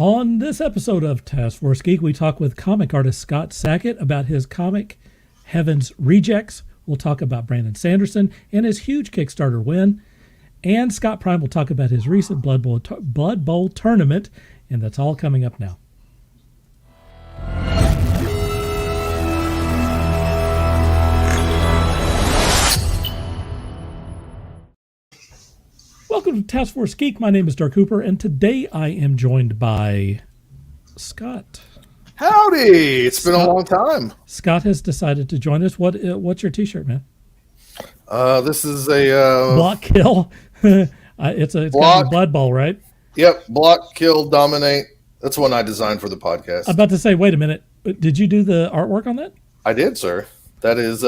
On this episode of Taskforce Geek, we talk with comic artist Scott Sackett about his comic Heaven's Rejects. We'll talk about Brandon Sanderson and his huge Kickstarter win. And Scott Prime will talk about his recent Blood Bowl tournament. And that's all coming up now. Welcome to Taskforce Geek. My name is Dirk Hooper, and today I am joined by Scott. Howdy! It's been a long time. Scott has decided to join us. What's your T-shirt, man? This is a block kill. It's got a Blood Bowl, right? Yep, block, kill, dominate. That's one I designed for the podcast. I'm about to say, wait a minute. Did you do the artwork on that? I did, sir. That is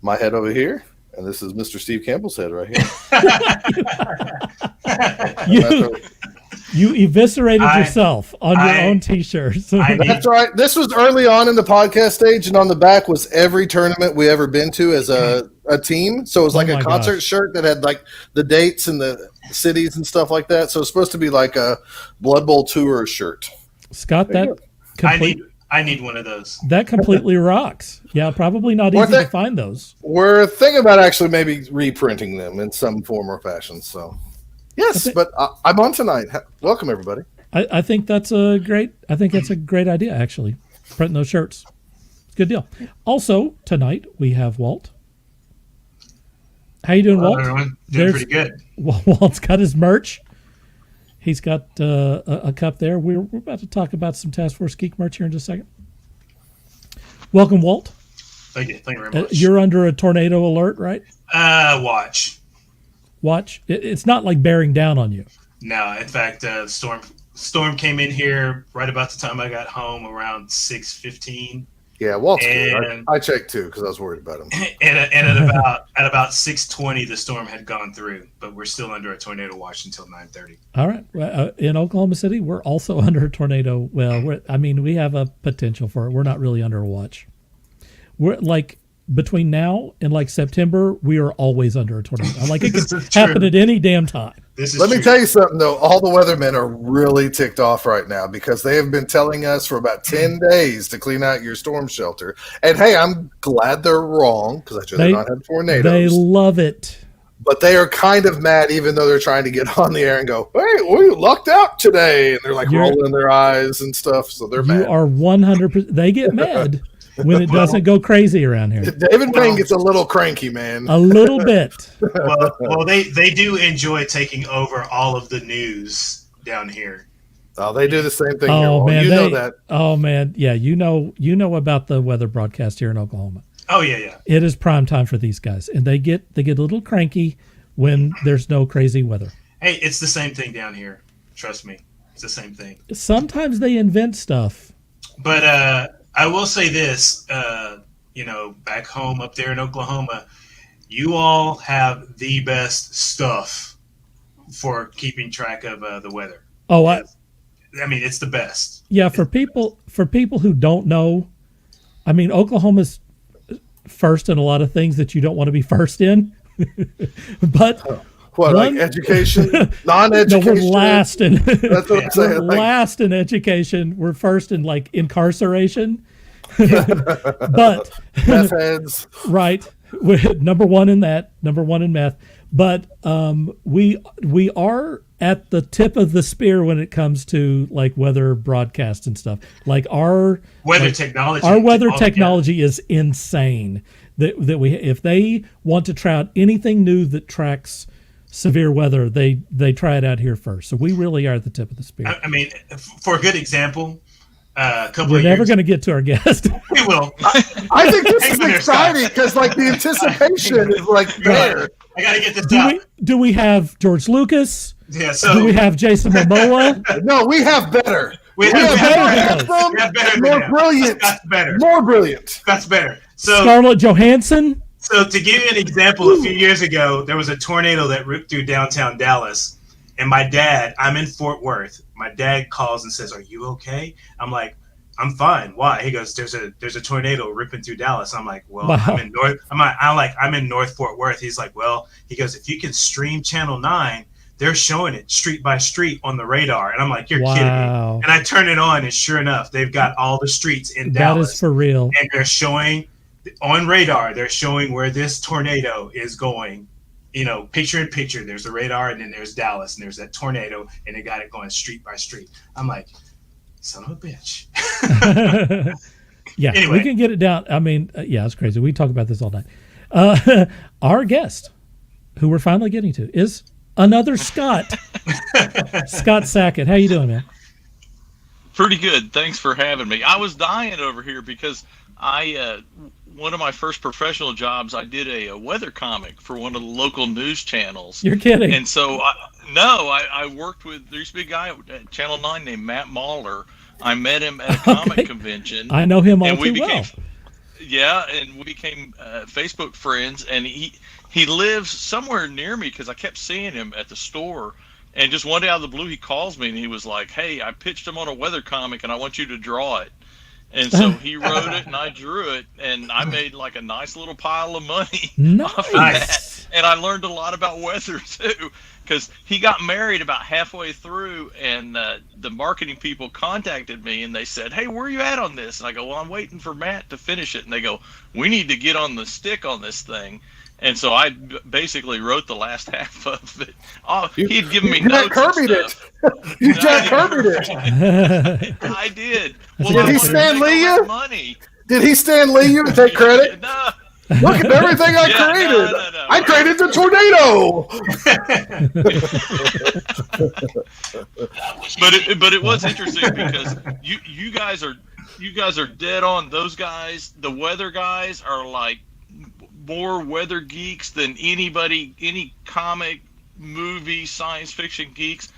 my head over here. And this is Mr. Steve Campbell's head right here. You eviscerated yourself on your own T-shirt. That's right. This was early on in the podcast stage, and on the back was every tournament we ever been to as a team. So it was like a concert shirt that had like the dates and the cities and stuff like that. So it's supposed to be like a Blood Bowl tour shirt. Scott, I need one of those. That completely rocks. Yeah, probably not easy to find those. We're thinking about actually maybe reprinting them in some form or fashion. So, yes, but I'm on tonight. Welcome, everybody. I think that's a great idea, actually. Printing those shirts. Good deal. Also, tonight we have Walt. How you doing, Walt? Everyone. Doing pretty good. Walt's got his merch. He's got a cup there. We're about to talk about some Taskforce Geek merch here in just a second. Welcome, Walt. Thank you very much. You're under a tornado alert, right? Watch. It's not like bearing down on you. No, in fact, storm came in here right about the time I got home, around 6:15. Yeah, Walt's good. I checked too because I was worried about him. And at about 6:20, the storm had gone through, but we're still under a tornado watch until 9:30. All right. In Oklahoma City, we're also under a tornado. Well, we have a potential for it. We're not really under a watch. We're like between now and like September, we are always under a tornado. Like it could happen at any damn time. Let me tell you something, though. All the weathermen are really ticked off right now because they have been telling us for about 10 days to clean out your storm shelter. And, hey, I'm glad they're wrong because I should have not had tornadoes. They love it. But they are kind of mad even though they're trying to get on the air and go, hey, we lucked out today. And they're like rolling their eyes and stuff. So they're mad. You are 100%. They get mad when it doesn't go crazy around here. David Payne gets a little cranky, man. A little bit. Well, they do enjoy taking over all of the news down here. Oh, they do the same thing here. Man, you know that. Oh man, yeah, you know about the weather broadcast here in Oklahoma. Oh yeah. It is prime time for these guys, and they get a little cranky when there's no crazy weather. Hey, it's the same thing down here. Trust me, it's the same thing. Sometimes they invent stuff, but I will say this, back home up there in Oklahoma, you all have the best stuff for keeping track of the weather. Oh, it's the best. Yeah, for people who don't know, Oklahoma's first in a lot of things that you don't want to be first in. But like education, non-education. No, we're last in. That's what I'm saying. Last in education. We're first in like incarceration. But meth heads, right? We're number one in meth. But we are at the tip of the spear when it comes to like weather broadcasts and stuff. Like our weather technology. Our weather technology is insane. That we if they want to try out anything new that tracks severe weather, they try it out here first. So we really are at the tip of the spear. For a good example, We're never going to get to our guest. We will. I think this is exciting because like the anticipation is like there. I got to get this out. Do we have George Lucas? Yeah. So do we have Jason Momoa? No, we have better. We have better. More brilliant. That's better. More brilliant. That's better. So Scarlett Johansson. So to give you an example, a few years ago, there was a tornado that ripped through downtown Dallas. And my dad, I'm in Fort Worth. My dad calls and says, "Are you okay?" I'm like, "I'm fine." Why? He goes, "There's a tornado ripping through Dallas." I'm like, "Well, wow. I'm in North Fort Worth." He's like, "Well," he goes, "if you can stream Channel 9, they're showing it street by street on the radar. And I'm like, you're kidding me. And I turn it on, and sure enough, they've got all the streets in Dallas. That is for real. And they're showing on radar, they're showing where this tornado is going. You know, picture in picture, there's a radar, and then there's Dallas, and there's that tornado, and they got it going street by street. I'm like, son of a bitch. Yeah, anyway. We can get it down. I mean, yeah, it's crazy. We talk about this all night. Our guest, who we're finally getting to, is another Scott. Scott Sackett. How you doing, man? Pretty good. Thanks for having me. I was dying over here because one of my first professional jobs, I did a weather comic for one of the local news channels. You're kidding. And so, I worked with, there used to be a guy at Channel 9 named Matt Mahler. I met him at a comic convention. I know him all too well. Yeah, and we became Facebook friends, and he lives somewhere near me because I kept seeing him at the store. And just one day out of the blue, he calls me, and he was like, hey, I pitched him on a weather comic, and I want you to draw it. And so he wrote it, and I drew it, and I made like a nice little pile of money off of that. And I learned a lot about weather, too, because he got married about halfway through, and the marketing people contacted me, and they said, hey, where are you at on this? And I go, well, I'm waiting for Matt to finish it. And they go, we need to get on the stick on this thing. And so I basically wrote the last half of it. Oh, he'd given me notes. You Jack Kirby'd it. I did. Well, did he Stan Lee you? Money. Did he Stan Lee you and take credit? No. Look at everything I created. No. I created the tornado. But it was interesting because you guys are dead on. Those guys, the weather guys, are like more weather geeks than any comic, movie, science fiction geeks.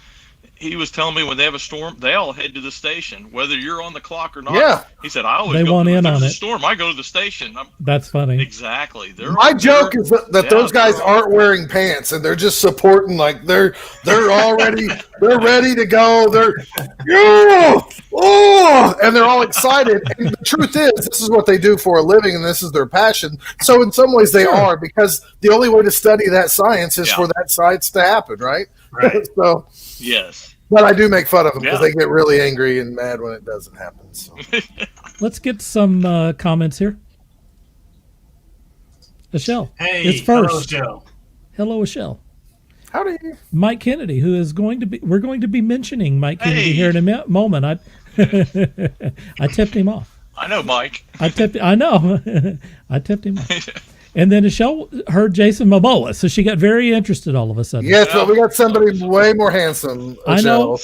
He was telling me when they have a storm, they all head to the station, whether you're on the clock or not. Yeah. He said, I always they go want in on a it. storm, I go to the station. That's funny. Exactly. My joke is that those guys aren't wearing pants, and they're just supporting, like they're already they're ready to go. They're and they're all excited. And the truth is, this is what they do for a living, and this is their passion. So in some ways they are, because the only way to study that science is for that science to happen, right? Right. So yes. But I do make fun of them because they get really angry and mad when it doesn't happen. So. Let's get some comments here. Michelle. Hey, it's first. hello, Joe. Hello, Michelle. Howdy. Mike Kennedy, who is we're going to be mentioning Mike Kennedy here in a moment. I tipped him off. I know, Mike. I know. I tipped him off. And then Michelle heard Jason Momoa, so she got very interested all of a sudden. Yes, but we got somebody way more handsome. I know.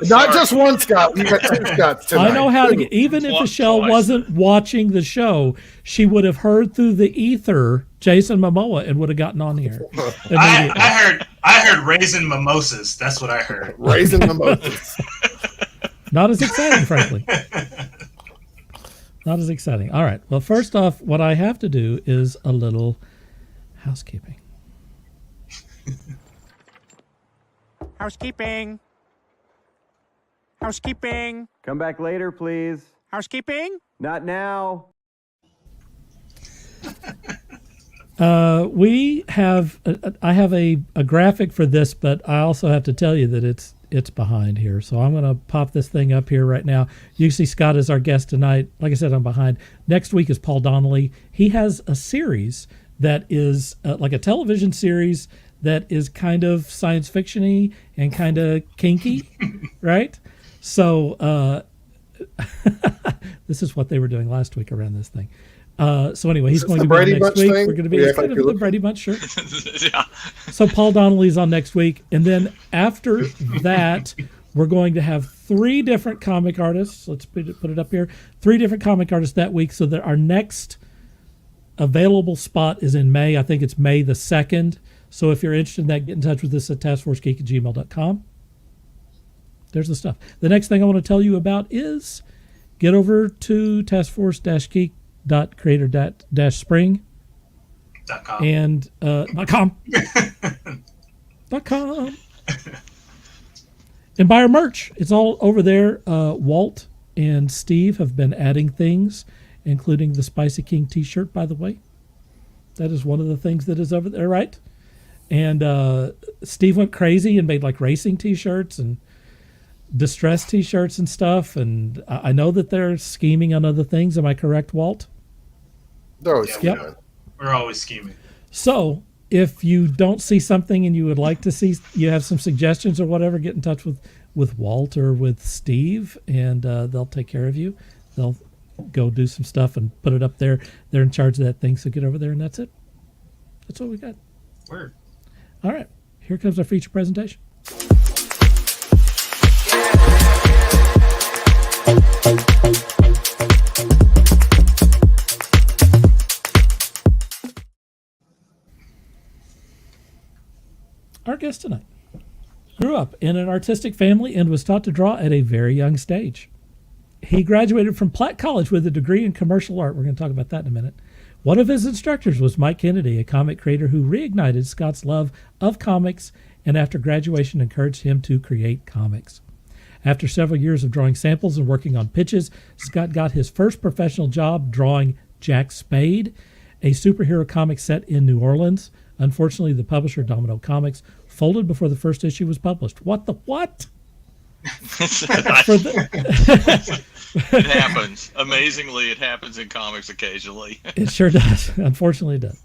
Not just one Scott. You got two Scotts tonight. I know how to get. Even if Michelle wasn't watching the show, she would have heard through the ether Jason Momoa and would have gotten on here. I heard raisin mimosas. That's what I heard. Raisin mimosas. Not as exciting, frankly. Not as exciting. All right. Well, first off, what I have to do is a little housekeeping. Housekeeping. Housekeeping. Come back later, please. Housekeeping. Not now. We have. I have a graphic for this, but I also have to tell you that it's behind here. So I'm going to pop this thing up here right now. You see Scott is our guest tonight. Like I said, I'm behind. Next week is Paul Donnelly. He has a series that is like a television series that is kind of science fiction-y and kind of kinky, right? So this is what they were doing last week around this thing. So anyway, he's going to be on next week. We're going to be kind of the Brady Bunch shirt. Yeah. So Paul Donnelly's on next week, and then after that, we're going to have 3 different comic artists. Let's put it up here. 3 different comic artists that week. So that our next available spot is in May. I think it's May the 2nd. So if you're interested in that, get in touch with us at taskforcegeek@gmail.com. There's the stuff. The next thing I want to tell you about is get over to taskforce-geek.creator-spring.com and .com. .com. And buy our merch. It's all over there. Walt and Steve have been adding things, including the Spicy King t-shirt, by the way. That is one of the things that is over there, right? And Steve went crazy and made like racing T-shirts and distress T-shirts and stuff. And I know that they're scheming on other things. Am I correct, Walt? They're always Yep. scheming. We're always scheming. So if you don't see something and you would like to see, you have some suggestions or whatever, get in touch with Walt or with Steve, and they'll take care of you. They'll go do some stuff and put it up there. They're in charge of that thing, so get over there, and that's it. That's what we got. Word. All right, here comes our feature presentation. Our guest tonight grew up in an artistic family and was taught to draw at a very young stage. He graduated from Platt College with a degree in commercial art. We're going to talk about that in a minute. One of his instructors was Mike Kennedy, a comic creator who reignited Scott's love of comics and after graduation encouraged him to create comics. After several years of drawing samples and working on pitches, Scott got his first professional job drawing Jack Spade, a superhero comic set in New Orleans. Unfortunately, the publisher, Domino Comics, folded before the first issue was published. What the what? It happens. Amazingly, it happens in comics occasionally. It sure does. Unfortunately, it does.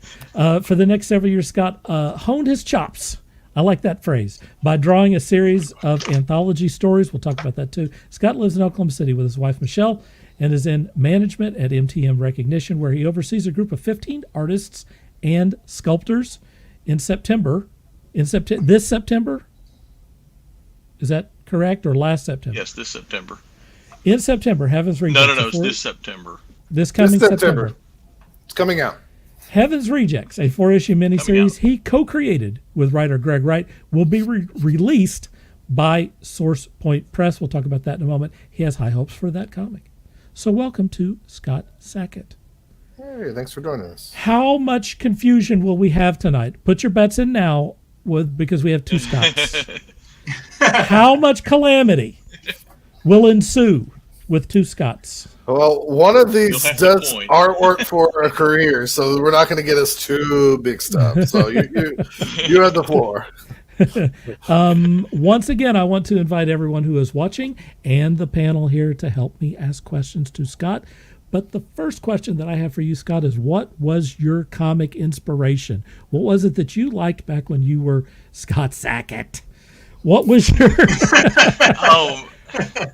For the next several years, Scott honed his chops. I like that phrase. By drawing a series of anthology stories. We'll talk about that too. Scott lives in Oklahoma City with his wife, Michelle, and is in management at MTM Recognition, where he oversees a group of 15 artists and sculptors. This September, is that correct, or last September? Yes, this September. In September, Heaven's Rejects. No, it's this September. This coming This September. It's coming out. Heaven's Rejects, a 4-issue miniseries he co-created with writer Greg Wright, will be released by Source Point Press. We'll talk about that in a moment. He has high hopes for that comic. So welcome to Scott Sackett. Hey, thanks for joining us. How much confusion will we have tonight? Put your bets in now, because we have two Scotts. How much calamity will ensue with two Scotts? Well, one of these You'll have does a point. artwork for a career, so we're not going to get us too big stuff. So you have the floor. Once again, I want to invite everyone who is watching and the panel here to help me ask questions to Scott. But the first question that I have for you, Scott, is what was your comic inspiration? What was it that you liked back when you were Scott Sackett? What was your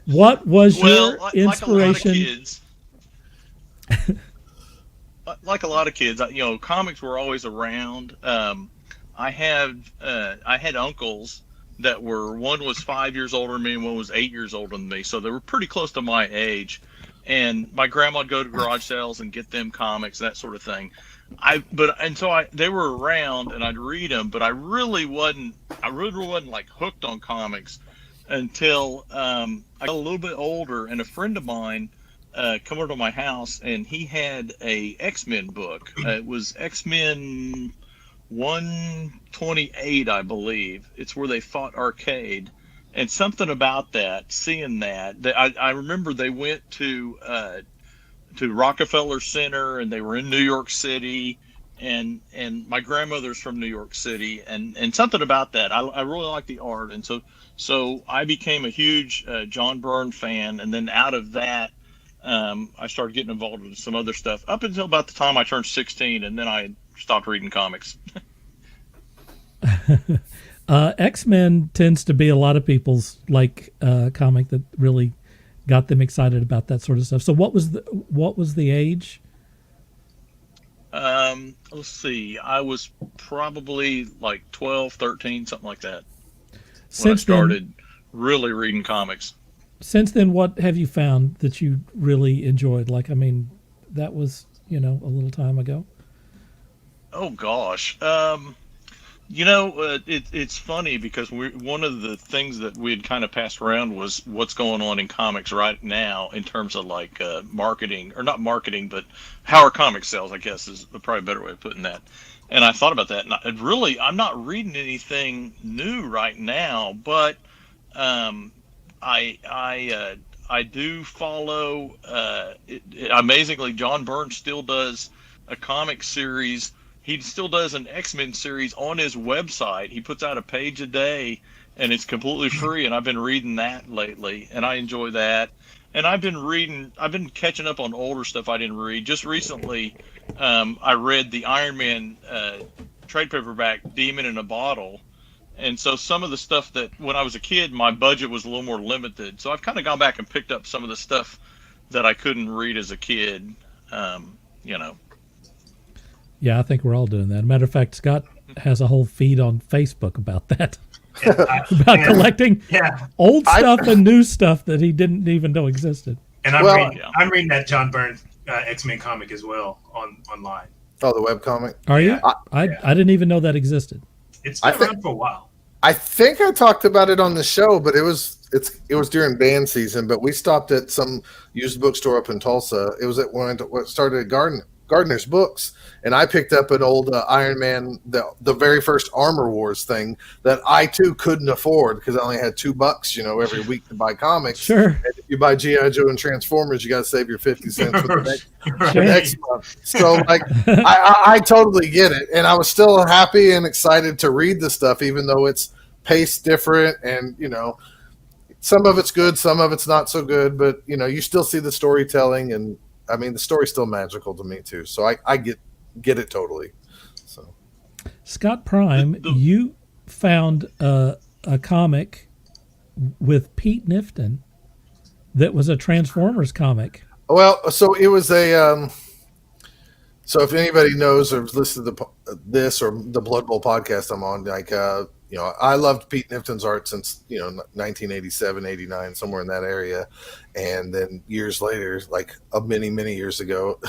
what was your inspiration? Like a lot of kids, comics were always around. I had uncles that one was 5 years older than me and one was 8 years older than me, so they were pretty close to my age. And my grandma would go to garage sales and get them comics, that sort of thing. They were around and I'd read them, but I really wasn't like hooked on comics until I got a little bit older, and a friend of mine come over to my house and he had a X-Men book. It was X-Men 128, I believe. It's where they fought Arcade. And something about that, seeing that, I remember they went to Rockefeller Center, and they were in New York City, and my grandmother's from New York City, and something about that, I really like the art, and so I became a huge John Byrne fan, and then out of that, I started getting involved with some other stuff up until about the time I turned 16, and then I stopped reading comics. X-Men tends to be a lot of people's comic that really got them excited about that sort of stuff. So what was the age? Let's see. I was probably like 12, 13, something like that. When I started really reading comics. Since then, what have you found that you really enjoyed? That was, a little time ago. Oh gosh. It's funny because one of the things that we had kind of passed around was what's going on in comics right now in terms of marketing, or not marketing, but how are comic sales, I guess, is probably a better way of putting that. And I thought about that, and I'm not reading anything new right now, but I do follow. Amazingly, John Byrne still does a comic series he still does an X-Men series on his website. He puts out a page a day, and it's completely free. And I've been reading that lately, and I enjoy that. And I've been catching up on older stuff I didn't read. Just recently, I read the Iron Man trade paperback, Demon in a Bottle. And so some of the stuff that when I was a kid, my budget was a little more limited. So I've kind of gone back and picked up some of the stuff that I couldn't read as a kid, you know. Yeah, I think we're all doing that. Matter of fact, Scott has a whole feed on Facebook about that. About collecting old stuff and new stuff that he didn't even know existed. And I'm reading that John Byrne X-Men comic as well online. Oh, the webcomic. Are you? I didn't even know that existed. It's been around for a while. I think I talked about it on the show, but it was during band season. But we stopped at some used bookstore up in Tulsa. It was when it started at Gardner's Books, and I picked up an old Iron Man, the very first Armor Wars thing that I too couldn't afford because I only had $2, every week to buy comics. Sure. And if you buy G.I. Joe and Transformers, you got to save your 50 cents for the next month. So like, I totally get it, and I was still happy and excited to read the stuff, even though it's paced different, and some of it's good, some of it's not so good, but you still see the storytelling, and I mean, the story's still magical to me too. So I get it totally. So, Scott Prime, you found a comic with Pete Nifton that was a Transformers comic. Well, so it was a. So if anybody knows or listened to this or the Blood Bowl podcast I'm on, like I loved Pete Nifton's art since 1987, 89, somewhere in that area, and then years later, like many years ago,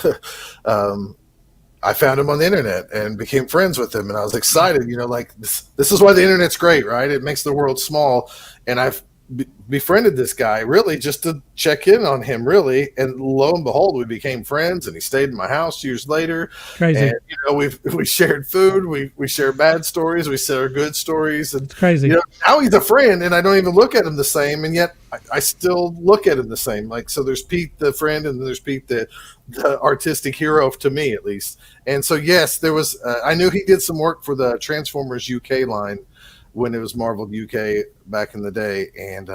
I found him on the internet and became friends with him, and I was excited. Like this is why the internet's great, right? It makes the world small, and I've befriended this guy really just to check in on him, really, and lo and behold, we became friends, and he stayed in my house years later. Crazy. And we shared food, we share bad stories, we share good stories, and it's crazy. Now he's a friend, and I don't even look at him the same, and yet I still look at him the same. Like, so there's Pete the friend, and there's Pete the artistic hero, to me at least. And so yes, there was I knew he did some work for the Transformers UK line when it was Marvel UK back in the day, and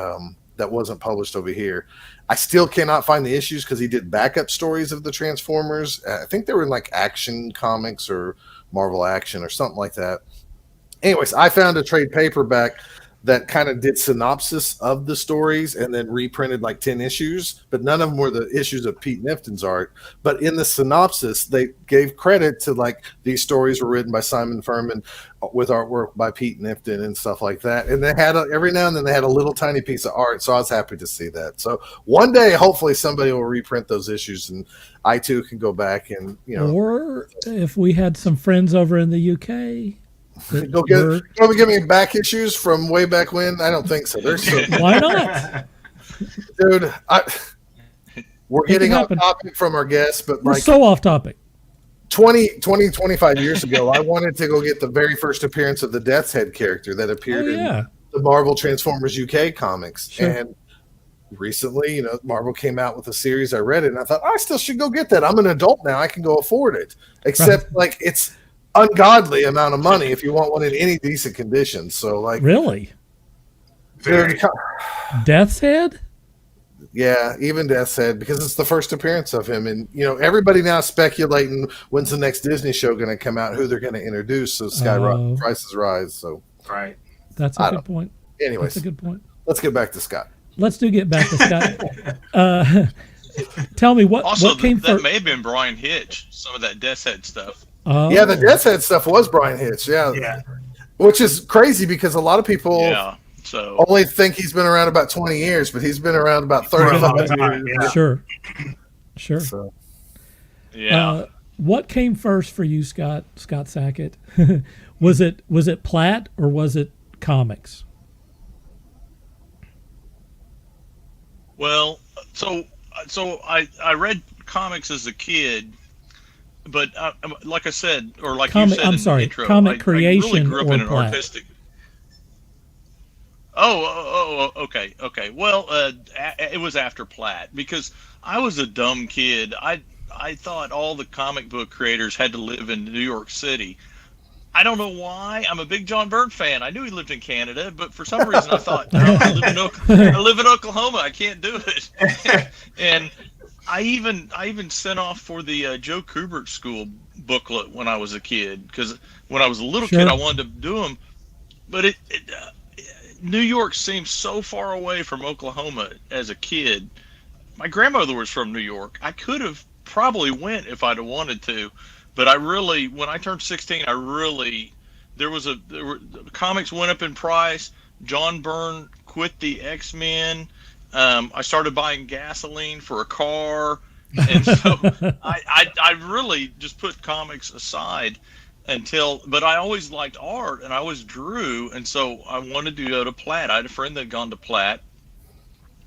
that wasn't published over here. I still cannot find the issues because he did backup stories of the Transformers. I think they were in like Action Comics or Marvel Action or something like that. Anyways, I found a trade paperback that kind of did synopsis of the stories and then reprinted like 10 issues, but none of them were the issues of Pete Nifton's art. But in the synopsis, they gave credit to like these stories were written by Simon Furman with artwork by Pete Nifton and stuff like that. And they had every now and then they had a little tiny piece of art. So I was happy to see that. So one day, hopefully somebody will reprint those issues and I too can go back and, or if we had some friends over in the UK, Go give me back issues from way back when. I don't think so. Why not, dude? We're getting off topic from our guests, but we're so off topic. 25 years ago, I wanted to go get the very first appearance of the Death's Head character that appeared in the Marvel Transformers UK comics. Sure. And recently, Marvel came out with a series. I read it, and I thought, I still should go get that. I'm an adult now. I can go afford it. Except, it's ungodly amount of money if you want one in any decent conditions. So really, Death's Head, even Death's Head, because it's the first appearance of him, and everybody now speculating when's the next Disney show going to come out, who they're going to introduce, so prices rise. So that's a good point. Anyways, that's a good point. Let's get back to Scott. Get back to Scott. Tell me what came first. That may have been Brian Hitch, some of that Death's Head stuff. Oh. Yeah, the Death's Head stuff was Brian Hitch. Yeah, which is crazy because a lot of people only think he's been around about 20 years, but he's been around about 35 years. Sure. So, what came first for you, Scott Sackett? was it Platt or was it comics? Well, so I read comics as a kid. But like I said, or like you said in the intro, comic creation I really grew up in an Platt? artistic. Okay. Well, it was after Platt because I was a dumb kid. I I thought all the comic book creators had to live in New York City. I don't know why. I'm a big John Byrne fan. I knew he lived in Canada, but for some reason I thought, no, I live in Oklahoma. I can't do it. And I even sent off for the Joe Kubert School booklet when I was a kid, because when I was a little kid I wanted to do them, but New York seems so far away from Oklahoma as a kid. My grandmother was from New York. I could have probably went if I'd have wanted to. But when I turned 16, comics went up in price. John Byrne quit the X-Men. I started buying gasoline for a car. And so I really just put comics aside but I always liked art and I always drew. And so I wanted to go to Platt. I had a friend that had gone to Platt,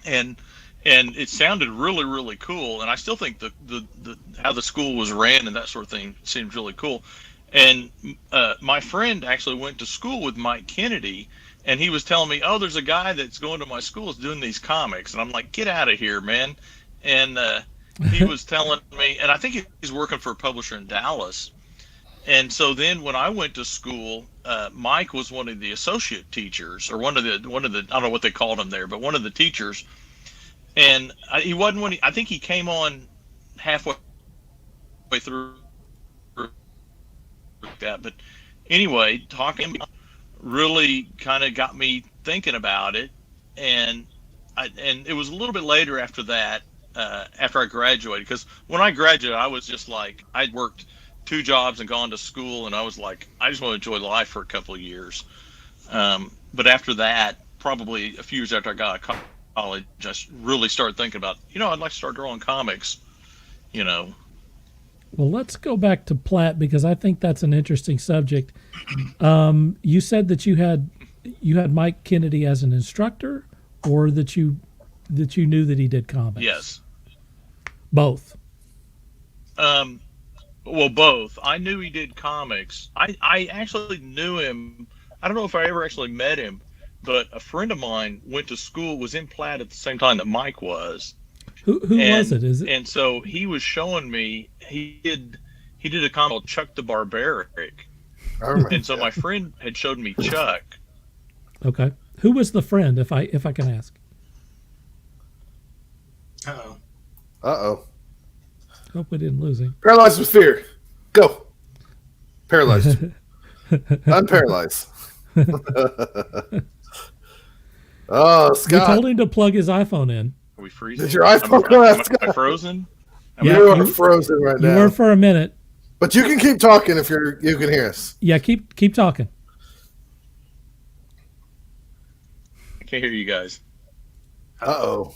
and it sounded really, really cool. And I still think the how the school was ran and that sort of thing seemed really cool. And my friend actually went to school with Mike Kennedy, and he was telling me, oh, there's a guy that's going to my school is doing these comics. And I'm like, get out of here, man. And he was telling me, and I think he's working for a publisher in Dallas. And so then when I went to school, Mike was one of the associate teachers, or one of the I don't know what they called him there, but one of the teachers. And he wasn't I think he came on halfway through that. But anyway, talking really kind of got me thinking about it. And it was a little bit later after that, after I graduated, because when I graduated, I was just like, I'd worked 2 jobs and gone to school, and I was like, I just want to enjoy life for a couple of years. But after that, probably a few years after I got out of college, I really started thinking about, I'd like to start drawing comics, Well, let's go back to Platt, because I think that's an interesting subject. You said that you had Mike Kennedy as an instructor, or that you knew that he did comics? Yes. Both. Well, both. I knew he did comics. I actually knew him. I don't know if I ever actually met him, but a friend of mine was in Platt at the same time that Mike was. Who was it? Is it? And so he was showing me, he did a comic called Chuck the Barbaric. And so my friend had showed me Chuck. Okay. Who was the friend, if I can ask? Uh-oh. Hope we didn't lose him. Paralyzed with fear. Go. Paralyzed. Unparalyzed. Oh, Scott. We told him to plug his iPhone in. Are we freezing? Did your iPhone am I frozen? You are frozen right now. You were for a minute. But you can keep talking if you can hear us. Yeah, keep talking. I can't hear you guys. Uh-oh.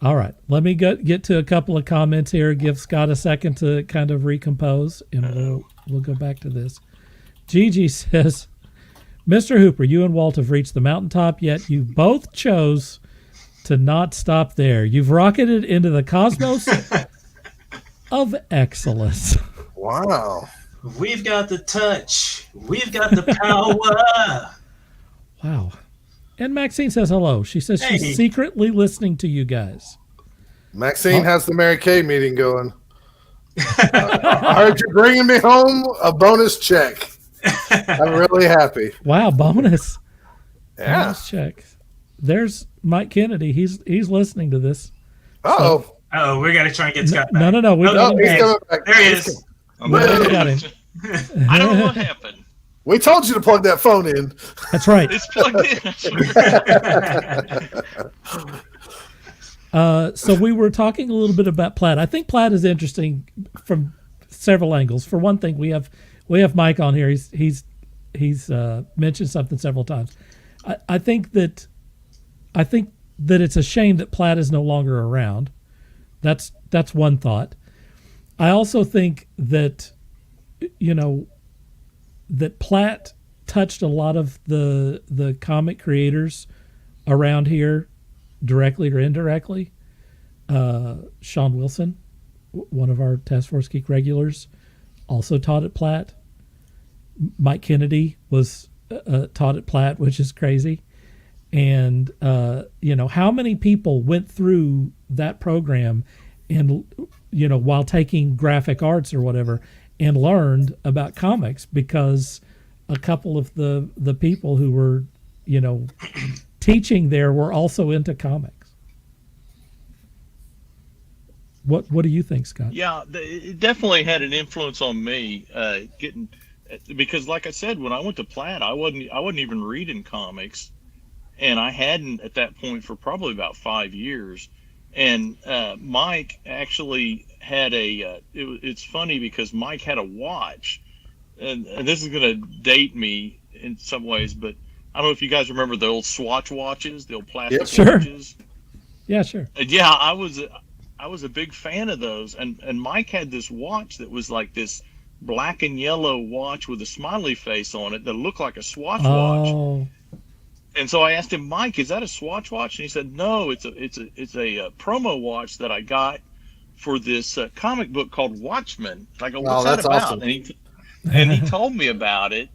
All right. Let me get to a couple of comments here. Give Scott a second to kind of recompose, and we'll go back to this. Gigi says, Mr. Hooper, you and Walt have reached the mountaintop, yet you both chose to not stop there. You've rocketed into the cosmos of excellence. Wow. We've got the touch. We've got the power. Wow. And Maxine says hello. She says she's secretly listening to you guys. Maxine has the Mary Kay meeting going. I heard you're bringing me home a bonus check. I'm really happy. Wow, bonus. Yeah. Bonus check. There's Mike Kennedy. He's listening to this. Uh-oh. Oh, we got to try and get Scott back. No. He's coming back. There he is. We got him. I don't know what happened. We told you to plug that phone in. That's right. It's plugged in. So we were talking a little bit about Platt. I think Platt is interesting from several angles. For one thing, we have Mike on here. He's mentioned something several times. I think that it's a shame that Platt is no longer around. That's one thought. I also think that that Platt touched a lot of the comic creators around here, directly or indirectly. Sean Wilson, one of our Taskforce Geek regulars, also taught at Platt. Mike Kennedy was taught at Platt, which is crazy. And how many people went through that program and, while taking graphic arts or whatever, and learned about comics because a couple of the people who were, teaching there were also into comics. What do you think, Scott? Yeah, it definitely had an influence on me, because like I said, when I went to Platt, I wasn't even reading comics, and I hadn't at that point for probably about 5 years. And Mike actually had it's funny because Mike had a watch, and this is going to date me in some ways, but I don't know if you guys remember the old Swatch watches, the old plastic watches. Yeah, sure. Yeah, I was a big fan of those, and Mike had this watch that was like this black and yellow watch with a smiley face on it that looked like a Swatch watch. And so I asked him, Mike, is that a Swatch watch? And he said, no, it's a promo watch that I got for this comic book called Watchmen. I go, what's that about? Awesome. And he told me about it,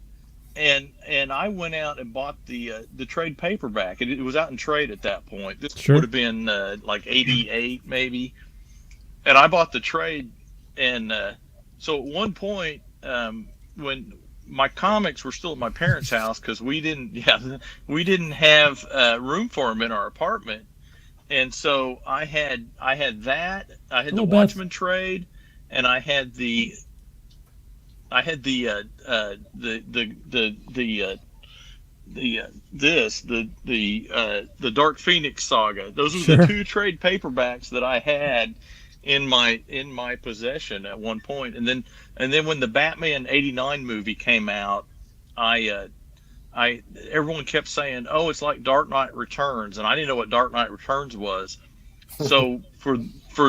and I went out and bought the trade paperback. It was out in trade at that point. This would have been like 88 maybe. And I bought the trade, and so at one point when my comics were still at my parents' house because we didn't have room for them in our apartment, and so I had the Watchmen trade, and I had the Dark Phoenix saga. Those were the two trade paperbacks that I had in my possession at one point. And then when the Batman '89 movie came out, everyone kept saying, oh, it's like Dark Knight Returns, and I didn't know what Dark Knight Returns was. So for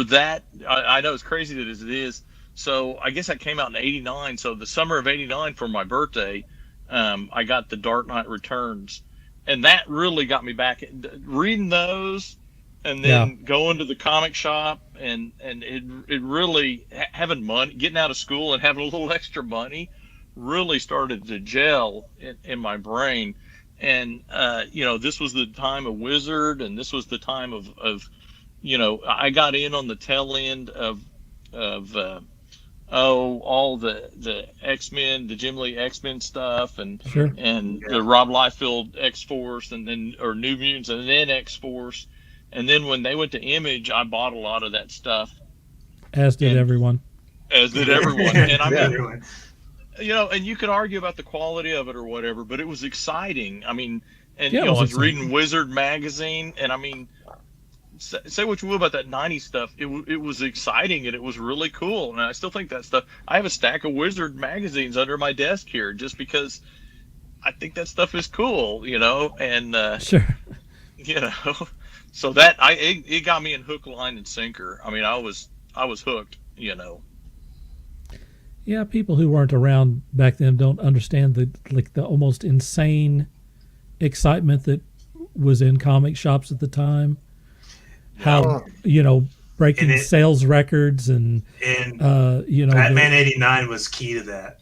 that, I know it's crazy that it is. So I guess that came out in '89. So the summer of '89 for my birthday, I got the Dark Knight Returns, and that really got me back reading those, and then going to the comic shop, and it really, having money, getting out of school and having a little extra money, really started to gel in my brain. And this was the time of Wizard, and this was the time of I got in on the tail end of all the X-Men, the Jim Lee X-Men stuff, and the Rob Liefeld X-Force, and then New Mutants, and then X-Force. And then when they went to Image, I bought a lot of that stuff. As did everyone. And I mean, and you could argue about the quality of it or whatever, but it was exciting. I mean, and I was reading Wizard magazine, and I mean, say what you will about that '90s stuff, it was exciting, and it was really cool. And I still think that stuff. I have a stack of Wizard magazines under my desk here, just because I think that stuff is cool, and so that it got me in hook, line, and sinker. I mean, I was hooked, Yeah, people who weren't around back then don't understand the almost insane excitement that was in comic shops at the time. How breaking sales records and Batman '89 was key to that.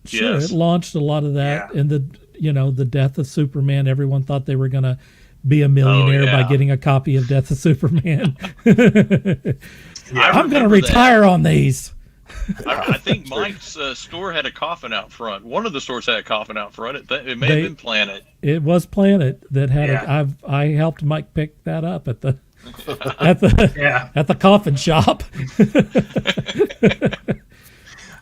Sure, it launched a lot of that, and the death of Superman. Everyone thought they were going to be a millionaire by getting a copy of Death of Superman. I'm going to retire on these. I think Mike's store had a coffin out front. One of the stores had a coffin out front. It may have been Planet. It was Planet that had I helped Mike pick that up at the at the coffin shop.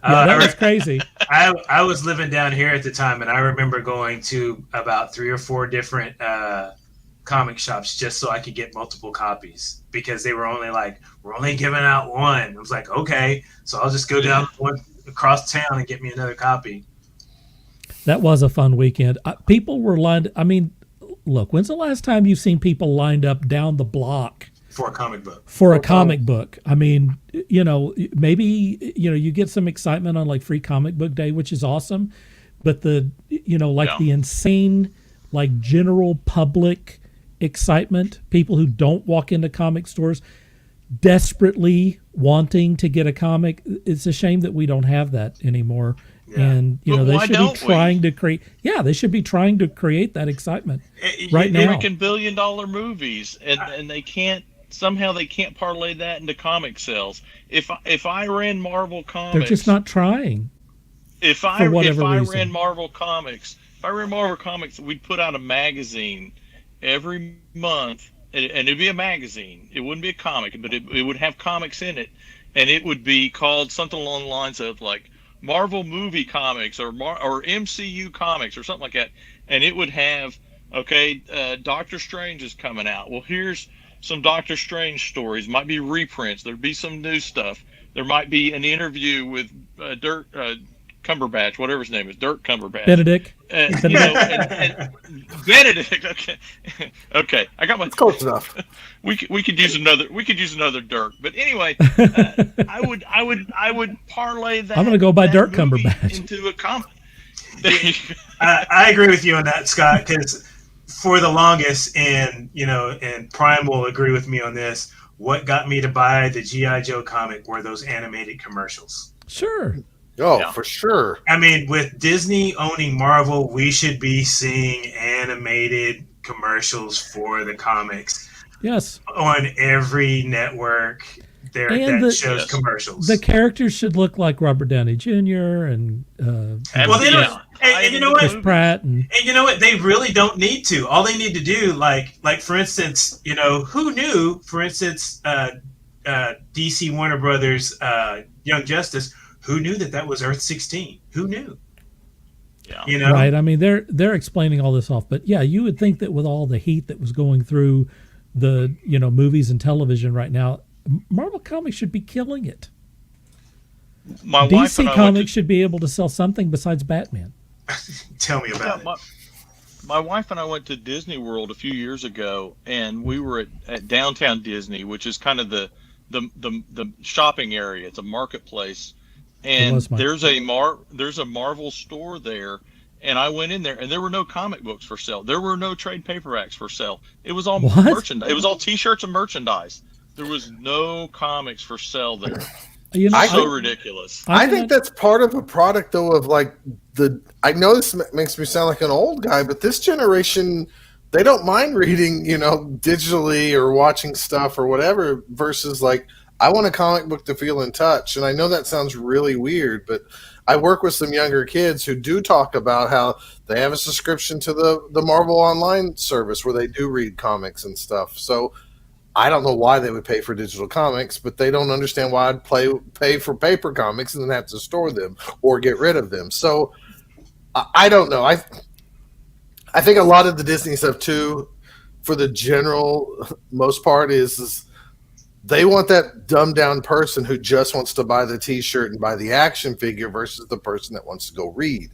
That was crazy. I was living down here at the time, and I remember going to about 3 or 4 different comic shops just so I could get multiple copies, because they were only like, we're only giving out one. I was like, okay, so I'll just go down across town and get me another copy. That was a fun weekend. People were lined. I mean, look, when's the last time you've seen people lined up down the block for a comic book? For a comic book. I mean, maybe you get some excitement on like Free Comic Book Day, which is awesome, but the insane general public excitement, people who don't walk into comic stores desperately wanting to get a comic. It's a shame that we don't have that anymore. And they should be trying to create. Yeah, they should be trying to create that excitement right now. You're making $1 billion movies, and they can't somehow they can't parlay that into comic sales. If I ran Marvel Comics, They're just not trying. If I reason. ran Marvel Comics, we'd put out a magazine every month, and it'd be a magazine. It wouldn't be a comic, but it would have comics in it, and it would be called something along the lines of like Marvel Movie Comics or MCU Comics or something like that. And it would have, Doctor Strange is coming out. Well, here's some Doctor Strange stories. Might be reprints. There'd be some new stuff. There might be an interview with Dirk Cumberbatch, whatever his name is, Dirk Cumberbatch. Benedict. And Benedict. Okay. I got my. It's close enough. We could use another Dirk. But anyway, I would parlay that. I'm going to go by Dirk Cumberbatch into a comic. I agree with you on that, Scott, because for the longest, and Prime will agree with me on this, what got me to buy the G.I. Joe comic were those animated commercials. Sure. Oh, Yeah. for sure. I mean, with Disney owning Marvel, we should be seeing animated commercials for the comics. Yes. On every network that shows commercials. The characters should look like Robert Downey Jr. and well, they don't. And you know what? Chris Pratt and you know what? They really don't need to. All they need to do, like for instance, who knew? For instance, DC Warner Brothers, Young Justice. Who knew that was Earth 16? Who knew? Yeah. Right. I mean, they're explaining all this off, but yeah, you would think that with all the heat that was going through the movies and television right now, Marvel Comics should be killing it. DC Comics should be able to sell something besides Batman. Tell me about it. My wife and I went to Disney World a few years ago, and we were at downtown Disney, which is kind of the shopping area. It's a marketplace, and there's a Marvel store there. And I went in there, and there were no comic books for sale. There were no trade paperbacks for sale. It was all merchandise. It was all T-shirts and merchandise. There was no comics for sale there. So ridiculous. I think that's part of a product, though, of like I know this makes me sound like an old guy, but this generation, they don't mind reading, digitally or watching stuff or whatever, versus like, I want a comic book to feel in touch. And I know that sounds really weird, but I work with some younger kids who do talk about how they have a subscription to the Marvel Online service where they do read comics and stuff. So I don't know why they would pay for digital comics, but they don't understand why I'd pay for paper comics and then have to store them or get rid of them. So I don't know. I think a lot of the Disney stuff too, for the general most part, is they want that dumbed down person who just wants to buy the T-shirt and buy the action figure versus the person that wants to go read.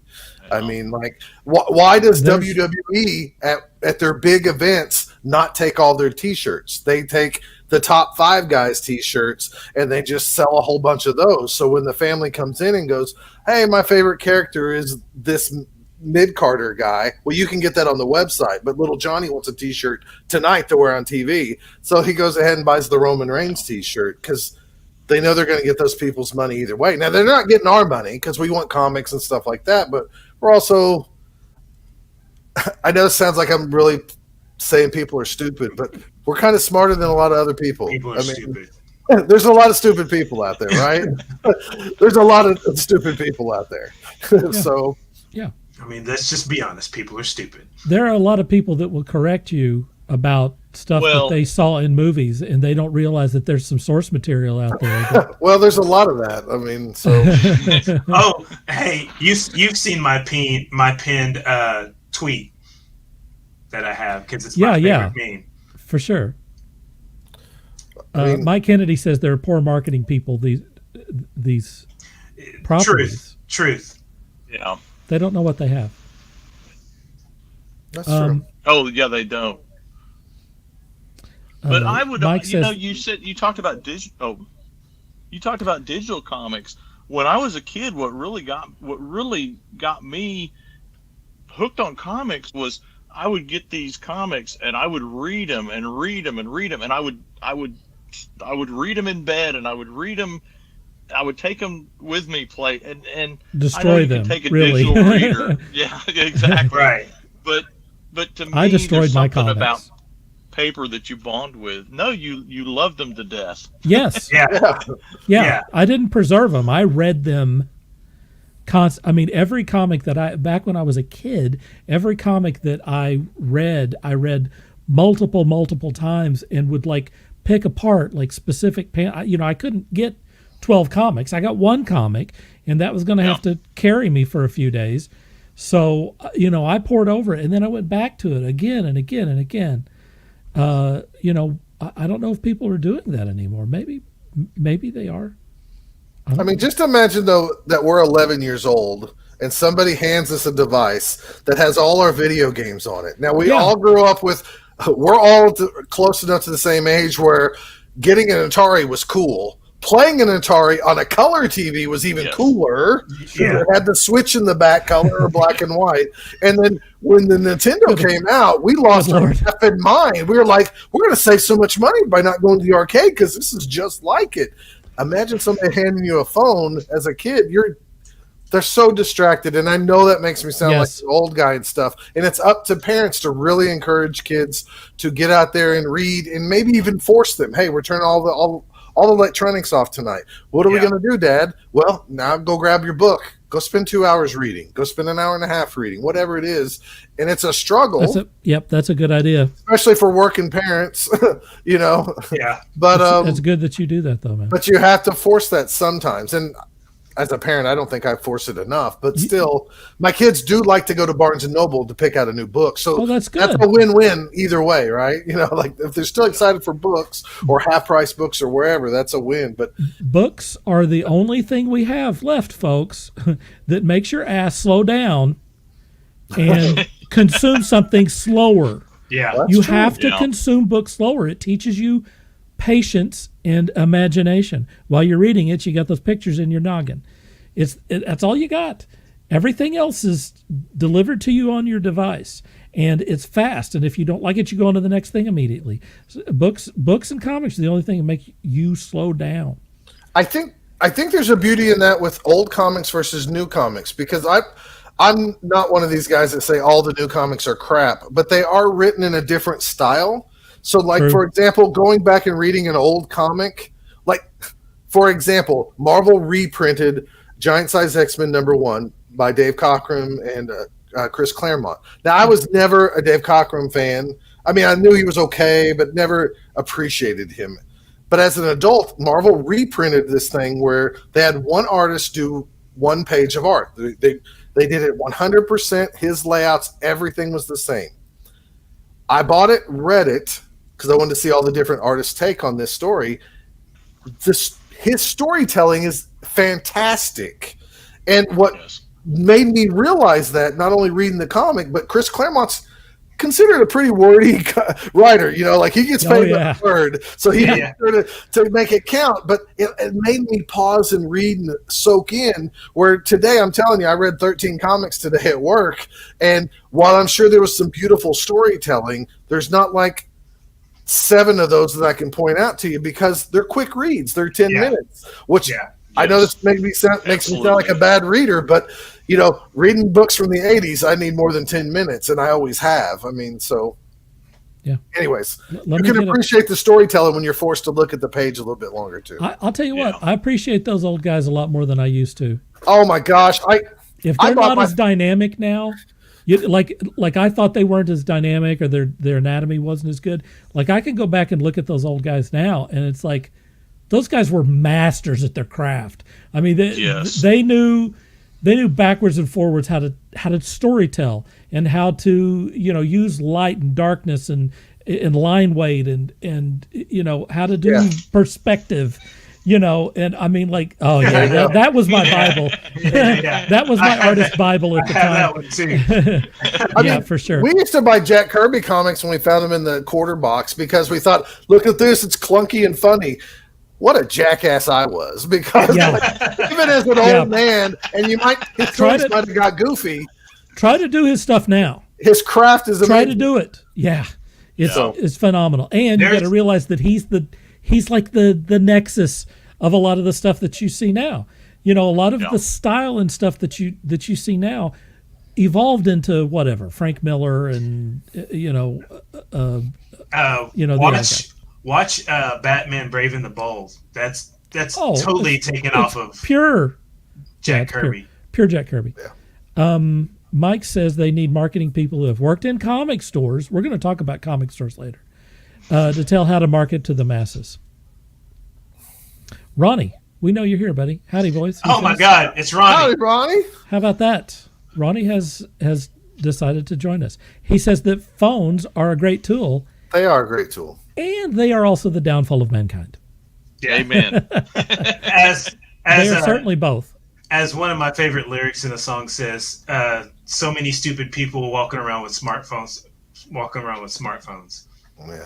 I mean, like, why does WWE at their big events not take all their T-shirts? They take the top 5 guys' T-shirts and they just sell a whole bunch of those. So when the family comes in and goes, "Hey, my favorite character is this mid-Carter guy," well, you can get that on the website. But little Johnny wants a T-shirt tonight to wear on TV, so he goes ahead and buys the Roman Reigns T-shirt because they know they're going to get those people's money either way. Now, they're not getting our money because we want comics and stuff like that, but we're also – I know it sounds like I'm really saying people are stupid, but we're kind of smarter than a lot of other people. People are stupid. There's a lot of stupid people out there, right? There's a lot of stupid people out there. So – yeah. I mean, let's just be honest. People are stupid. There are a lot of people that will correct you about stuff that they saw in movies, and they don't realize that there's some source material out there. Well, there's a lot of that. I mean, so. Oh, hey, you've seen my pinned tweet that I have because it's my favorite meme. For sure. I mean, Mike Kennedy says there are poor marketing people. These properties. Truth. Yeah. They don't know what they have. That's true. Oh yeah, they don't. But I would, Mike says, you talked about digital. You talked about digital comics. When I was a kid, what really got me hooked on comics was I would get these comics and I would read them and read them and read them, and I would read them in bed and I would read them. I would take them with me, play and destroy them. Take a really, digital reader. Yeah, exactly. Right. But to me, I destroyed there's my something comics. about paper that you bond with. No, you love them to death. Yes. Yeah. I didn't preserve them. I read them. I mean, every comic that back when I was a kid, every comic that I read multiple times and would like pick apart like specific I couldn't get 12 comics. I got one comic, and that was going to have to carry me for a few days. So, I poured over it, and then I went back to it again and again and again. I don't know if people are doing that anymore. Maybe they are. I mean, just imagine, though, that we're 11 years old and somebody hands us a device that has all our video games on it. Now, we all grew up we're all close enough to the same age where getting an Atari was cool. Playing an Atari on a color TV was even cooler. Yeah. It had the switch in the back, color or black and white. And then when the Nintendo came out, we lost our effing mind. We were like, we're going to save so much money by not going to the arcade because this is just like it. Imagine somebody handing you a phone as a kid. They're so distracted, and I know that makes me sound like an old guy and stuff. And it's up to parents to really encourage kids to get out there and read, and maybe even force them. Hey, we're turning all the electronics off tonight. What are we going to do, Dad? Well, now go grab your book. Go spend 2 hours reading. Go spend an hour and a half reading. Whatever it is, and it's a struggle. That's a good idea, especially for working parents. Yeah, but it's good that you do that, though, man. But you have to force that sometimes, and as a parent, I don't think I force it enough, but still, my kids do like to go to Barnes & Noble to pick out a new book. So that's good. That's a win-win either way, right? Like if they're still excited for books or half-price books or wherever, that's a win. But books are the only thing we have left, folks, that makes your ass slow down and consume something slower. Yeah. You have to consume books slower. It teaches you patience and imagination. While you're reading it, you got those pictures in your noggin. That's all you got. Everything else is delivered to you on your device, and it's fast. And if you don't like it, you go on to the next thing immediately. So books and comics are the only thing that make you slow down. I think there's a beauty in that with old comics versus new comics, because I'm not one of these guys that say all the new comics are crap, but they are written in a different style. So, for example, going back and reading an old comic, for example, Marvel reprinted Giant Size X-Men #1 by Dave Cockrum and Chris Claremont. Now, I was never a Dave Cockrum fan. I mean, I knew he was okay, but never appreciated him. But as an adult, Marvel reprinted this thing where they had one artist do one page of art. They did it 100%. His layouts, everything was the same. I bought it, read it, because I wanted to see all the different artists' take on this story. His storytelling is fantastic. And what made me realize that, not only reading the comic, but Chris Claremont's considered a pretty wordy writer. He gets paid by the word. So he has to make it count. But it made me pause and read and soak in, where today, I'm telling you, I read 13 comics today at work. And while I'm sure there was some beautiful storytelling, there's not 7 of those that I can point out to you because they're quick reads. They're 10 minutes, which I know this makes me sound like a bad reader, but reading books from the 80s, I need more than 10 minutes, and I always have. I mean, so anyways, you can appreciate the storytelling when you're forced to look at the page a little bit longer too. I'll tell you what, I appreciate those old guys a lot more than I used to. Oh my gosh. If they're not as dynamic now, like I thought they weren't as dynamic, or their anatomy wasn't as good. I can go back and look at those old guys now, and it's like those guys were masters at their craft. I mean, they knew backwards and forwards how to storytell and how to use light and darkness and line weight and how to do perspective. And I mean, that was my Bible. That was my artist Bible at the time. That one too. I mean, for sure. We used to buy Jack Kirby comics when we found them in the quarter box because we thought, look at this, it's clunky and funny. What a jackass I was, because even as an old man, and his stories might have got goofy. Try to do his stuff now. His craft is amazing. Try to do it. Yeah. It's phenomenal. And you got to realize that he's like the nexus of a lot of the stuff that you see now. A lot of the style and stuff that you see now evolved into whatever Frank Miller and You know, the other guy. watch Batman Brave and the Bold. That's Oh, totally taken off of pure Jack Kirby. Pure Jack Kirby. Yeah. Mike says they need marketing people who have worked in comic stores. We're going to talk about comic stores later to tell how to market to the masses. Ronnie, we know you're here, buddy. Howdy, boys. Oh my God, it's Ronnie. Howdy, Ronnie. How about that? Ronnie has decided to join us. He says that phones are a great tool. They are a great tool. And they are also the downfall of mankind. Yeah. Amen. As They are certainly both. As one of my favorite lyrics in a song says, so many stupid people walking around with smartphones. Yeah.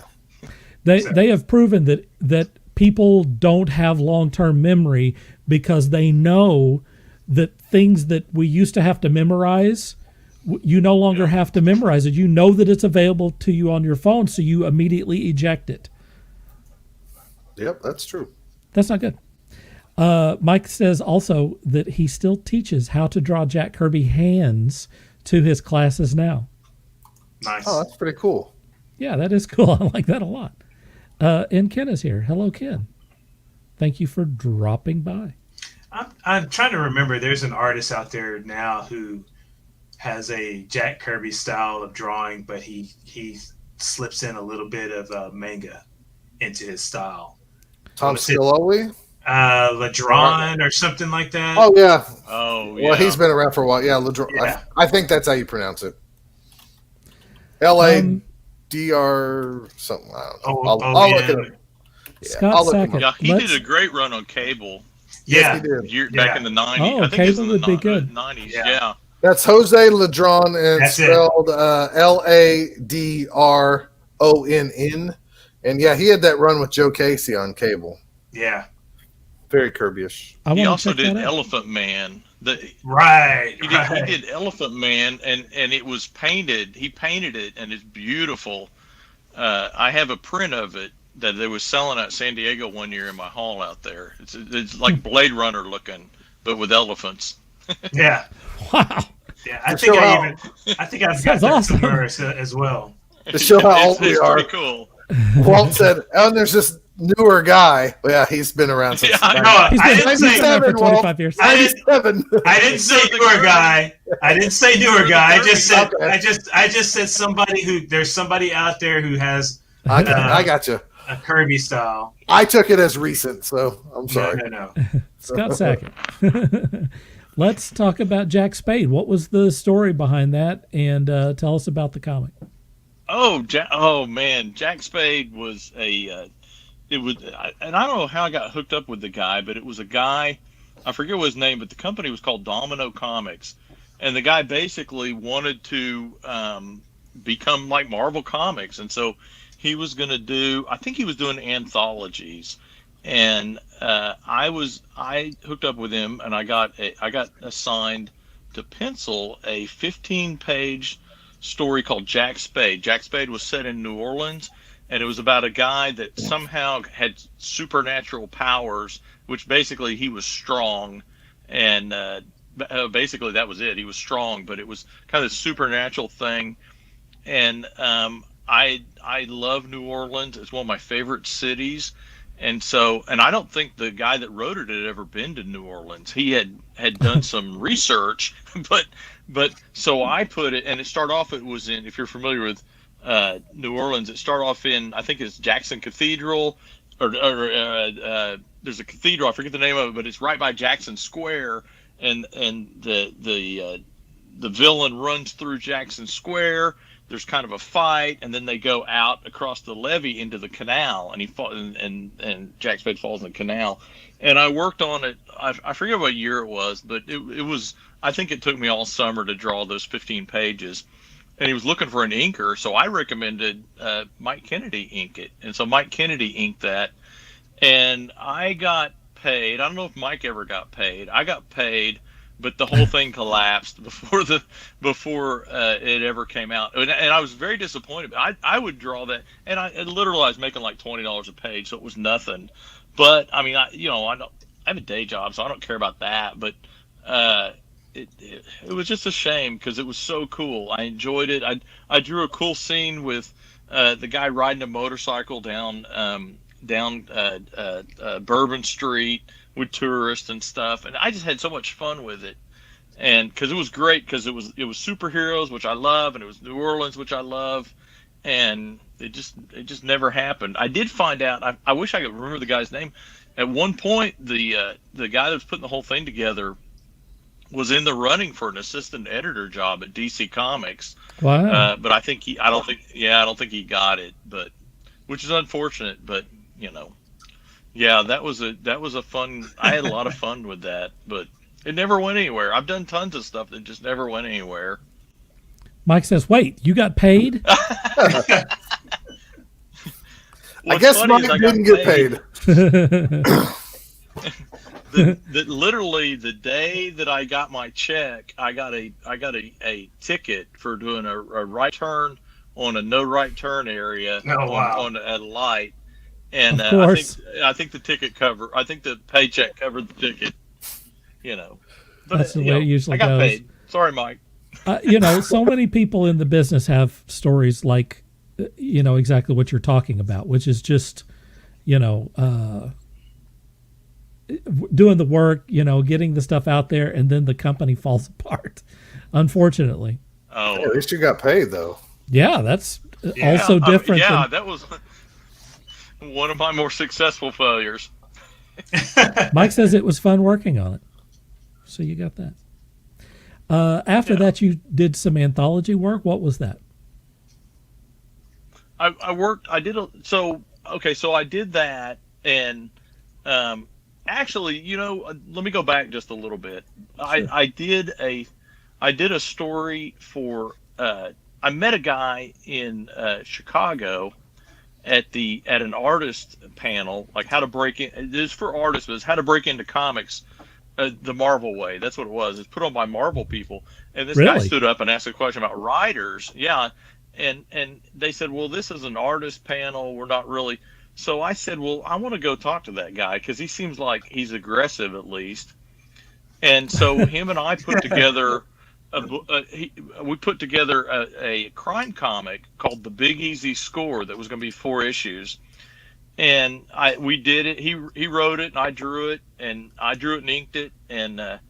They have proven that people don't have long-term memory because they know that things that we used to have to memorize, you no longer have to memorize it. You know that it's available to you on your phone, so you immediately eject it. Yep, that's true. That's not good. Mike says also that he still teaches how to draw Jack Kirby hands to his classes now. Nice. Oh, that's pretty cool. Yeah, that is cool. I like that a lot. And Ken is here. Hello, Ken. Thank you for dropping by. I'm trying to remember. There's an artist out there now who has a Jack Kirby style of drawing, but he slips in a little bit of manga into his style. Tom Sciloli? Ladron or something like that. Oh, yeah. Oh, yeah. Well, he's been around for a while. Yeah, Ladron. Yeah. I think that's how you pronounce it. LADR something. I don't know. I'll look it up. Yeah, Scott Sackett. Yeah, he did a great run on cable. Yeah. Yes, he did. Back in the 90s. Oh, I think it's cable in would the be good. 90s. Yeah. Yeah. That's Jose Ladron, and it's That's it. spelled Ladronn. And yeah, he had that run with Joe Casey on cable. Yeah. Very Kirby-ish. He also did Elephant Man. Right. He did Elephant Man, and it was painted. He painted it, and it's beautiful. I have a print of it that they was selling at San Diego one year in my hall out there. It's like Blade Runner looking, but with elephants. Yeah. Wow. Yeah. I think I've got that awesome. somewhere as well. To show how old we it's are. pretty cool. Walt said, and there's this newer guy. Well, yeah, he's been around since. Yeah, I know. He's I been didn't say there for 97, 25 years. I didn't say He's newer guy. I didn't say newer guy. I just said Okay. I just said there's somebody out there who has I got you. a Kirby style. I took it as recent, so I'm sorry. No. Scott Sackett. Let's talk about Jack Spade. What was the story behind that? And tell us about the comic. Oh man, Jack Spade was and I don't know how I got hooked up with the guy, but it was a guy, I forget what his name, but the company was called Domino Comics, and the guy basically wanted to become like Marvel Comics, and so he was going to do, I think he was doing anthologies, and I hooked up with him, and I got assigned to pencil a 15-page story called Jack Spade. Jack Spade was set in New Orleans, and it was about a guy that somehow had supernatural powers, which basically he was strong, and basically that was it. He was strong, but it was kind of a supernatural thing. And I love New Orleans. It's one of my favorite cities. And I don't think the guy that wrote it had ever been to New Orleans. He had done some research, but so I put it, and it started off, it was in, if you're familiar with New Orleans, it started off in, I think it's Jackson Cathedral, or there's a cathedral, I forget the name of it, but it's right by Jackson Square, and the villain runs through Jackson Square. There's kind of a fight, and then they go out across the levee into the canal, and and Jack Spade falls in the canal. And I worked on it. I forget what year it was, but it was. I think it took me all summer to draw those 15 pages. And he was looking for an inker, so I recommended Mike Kennedy ink it. And so Mike Kennedy inked that, and I got paid. I don't know if Mike ever got paid. I got paid. But the whole thing collapsed before it ever came out, and I was very disappointed. I would draw that, and I was making like $20 a page, so it was nothing. But I mean, I have a day job, so I don't care about that. But it was just a shame because it was so cool. I enjoyed it. I drew a cool scene with the guy riding a motorcycle down Bourbon Street with tourists and stuff, and I just had so much fun with it. And because it was great, because it was superheroes, which I love, and it was New Orleans, which I love, and it just never happened. I did find out. I wish I could remember the guy's name. At one point, the guy that was putting the whole thing together was in the running for an assistant editor job at DC Comics. Wow. But I don't think he got it. But which is unfortunate. But yeah, that was a fun. I had a lot of fun with that, but it never went anywhere. I've done tons of stuff that just never went anywhere. Mike says, "Wait, you got paid?" I guess Mike didn't get paid. Literally the day that I got my check, I got a ticket for doing a right turn on a no right turn area on a light, and I think the ticket I think the paycheck covered the ticket. But that's the way it usually goes. I got paid. Sorry, Mike. So many people in the business have stories like, exactly what you're talking about, which is just, doing the work, getting the stuff out there, and then the company falls apart, unfortunately. Oh, hey, at least you got paid, though. Yeah, that's also different. That was one of my more successful failures. Mike says it was fun working on it. So you got that. After that, you did some anthology work. What was that? I did that, and actually, let me go back just a little bit. Sure. I did a story for. I met a guy in Chicago at an artist panel, like how to break in. This is for artists, but it's how to break into comics the Marvel way. That's what it was. It's put on by Marvel people. And this guy stood up and asked a question about writers. Yeah. And they said, well, this is an artist panel. We're not really. So I said, well, I want to go talk to that guy because he seems like he's aggressive at least. And so him and I put together a crime comic called The Big Easy Score that was going to be 4 issues. And we did it. He wrote it, and I drew it, and inked it, and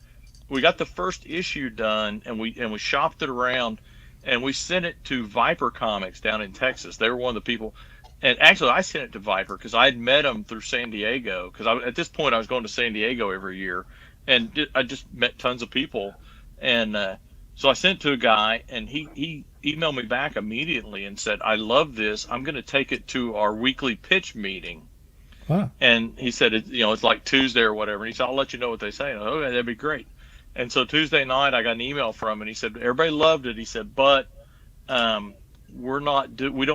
we got the first issue done, and we shopped it around, and we sent it to Viper Comics down in Texas. They were one of the people, and actually I sent it to Viper because I had met them through San Diego. Because at this point I was going to San Diego every year, and I just met tons of people, and so I sent it to a guy, and he emailed me back immediately and said, I love this. I'm going to take it to our weekly pitch meeting. Wow. And he said, it's like Tuesday or whatever. And he said, I'll let you know what they say. And I said, okay, that'd be great. And so Tuesday night, I got an email from him, and he said, everybody loved it. He said, but we don't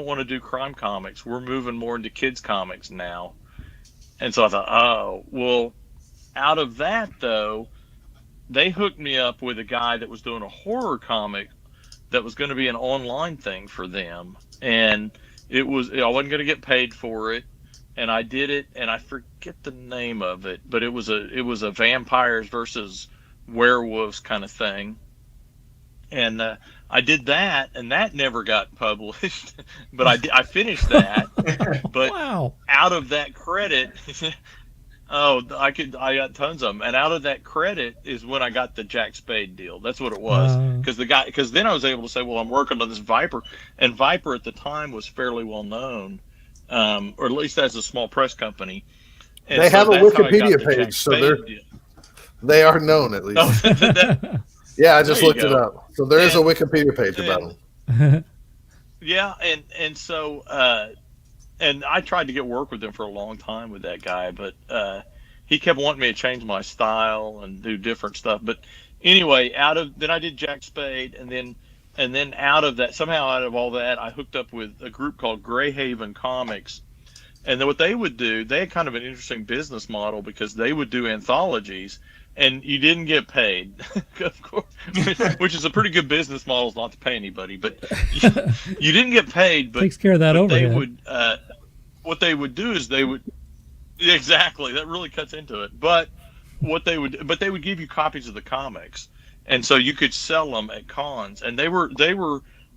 want to do crime comics. We're moving more into kids comics now. And so I thought, oh, well, out of that, though, they hooked me up with a guy that was doing a horror comic that was going to be an online thing for them. And I wasn't going to get paid for it. And I did it, and I forget the name of it, but it was a vampires versus werewolves kind of thing. And I did that, and that never got published. But I finished that. But wow. Out of that credit, I got tons of them. And out of that credit is when I got the Jack Spade deal. That's what it was. Because then I was able to say, well, I'm working on this Viper, and Viper at the time was fairly well known, or at least as a small press company. And they have a Wikipedia page, so they are known at least. Yeah, I just looked it up. So there is a Wikipedia page about them. Yeah, and so and I tried to get work with him for a long time with that guy, but he kept wanting me to change my style and do different stuff. But anyway, then I did Jack Spade, and then out of that, somehow out of all that, I hooked up with a group called Greyhaven Comics. And then what they would do, they had kind of an interesting business model because they would do anthologies, and you didn't get paid, of course, which is a pretty good business model, not to pay anybody. But you didn't get paid. But takes care of that overhead. What they would do is exactly, that really cuts into it. But they would give you copies of the comics, and so you could sell them at cons. And they were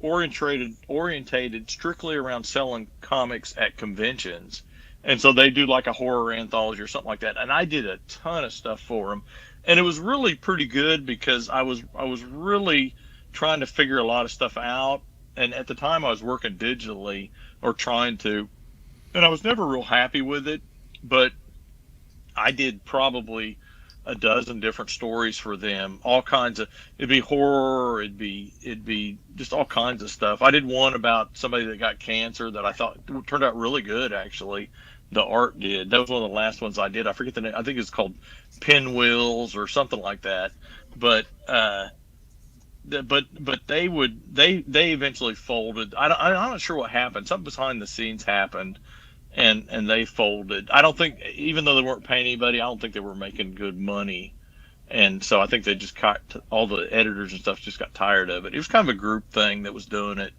orientated strictly around selling comics at conventions. And so they do like a horror anthology or something like that. And I did a ton of stuff for them. And it was really pretty good because I was really trying to figure a lot of stuff out. And at the time I was working digitally or trying to, and I was never real happy with it, but I did probably a dozen different stories for them, all kinds of, it'd be horror, it'd be just all kinds of stuff. I did one about somebody that got cancer that I thought turned out really good, actually. The art did. That was one of the last ones I did. I forget the name. I think it's called Pinwheels or something like that. But they eventually folded. I'm not sure what happened. Something behind the scenes happened, and they folded. I don't think, even though they weren't paying anybody, I don't think they were making good money. And so I think they just all the editors and stuff just got tired of it. It was kind of a group thing that was doing it.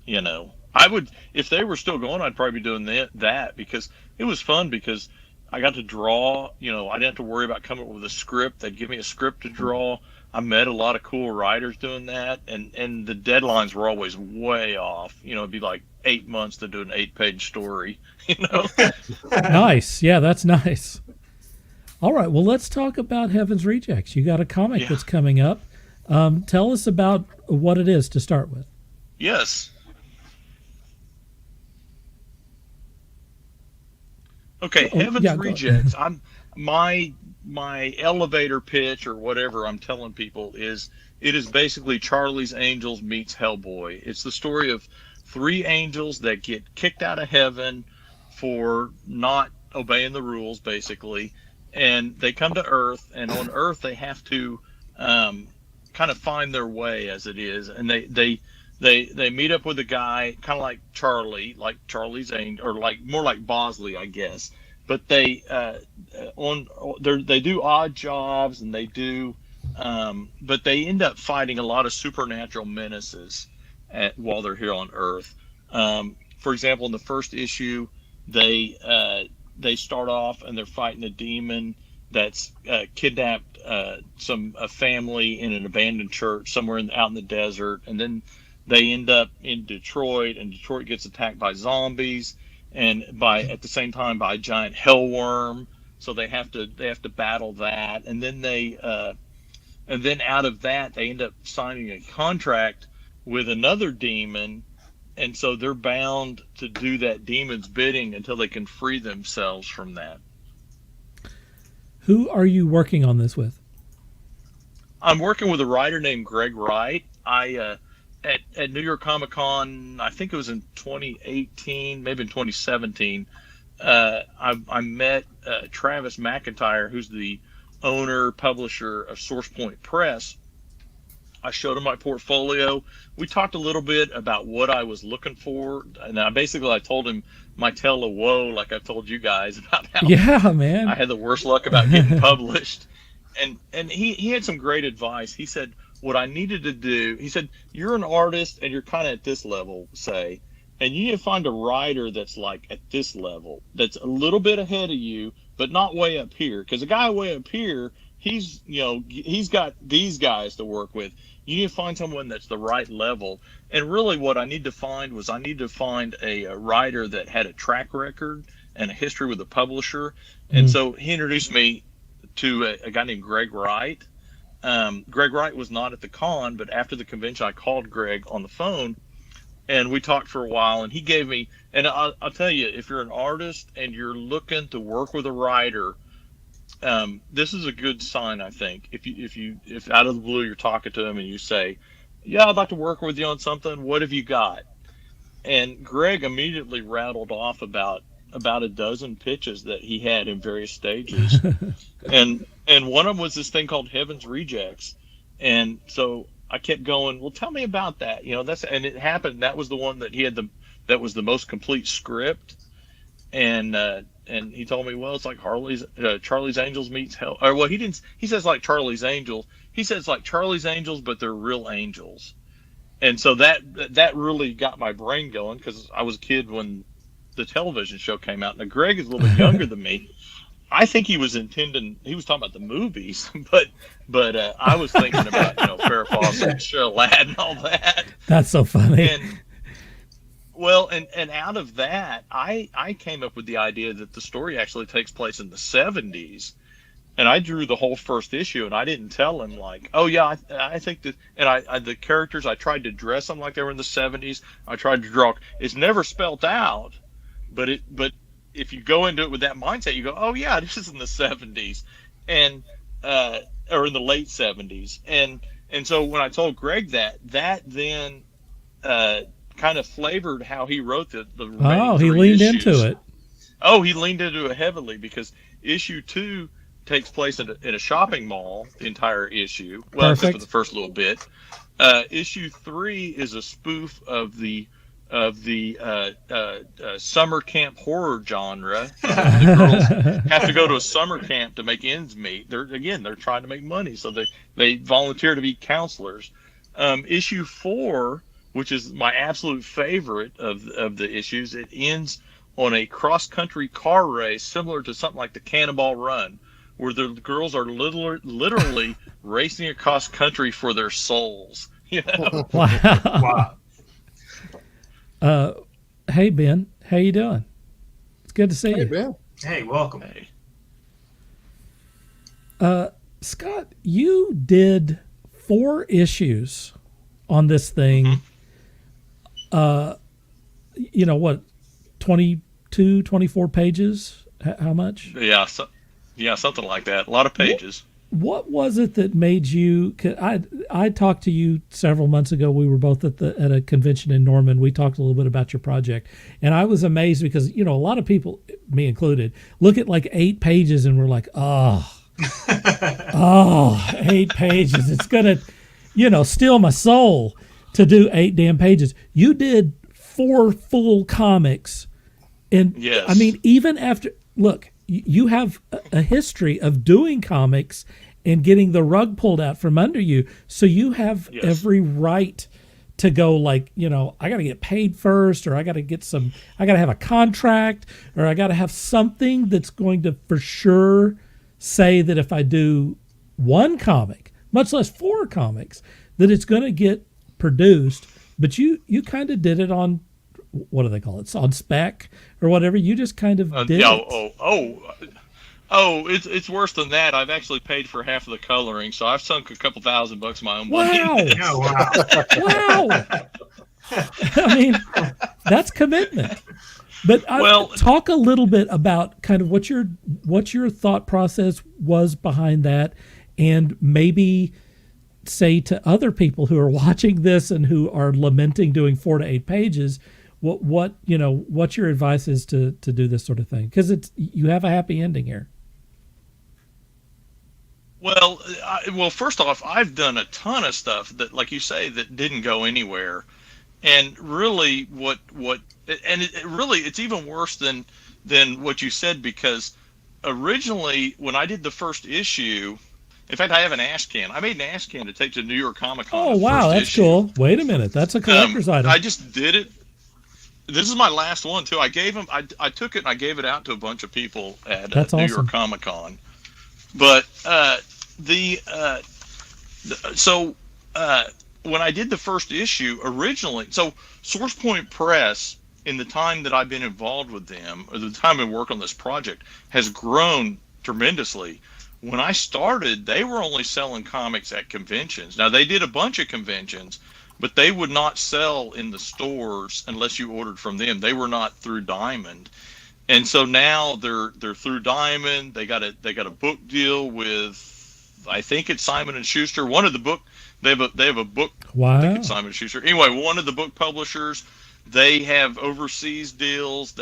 You know, I would, if they were still going, I'd probably be doing that because it was fun because I got to draw, you know, I didn't have to worry about coming up with a script. They'd give me a script to draw. I met a lot of cool writers doing that, and the deadlines were always way off. You know, it'd be like 8 months to do an 8-page story, you know. Nice. Yeah, that's nice. All right, well, let's talk about Heaven's Rejects. You got a comic that's coming up. Tell us about what it is to start with. Yes. Okay, Heaven's Rejects. I'm my elevator pitch or whatever I'm telling people is it is basically Charlie's Angels meets Hellboy. It's the story of 3 angels that get kicked out of heaven for not obeying the rules, basically, and they come to Earth, and on Earth they have to kind of find their way as it is, and they meet up with a guy kind of like Charlie's Angel, or like more like Bosley, I guess. But they do odd jobs, and they do, but they end up fighting a lot of supernatural menaces while they're here on Earth. For example, in the first issue, they start off and they're fighting a demon that's kidnapped a family in an abandoned church somewhere out in the desert, and then they end up in Detroit, and Detroit gets attacked by zombies. And at the same time by a giant hellworm, so they have to battle that, and then out of that they end up signing a contract with another demon, and so they're bound to do that demon's bidding until they can free themselves from that. Who are you working on this with? I'm working with a writer named Greg Wright. At New York Comic Con, I think it was in 2018, maybe in 2017, I met Travis McIntyre, who's the owner, publisher of Source Point Press. I showed him my portfolio. We talked a little bit about what I was looking for, and I told him my tale of woe, like I've told you guys, about how I had the worst luck about getting published. And he had some great advice. He said, what I needed to do, he said, you're an artist and you're kind of at this level, say, and you need to find a writer that's like at this level, that's a little bit ahead of you, but not way up here. Because a guy way up here, he's got these guys to work with. You need to find someone that's the right level. And really what I need to find a writer that had a track record and a history with a publisher. And so he introduced me to a guy named Greg Wright. Greg Wright was not at the con, but after the convention, I called Greg on the phone, and we talked for a while. And he gave me, and I'll tell you, if you're an artist and you're looking to work with a writer, this is a good sign, I think. If out of the blue you're talking to him and you say, "Yeah, I'd like to work with you on something. What have you got?" And Greg immediately rattled off about a dozen pitches that he had in various stages. And one of them was this thing called Heaven's Rejects. And so I kept going, well, tell me about that. You know, and it happened. That was the one that he had that was the most complete script. And he told me, well, it's like Charlie's Angels meets Hell. Or well, he says like Charlie's Angels. He says like Charlie's Angels, but they're real angels. And so that really got my brain going, because I was a kid when the television show came out. Now Greg is a little bit younger than me, I think he was intending. He was talking about the movies, but I was thinking about Farrah Fawcett, and Cheryl Ladd, and all that. That's so funny. And out of that, I came up with the idea that the story actually takes place in the 70s, and I drew the whole first issue, and I didn't tell him like, oh yeah, I think that, and I the characters, I tried to dress them like they were in the 70s. I tried to draw. It's never spelt out, but if you go into it with that mindset, you go, oh yeah, this is in the 70s, and or in the late 70s, and so when I told Greg that then kind of flavored how he wrote the Oh, he leaned issues. into it. Oh, he leaned into it heavily, because issue 2 takes place in a shopping mall, the entire issue. Well, except for the first little bit. Issue 3 is a spoof of the summer camp horror genre. The girls have to go to a summer camp to make ends meet. They're trying to make money, so they volunteer to be counselors. Issue 4, which is my absolute favorite of the issues, it ends on a cross-country car race similar to something like the Cannonball Run, where the girls are literally racing across country for their souls. Wow. Hey Ben, how you doing? It's good to see you. Hey Ben. Hey, welcome. Hey. Scott, you did 4 issues on this thing. What, 22, 24 pages? How much? Yeah, something like that. A lot of pages. What was it that made you? 'Cause I talked to you several months ago. We were both at a convention in Norman. We talked a little bit about your project, and I was amazed because a lot of people, me included, look at like 8 pages and we're like, oh, 8 pages. It's gonna, steal my soul to do 8 damn pages. You did 4 full comics, and yes. I mean, even after you have a history of doing comics and getting the rug pulled out from under you. So you have every right to go like, I got to get paid first, or I got to have a contract, or I got to have something that's going to for sure say that if I do 1 comic, much less 4 comics, that it's going to get produced. But you kind of did it on, what do they call it? On spec or whatever. You just kind of did it. It's worse than that. I've actually paid for half of the coloring, so I've sunk a couple $1,000 of my own money. Oh, wow. Wow. I mean, that's commitment. But talk a little bit about kind of what your thought process was behind that, and maybe say to other people who are watching this and who are lamenting doing 4 to 8 pages, what your advice is to do this sort of thing, because you have a happy ending here. Well, first off, I've done a ton of stuff that, like you say, that didn't go anywhere, and really, it's even worse than what you said, because originally when I did the first issue, in fact, I have an ash can. I made an ash can to take to New York Comic Con. Oh wow, that's cool. Wait a minute, that's a collector's item. I just did it. This is my last one too. I gave them. I took it and I gave it out to a bunch of people at New York Comic Con. But when I did the first issue originally, so Source Point Press, in the time that I've been involved with them, or the time I worked on this project, has grown tremendously. When I started, they were only selling comics at conventions. Now, they did a bunch of conventions, but they would not sell in the stores unless you ordered from them. They were not through Diamond. And so now they're through Diamond. They got a book deal with, I think it's Simon and Schuster. One of the book, they have a book. Wow. I think it's Simon and Schuster. Anyway, one of the book publishers, they have overseas deals.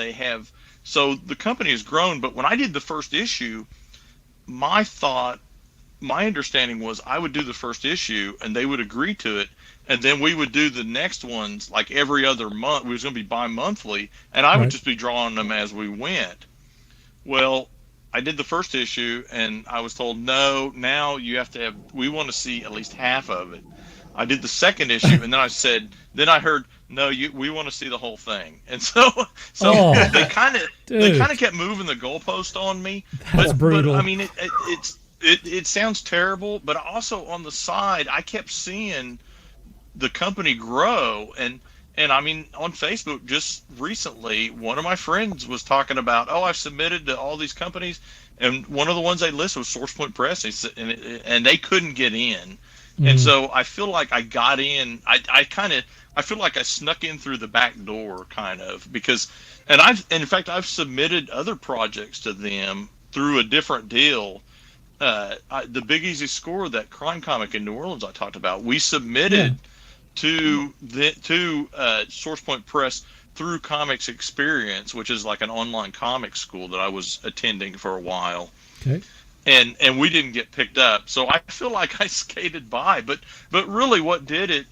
So the company has grown. But when I did the first issue, my understanding was I would do the first issue and they would agree to it, and then we would do the next ones like every other month. We was going to be bi-monthly, and I would just be drawing them as we went. Well, I did the first issue and I was told, no, now you have to we want to see at least half of it. I did the second issue, and then I heard, no, we want to see the whole thing. And so Oh, they kind of kept moving the goalpost on me. That's brutal. But I mean, it sounds terrible, but also on the side, I kept seeing the company grow. And I mean, on Facebook just recently, one of my friends was talking about, I've submitted to all these companies, and one of the ones they listed was SourcePoint Press, and they couldn't get in. And so I feel like I got in. I feel like I snuck in through the back door, kind of, because, in fact, I've submitted other projects to them through a different deal. The Big Easy Score, that crime comic in New Orleans I talked about, we submitted to SourcePoint Press through Comics Experience, which is like an online comic school that I was attending for a while. Okay. And we didn't get picked up, so I feel like I skated by. But really, what did it?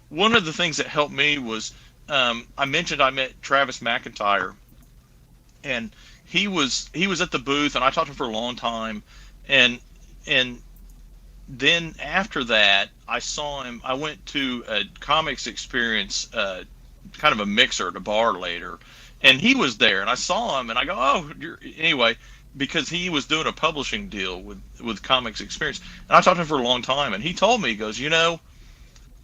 One of the things that helped me was, I mentioned I met Travis McIntyre, and he was at the booth, and I talked to him for a long time, and then after that, I saw him. I went to a Comics Experience, kind of a mixer at a bar later, and he was there, and I saw him, and I go, anyway. Because he was doing a publishing deal with Comics Experience. And I talked to him for a long time, and he told me, he goes, a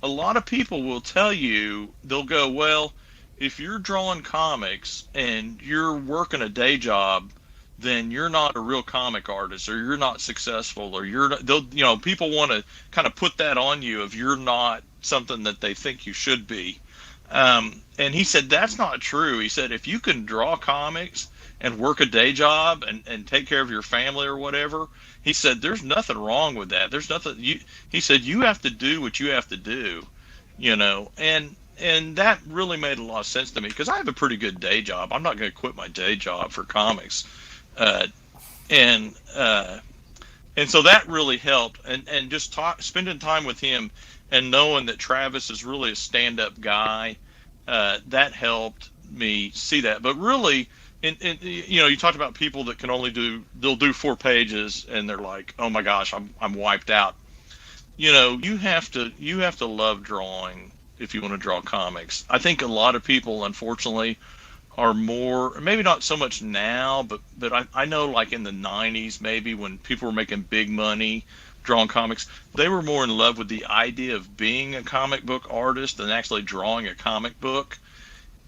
lot of people will tell you, they'll go, well, if you're drawing comics and you're working a day job, then you're not a real comic artist, or you're not successful, or people want to kind of put that on you if you're not something that they think you should be. And he said, that's not true. He said, if you can draw comics and work a day job and take care of your family or whatever, he said, there's nothing wrong with that. There's nothing. He said, you have to do what you have to do, and that really made a lot of sense to me, because I have a pretty good day job. I'm not going to quit my day job for comics. And so that really helped. And just spending time with him and knowing that Travis is really a stand-up guy, that helped me see that. But really, and you talked about people that can only they'll do 4 pages and they're like, oh my gosh, I'm wiped out. You have to love drawing if you want to draw comics. I think a lot of people, unfortunately, are more, maybe not so much now, but I know, like in the 90s, maybe, when people were making big money drawing comics, they were more in love with the idea of being a comic book artist than actually drawing a comic book.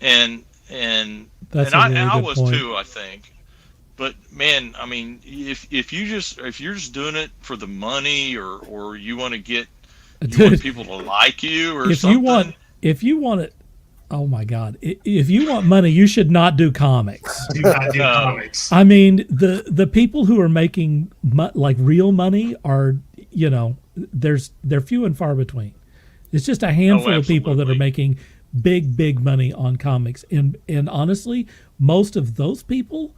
And I was point. Too, I think. But man, I mean, if you're just doing it for the money, or you want to get want people to like you, or something. If you want it, oh my God! If you want money, you should not do comics. Do not do comics. I mean, the people who are making like real money are, they're few and far between. It's just a handful of people that are making big money on comics, and honestly, most of those people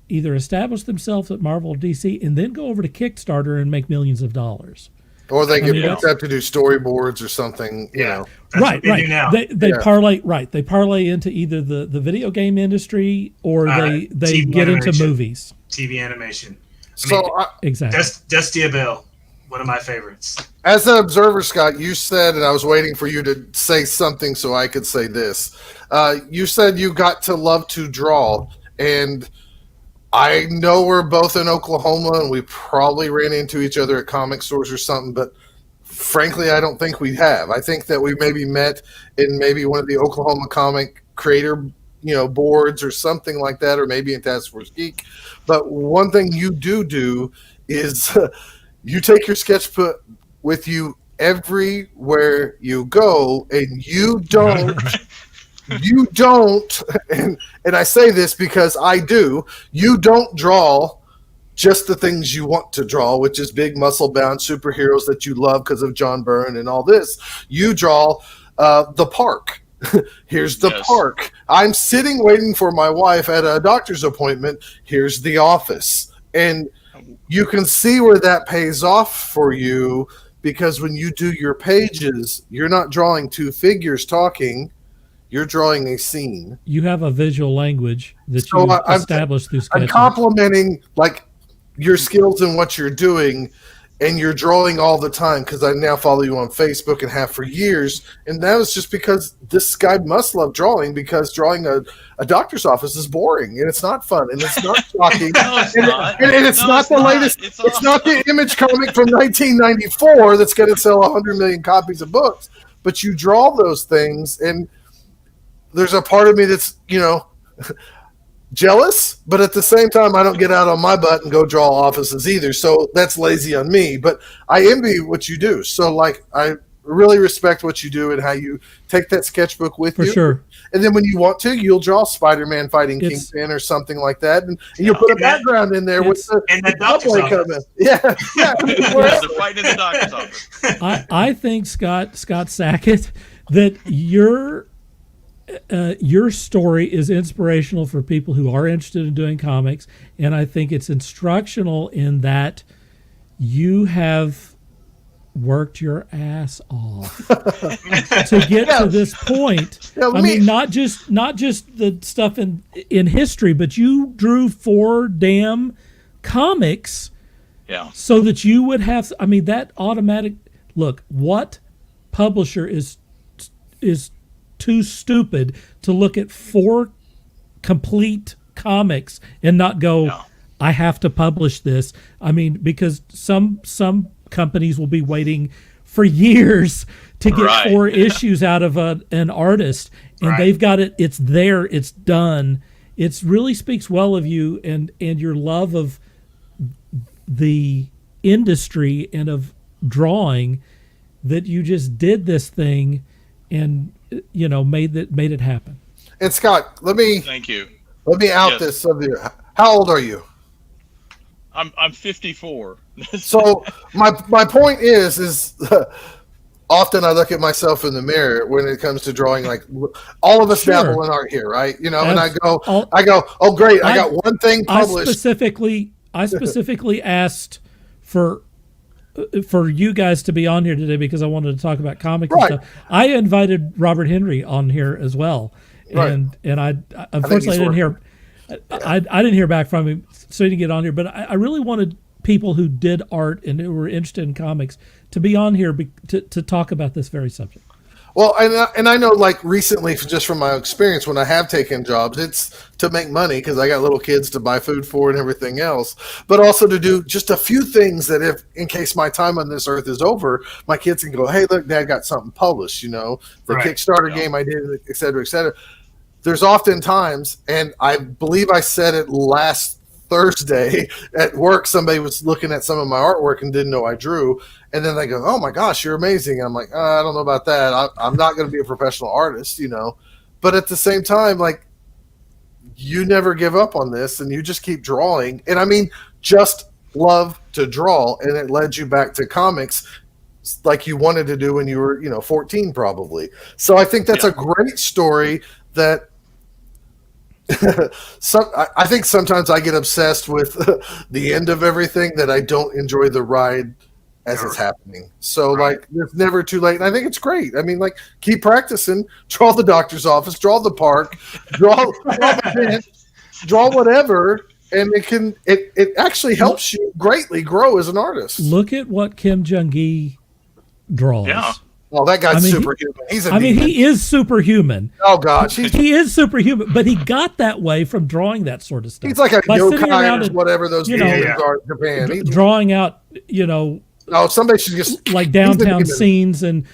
either establish themselves at Marvel or DC and then go over to Kickstarter and make millions of dollars, or they get picked up to do storyboards or something. That's right. What they do now. They parlay into either the video game industry, or they get into movies, TV animation. Exactly. Dusty Abel, one of my favorites. As an observer, Scott, you said, and I was waiting for you to say something so I could say this. You said you got to love to draw, and I know we're both in Oklahoma, and we probably ran into each other at comic stores or something, but frankly, I don't think we have. I think that we maybe met in maybe one of the Oklahoma comic creator boards or something like that, or maybe in Taskforce Geek. But one thing you do is you take your sketchbook with you everywhere you go, and you don't and I say this because I do, you don't draw just the things you want to draw, which is big muscle-bound superheroes that you love because of John Byrne and all this. You draw the park. Here's the park. I'm sitting waiting for my wife at a doctor's appointment. Here's the office. And you can see where that pays off for you, because when you do your pages, you're not drawing 2 figures talking. You're drawing a scene. You have a visual language that you establish through sketching. I'm complimenting like your skills and what you're doing, and you're drawing all the time, because I now follow you on Facebook and have for years, and that was just because this guy must love drawing, because drawing a doctor's office is boring and it's not fun and it's not shocking. No, it's not. And it's not the latest. It's not the Image comic from 1994 that's going to sell 100 million copies of books. But you draw those things, and there's a part of me that's, jealous, but at the same time, I don't get out on my butt and go draw offices either. So that's lazy on me, but I envy what you do. So I really respect what you do and how you take that sketchbook with you. For sure. And then when you want to, you'll draw Spider-Man fighting Kingpin or something like that. And you'll put a background in there with the doctor's office. coming. Yeah. They're fighting in the doctor's office. I think, Scott Sackett, that your story is inspirational for people who are interested in doing comics, and I think it's instructional in that you have worked your ass off to get to this point. I mean, not just the stuff in history, but you drew 4 damn comics, so that you would have. I mean, that automatic look. What publisher is too stupid to look at 4 complete comics and not go, I have to publish this? I mean, because some companies will be waiting for years to get 4 issues out of an artist, and they've got it. It's there. It's done. It really speaks well of you and your love of the industry and of drawing, that you just did this thing and made it happen. And Scott, thank you. Let me out this of you. How old are you? I'm 54. So my point is often I look at myself in the mirror when it comes to drawing. Like, all of us dabble in art here, right? And I go, oh great, I got one thing published. I specifically asked for you guys to be on here today because I wanted to talk about comics and stuff. I invited Robert Henry on here as well, and I unfortunately didn't hear. I didn't hear back from him, so he didn't get on here. But I really wanted people who did art and who were interested in comics to be on here to talk about this very subject. Well, and I know, like, recently, just from my experience, when I have taken jobs, it's to make money because I got little kids to buy food for and everything else, but also to do just a few things that in case my time on this earth is over, my kids can go, hey, look, Dad got something published, the Kickstarter game I did, et cetera, et cetera. There's often times, and I believe I said it last Thursday at work, somebody was looking at some of my artwork and didn't know I drew. And then they go, oh my gosh, you're amazing. I'm like, I don't know about that. I'm not going to be a professional artist, But at the same time, like, you never give up on this and you just keep drawing. And I mean, just love to draw. And it led you back to comics like you wanted to do when you were, 14 probably. So I think that's a great story that I think sometimes I get obsessed with the end of everything, that I don't enjoy the ride as it's happening. So like, it's never too late. And I think it's great. I mean, like, keep practicing, draw the doctor's office, draw the park, draw the bench, draw whatever. And it actually helps you greatly grow as an artist. Look at what Kim Jong-gi draws. Yeah. Well, that guy's superhuman. He is superhuman. Oh, gosh. He is superhuman, but he got that way from drawing that sort of stuff. He's like a yokai or whatever those games are in Japan. He's drawing out, oh, somebody should just like downtown scenes and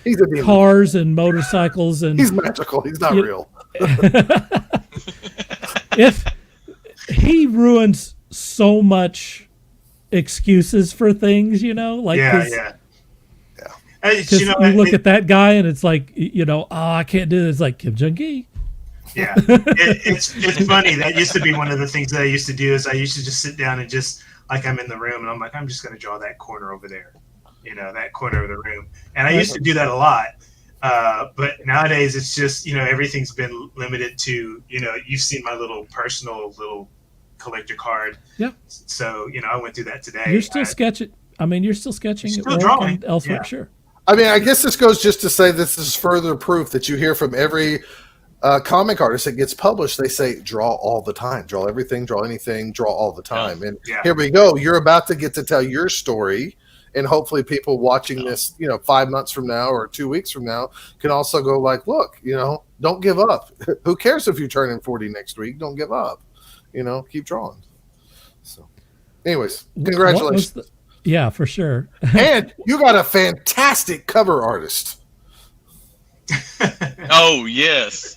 cars and motorcycles, and he's magical. He's not real. If he ruins so much excuses for things, because you look at that guy and it's like, I can't do this. It's like Kim Jong-gi. Yeah, it's funny. That used to be one of the things that I used to do. Is I used to just sit down and just, like, I'm in the room and I'm like, I'm just going to draw that corner over there, that corner of the room. And I used to do that a lot. But nowadays it's just, everything's been limited to, you've seen my little personal collector card. Yeah. So, I went through that today. You're still sketching. I mean, you're still sketching. Still drawing elsewhere. Yeah. Sure. I mean, I guess this goes just to say this is further proof that you hear from every comic artist that gets published. They say, draw all the time, draw everything, draw anything, draw all the time. And here we go. You're about to get to tell your story and hopefully people watching this, 5 months from now or 2 weeks from now can also go like, look, don't give up. Who cares if you turn in 40 next week? Don't give up. Keep drawing. So, anyways, congratulations. Yeah, for sure. And you got a fantastic cover artist. Oh yes.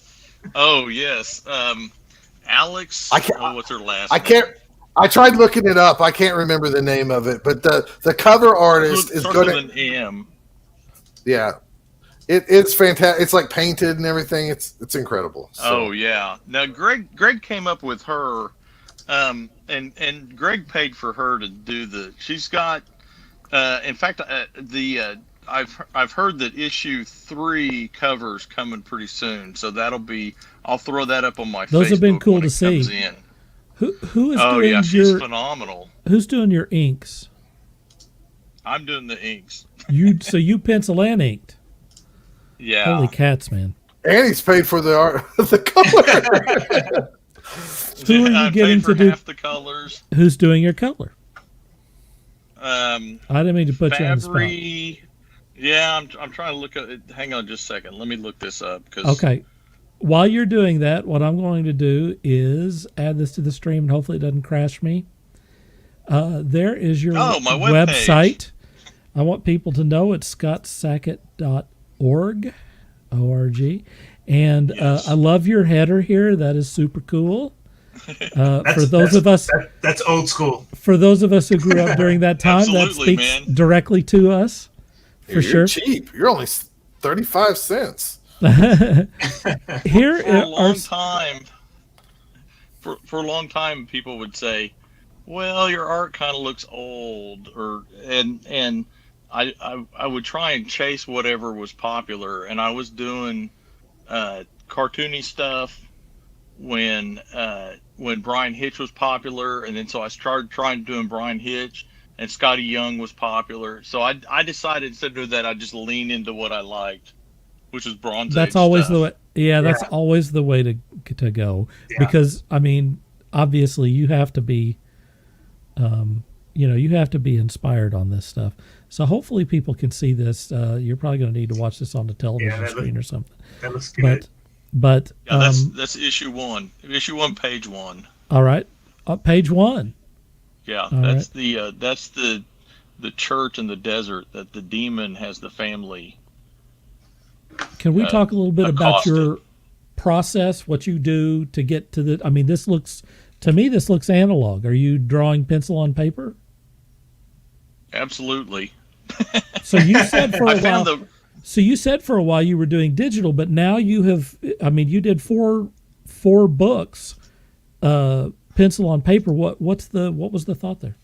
Alex. What's her last name? I tried looking it up. I can't remember the name of it, but the cover artist is good at an M. Yeah. It's fantastic. It's like painted and everything. It's incredible. So. Oh yeah. Now Greg came up with her, and Greg paid for her to do she's got, in fact, I've heard that issue 3 covers coming pretty soon, so I'll throw that up on my Facebook. Those have been cool to see. Who is doing she's phenomenal. Who's doing your inks? I'm doing the inks. So you pencil and inked. Yeah. Holy cats, man. And he's paid for the art, the color. Who are you getting to do half the colors? Who's doing your color? I didn't mean to put you on the spot. Yeah, I'm trying to look at it. Hang on just a second. Let me look this up. Okay. While you're doing that, what I'm going to do is add this to the stream, and hopefully it doesn't crash me. There is your my website. I want people to know it's scottsackett.org, O-R-G. And Yes. I love your header here. That is super cool. That's old school. For those of us who grew up during that time, that Absolutely, speaks man. directly to us. You're Sure. cheap. You're only 35 cents. Here For a long time, for a long time, people would say, "Well, your art kind of looks old," and I would try and chase whatever was popular, and I was doing cartoony stuff when Brian Hitch was popular, and then so I started doing Brian Hitch, and Scotty Young was popular. So I decided instead of doing that, I'd just lean into what I liked, which was Bronze That's Age always stuff. the way. Yeah, that's always the way to go. Yeah. Because I mean, obviously, you have to be, you have to be inspired on this stuff. So hopefully, people can see this. You're probably going to need to watch this on the television screen or something. That looks good. But that's issue 1. Issue 1, page 1. All right, page 1. Yeah, All that's the church in the desert that the demon has the family. Can we talk a little bit about accosted. your process, what you do to get to the? I mean, this looks analog. Are you drawing pencil on paper? Absolutely. So you said for a I found while. So you said for a while you were doing digital, but now you have. I mean, you did four books, pencil on paper. What was the thought there?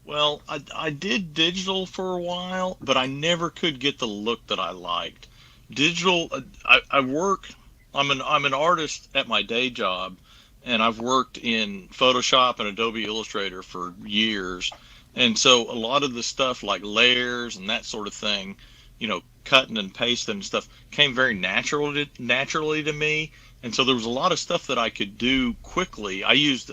Well, I did digital for a while, but I never could get the look that I liked. Digital, I work. I'm an artist at my day job, and I've worked in Photoshop and Adobe Illustrator for years. And so a lot of the stuff like layers and that sort of thing, cutting and pasting and stuff came very naturally to me. And so there was a lot of stuff that I could do quickly. I used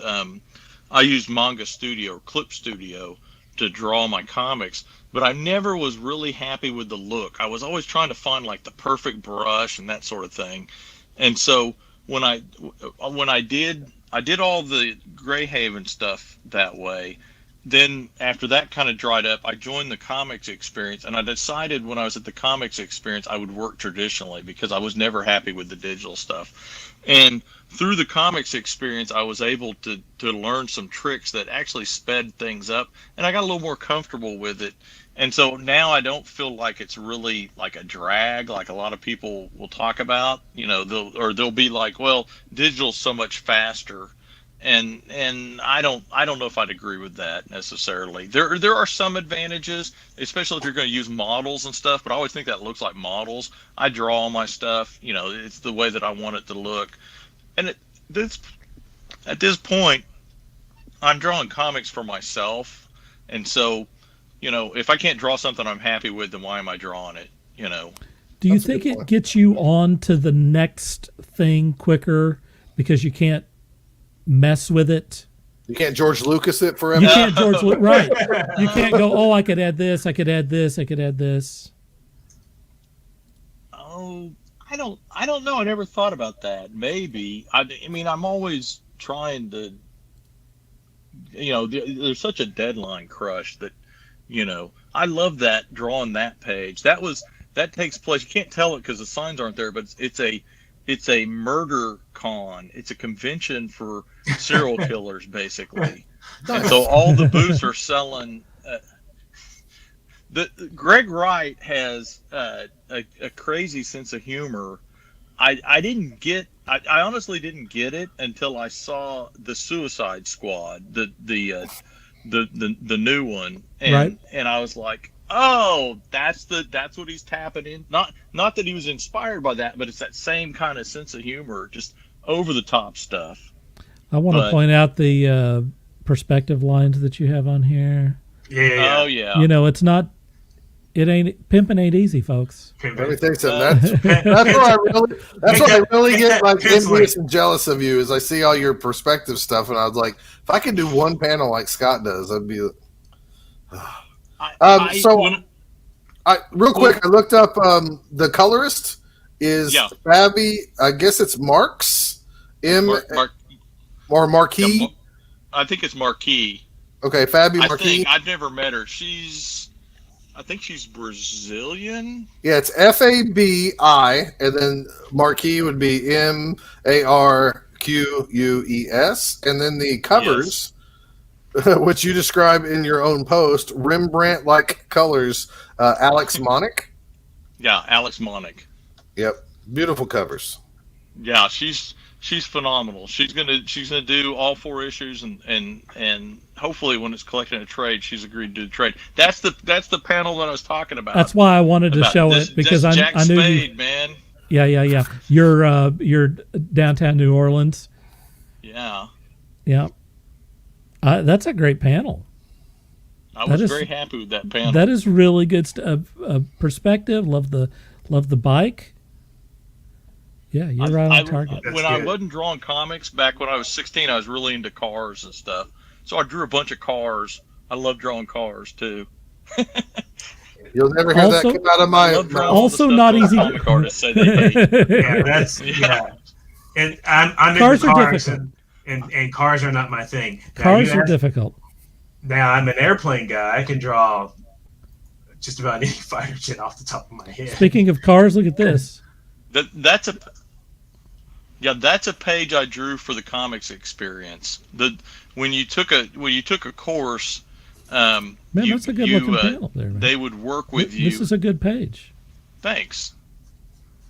Manga Studio or Clip Studio to draw my comics, but I never was really happy with the look. I was always trying to find like the perfect brush and that sort of thing. And so when I did all the Greyhaven stuff that way. Then after that kind of dried up, I joined the comics experience, and I decided when I was at the comics experience, I would work traditionally because I was never happy with the digital stuff. And through the comics experience, I was able to learn some tricks that actually sped things up, and I got a little more comfortable with it. And so now I don't feel like it's really like a drag, like a lot of people will talk about. They'll be like, well, digital's so much faster. And I don't know if I'd agree with that necessarily. There are some advantages, especially if you're going to use models and stuff, but I always think that looks like models. I draw all my stuff, it's the way that I want it to look. And at this point, I'm drawing comics for myself. And so, if I can't draw something I'm happy with, then why am I drawing it? Do you think it gets you on to the next thing quicker because you can't mess with it You can't George Lucas it forever. You can't right. You can't go, oh, I could add this, I could add this, I could add this. Oh, I don't know. I never thought about that. Maybe. I mean, I'm always trying to, there's such a deadline crush that, I love that drawing that page. That takes place. You can't tell it because the signs aren't there, but it's a murder con. It's a convention for serial killers, basically. And so all the booths are selling. Greg Wright has a crazy sense of humor. I honestly didn't get it until I saw the Suicide Squad, the new one, and I was like, oh, that's what he's tapping in. Not that he was inspired by that, but it's that same kind of sense of humor, just over the top stuff. I want to point out the perspective lines that you have on here. Yeah. Oh yeah. Pimping ain't easy, folks. Let me think something. That's what I really get like envious and jealous of you is I see all your perspective stuff, and I was like, if I could do one panel like Scott does, I'd be. Real quick, I looked up the colorist is Fabi. I guess it's Marks or Marquis. Yeah, I think it's Marquis. Okay, Fabi Marquis. I've never met her. I think she's Brazilian. Yeah, it's Fabi, and then Marquis would be Marquus, and then the covers, which you describe in your own post, Rembrandt-like colors. Alex Monick. Yeah, Alex Monick. Yep, beautiful covers. Yeah, she's phenomenal. She's gonna do all 4 issues, and hopefully when it's collected in a trade, she's agreed to do the trade. That's the panel that I was talking about. That's why I wanted to show it because I knew Spade, you. Man. Yeah. You're downtown New Orleans. Yeah. Yeah. That's a great panel. I was very happy with that panel. That is really good perspective. Love the bike. Yeah, you're right on target. When I wasn't drawing comics back when I was 16, I was really into cars and stuff. So I drew a bunch of cars. I love drawing cars too. You'll never hear that come out of my mouth. Also, not easy. Comic artists say they hate. And I'm cars into are cars, difficult. and cars are not my thing. Cars are difficult. Now I'm an airplane guy. I can draw just about any fighter jet off the top of my head. Speaking of cars, look at this. That's a page I drew for the comics experience. When you took a course, that's a good looking panel there. Man. They would work with you. This is a good page. Thanks.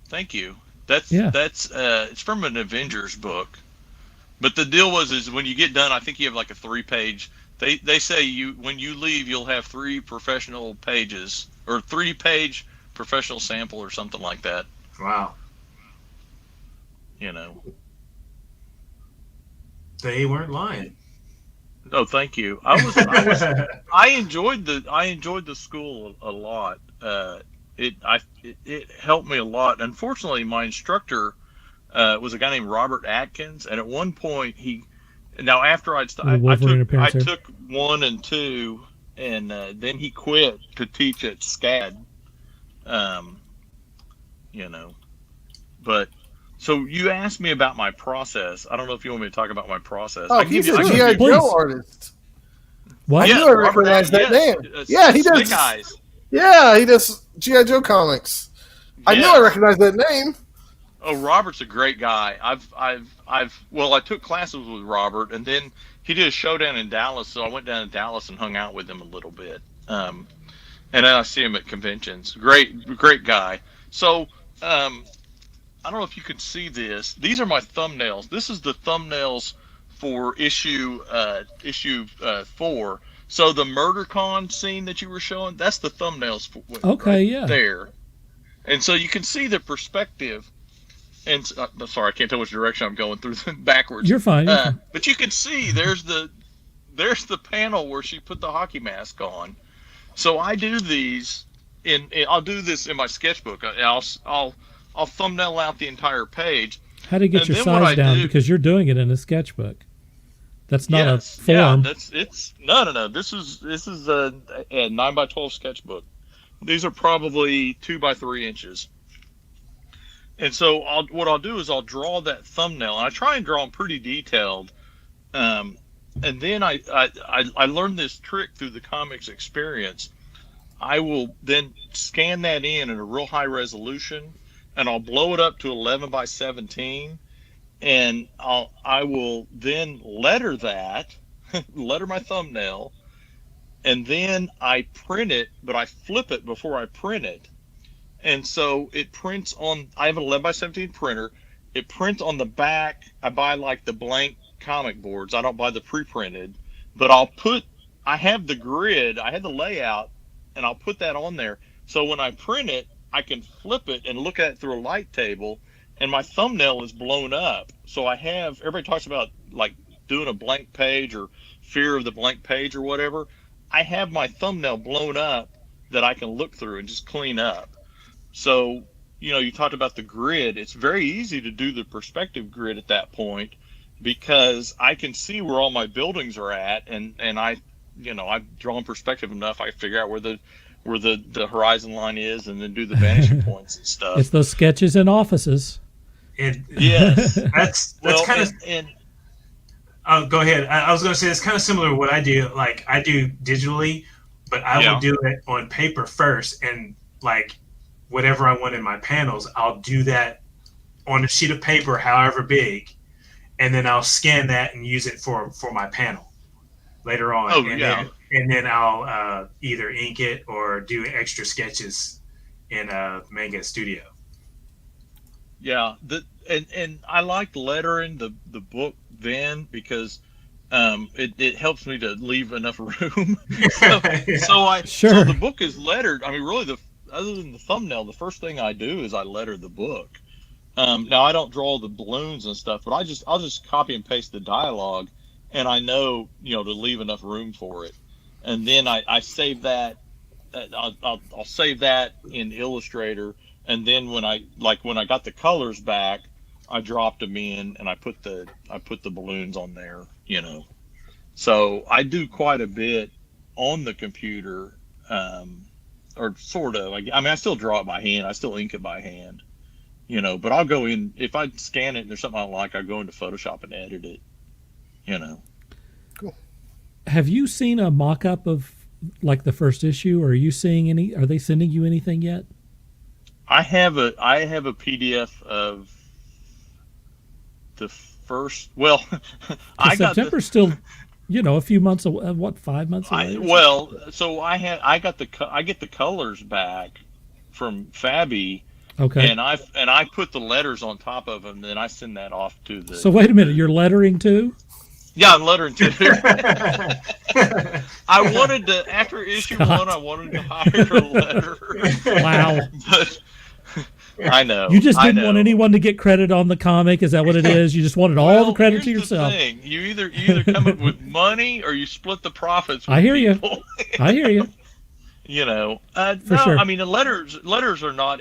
Thank you. That's it's from an Avengers book. But the deal is when you get done, I think you have like a 3-page. They say when you leave, you'll have 3 professional pages or 3-page professional sample or something like that. Wow. They weren't lying. Oh, thank you. I enjoyed the school a lot. It helped me a lot. Unfortunately, my instructor was a guy named Robert Atkins, and at one point after I took 1 and 2, and then he quit to teach at SCAD. But so you asked me about my process. I don't know if you want me to talk about my process. Oh, he's a G.I. Joe artist. What? I knew I recognized that name. Yeah, he does. Eyes. Yeah, he does G.I. Joe comics. I knew I recognized that name. Oh, Robert's a great guy. I took classes with Robert, and then he did a show down in Dallas, so I went down to Dallas and hung out with him a little bit. And then I see him at conventions. Great guy. So, I don't know if you can see this. These are my thumbnails. This is the thumbnails for issue 4. So the MurderCon scene that you were showing, that's the thumbnails there. And so you can see the perspective. And sorry, I can't tell which direction I'm going through backwards. You're fine. But you can see there's the panel where she put the hockey mask on. So I do these I'll do this in my sketchbook. I'll thumbnail out the entire page. How do you get your size down? Because you're doing it in a sketchbook. That's not a form. Yeah, it's no. This is a 9x12 sketchbook. These are probably 2x3 inches. And so what I'll do is I'll draw that thumbnail, and I try and draw them pretty detailed. And then I learned this trick through the comics experience. I will then scan that in at a real high resolution, and I'll blow it up to 11x17, and I will then letter that, letter my thumbnail, and then I print it, but I flip it before I print it. And so it prints on, I have an 11x17 printer. It prints on the back. I buy like the blank comic boards. I don't buy the pre-printed, but I have the grid, I have the layout, and I'll put that on there. So when I print it, I can flip it and look at it through a light table, and my thumbnail is blown up. So everybody talks about like doing a blank page or fear of the blank page or whatever. I have my thumbnail blown up that I can look through and just clean up. So, you talked about the grid. It's very easy to do the perspective grid at that point because I can see where all my buildings are at, and I've drawn perspective enough. I figure out where the horizon line is, and then do the vanishing points and stuff. It's those sketches in offices. Yes, that's kind of. Oh, go ahead. I was going to say it's kind of similar to what I do. Like I do digitally, but I will do it on paper first, and like whatever I want in my panels, I'll do that on a sheet of paper, however big, and then I'll scan that and use it for my panel later on. Oh, and then I'll either ink it or do extra sketches in Manga Studio. Yeah, and I liked lettering the book then because it helps me to leave enough room. so the book is lettered. I mean, really, other than the thumbnail, the first thing I do is I letter the book. Now I don't draw the balloons and stuff, but I'll just copy and paste the dialogue, and I know to leave enough room for it, and then I save that. I'll save that in Illustrator, and then when I got the colors back, I dropped them in, and I put the balloons on there. So I do quite a bit on the computer. Or sort of. I still draw it by hand. I still ink it by hand, but I'll go in, if I scan it and there's something I don't like, I go into Photoshop and edit it, Cool. Have you seen a mock-up of like the first issue, or are they sending you anything yet? I have a PDF of the first, September's still, a few months away, 5 months away? I get the colors back from Fabi. Okay. And I put the letters on top of them, and then I send that off to the. So wait a minute, you're lettering too? Yeah, I'm lettering too. I wanted to, after issue 1, I wanted to hire a letterer. Wow. But I know. You just didn't want anyone to get credit on the comic. Is that what it is? You just wanted all the credit to yourself. The thing. You either come up with money or you split the profits with I hear people. I hear you. For sure. I mean, the letters are not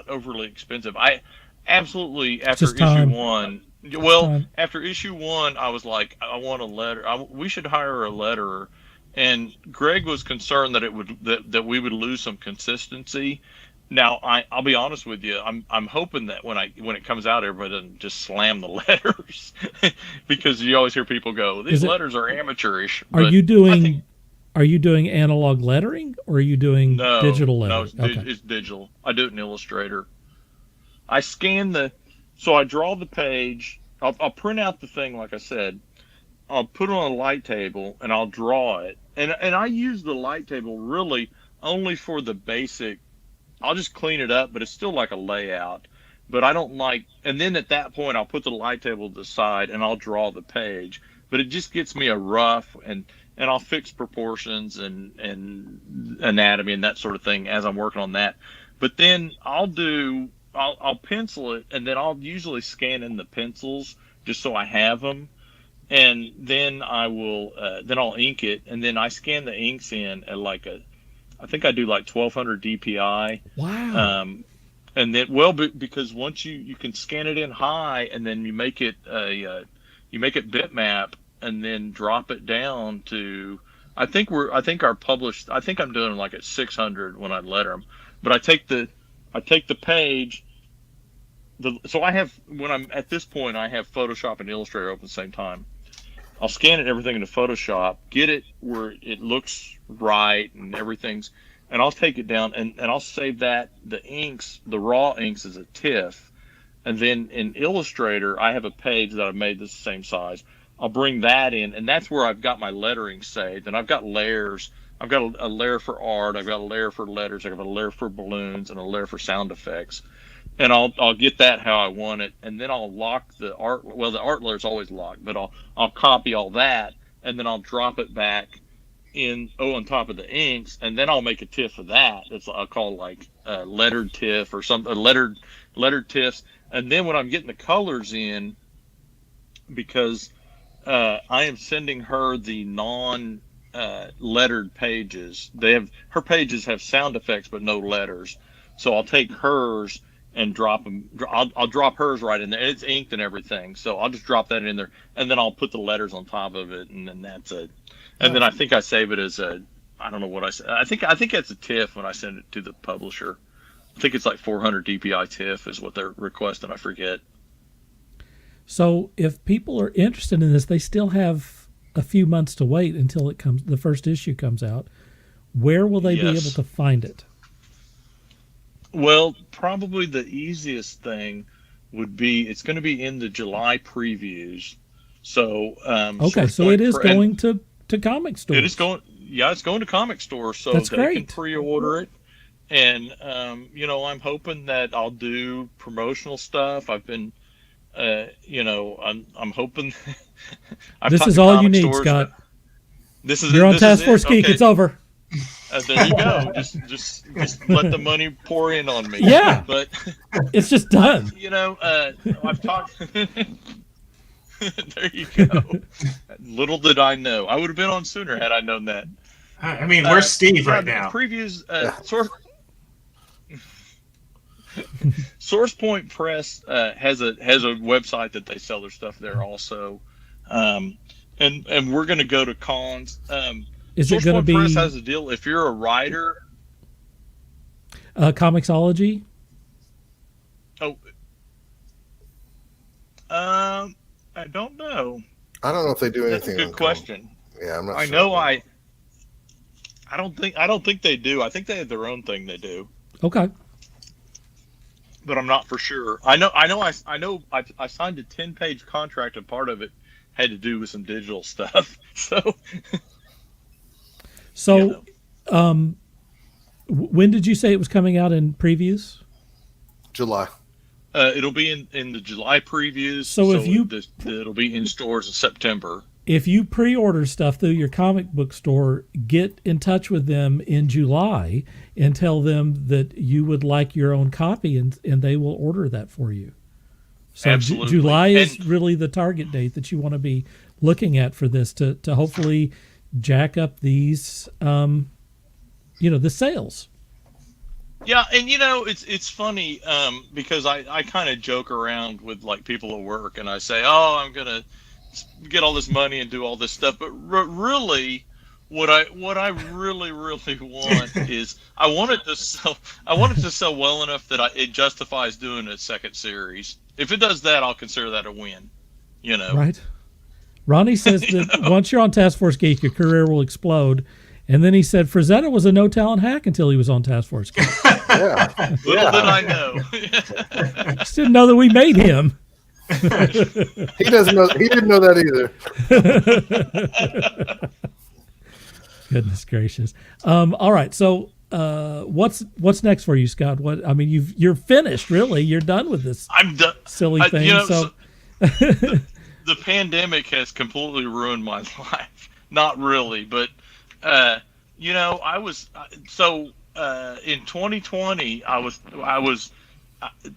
overly expensive. I absolutely, after issue 1. Well, after issue 1, I was like, I want a letter. We should hire a letterer, and Greg was concerned that we would lose some consistency. Now, I'll be honest with you. I'm hoping that when it comes out, everybody doesn't just slam the letters, because you always hear people go, "These letters are amateurish." Are you doing analog lettering, or are you doing digital lettering? No, it's digital. I do it in Illustrator. I scan so I draw the page. I'll print out the thing, like I said. I'll put it on a light table, and I'll draw it. And I use the light table really only for the basic. I'll just clean it up, but it's still like a layout. But I don't like, and then at that point, I'll put the light table to the side, and I'll draw the page. But it just gets me a rough, and I'll fix proportions and anatomy and that sort of thing as I'm working on that. But then I'll pencil it, and then I'll usually scan in the pencils just so I have them. And then I'll ink it, and then I scan the inks in at I think I do like 1200 DPI. Wow. And then, because once you can scan it in high, and then you make it bitmap, and then drop it down to. I think I'm doing like at 600 when I letter them, but I take the page. So I have, when I'm at this point, I have Photoshop and Illustrator open at the same time. I'll scan it, everything into Photoshop, get it where it looks right and everything's, and I'll take it down and I'll save that, the raw inks as a TIFF. And then in Illustrator, I have a page that I've made this same size. I'll bring that in, and that's where I've got my lettering saved. And I've got layers. I've got a layer for art. I've got a layer for letters. I've got a layer for balloons and a layer for sound effects. And I'll get that how I want it, and then I'll lock the art. Well, the art layer is always locked, but I'll copy all that, and then I'll drop it back on top of the inks, and then I'll make a TIFF for that. I'll call like a lettered TIFF or something, lettered TIFFs. And then when I'm getting the colors in, because I am sending her the lettered pages. Her pages have sound effects but no letters, so I'll take hers and drop them. I'll drop hers right in there. It's inked and everything, so I'll just drop that in there, and then I'll put the letters on top of it, and then that's it. And then I think I save it as I don't know what I say. I think it's a TIFF when I send it to the publisher. I think it's like 400 DPI TIFF is what they're requesting. I forget. So if people are interested in this, they still have a few months to wait until the first issue comes out. Where will they be able to find it? Well, probably the easiest thing would be, it's going to be in the July previews. So so it is going to comic stores. It is going, it's going to comic stores, so That's they great. can pre-order it. And I'm hoping that I'll do promotional stuff. I've been, I'm hoping. This is all you need, Scott. You're on Taskforce Geek. Okay. It's over. There you go. Just let the money pour in on me. Yeah, but it's just done. I've talked. There you go. Little did I know. I would have been on sooner had I known that. I mean, where's Steve right now? Previews. SourcePoint Press has a website that they sell their stuff there also, and we're going to go to cons. Is it going to be? Press has a deal. If you're a writer, Comixology. I don't know. I don't know if they do anything. That's a good question. Yeah, I'm not. I sure. know. I don't think they do. I think they have their own thing they do. Okay. But I'm not for sure. I know. I signed a 10-page contract, and part of it had to do with some digital stuff. So, when did you say it was coming out in previews? July. It'll be in the July previews. So it'll be in stores in September. If you pre-order stuff through your comic book store, get in touch with them in July and tell them that you would like your own copy, and they will order that for you. So Absolutely. July is really the target date that you want to be looking at for this to hopefully jack up these, the sales. Yeah, and it's funny because I kind of joke around with like people at work, and I say, "Oh, I'm gonna get all this money and do all this stuff," but really, what I really want is I want it to sell well enough that it justifies doing a second series. If it does that, I'll consider that a win. Right. Ronnie says that once you're on Taskforce Geek, your career will explode. And then he said Frazetta was a no-talent hack until he was on Taskforce Geek. Yeah. Little did I know. Just didn't know that we made him. He doesn't know. He didn't know that either. Goodness gracious. All right. So what's next for you, Scott? You're finished, really. You're done with this. I'm done. Silly thing. The pandemic has completely ruined my life. Not really, but I was in 2020. I was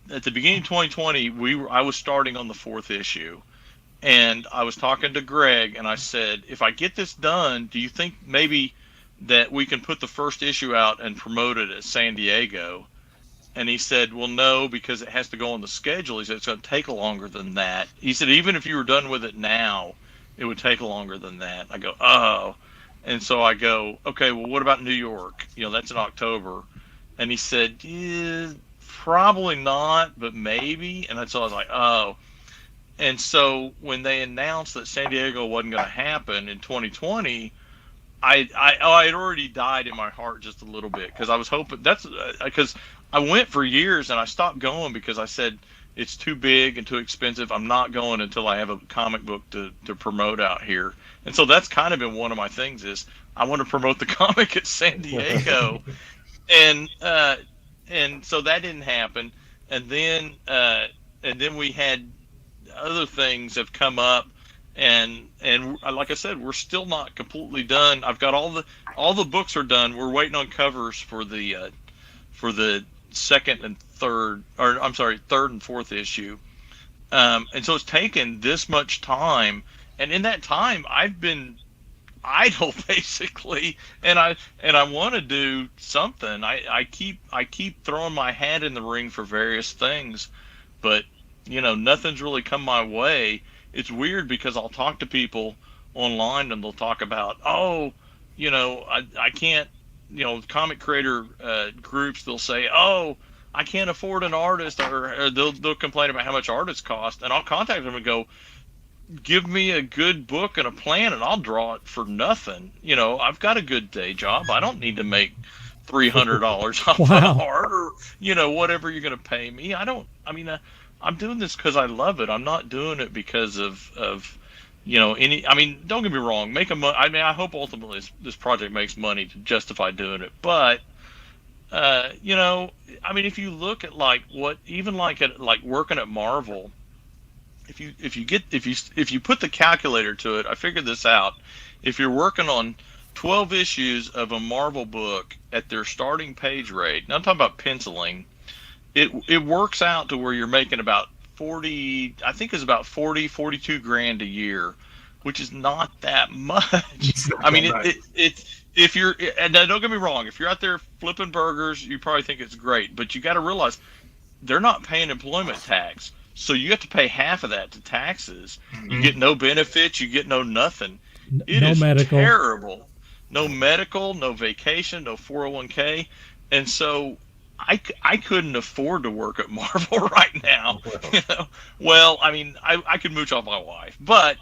at the beginning of 2020. I was starting on the 4th issue, and I was talking to Greg, and I said, if I get this done, do you think maybe that we can put the first issue out and promote it at San Diego? And he said, well, no, because it has to go on the schedule. He said, it's going to take longer than that. He said, even if you were done with it now, it would take longer than that. I go, oh. And so I go, okay, well, what about New York? That's in October. And he said, yeah, probably not, but maybe. And so I was like, oh. And so when they announced that San Diego wasn't going to happen in 2020, I had already died in my heart just a little bit, because I was hoping because I went for years and I stopped going because I said it's too big and too expensive. I'm not going until I have a comic book to promote out here. And so that's kind of been one of my things, is I want to promote the comic at San Diego. and so that didn't happen. And then we had other things have come up, and like I said, we're still not completely done. I've got all the books are done. We're waiting on covers for the third and fourth issue. And so it's taken this much time, and in that time I've been idle basically, and I want to do something. I keep throwing my hat in the ring for various things, but nothing's really come my way. It's weird because I'll talk to people online and they'll talk about, I can't, comic creator groups, they'll say, oh, I can't afford an artist, or they'll complain about how much artists cost, and I'll contact them and go, give me a good book and a plan and I'll draw it for nothing. I've got a good day job. I don't need to make $300 off of art, or whatever you're going to pay me. I'm doing this because I love it. I'm not doing it because of any. Don't get me wrong. I hope ultimately this project makes money to justify doing it. But if you look at working at Marvel, if you put the calculator to it, I figured this out. If you're working on 12 issues of a Marvel book at their starting page rate, now I'm talking about penciling. It works out to where you're making about 42 grand a year, which is not that much. If you're, and don't get me wrong, if you're out there flipping burgers, you probably think it's great, but you got to realize they're not paying employment tax. So you have to pay half of that to taxes. Mm-hmm. You get no benefits, you get no nothing. It is medical. Terrible. No medical, no vacation, no 401k. And so I couldn't afford to work at Marvel right now. Well, I could mooch off my wife, but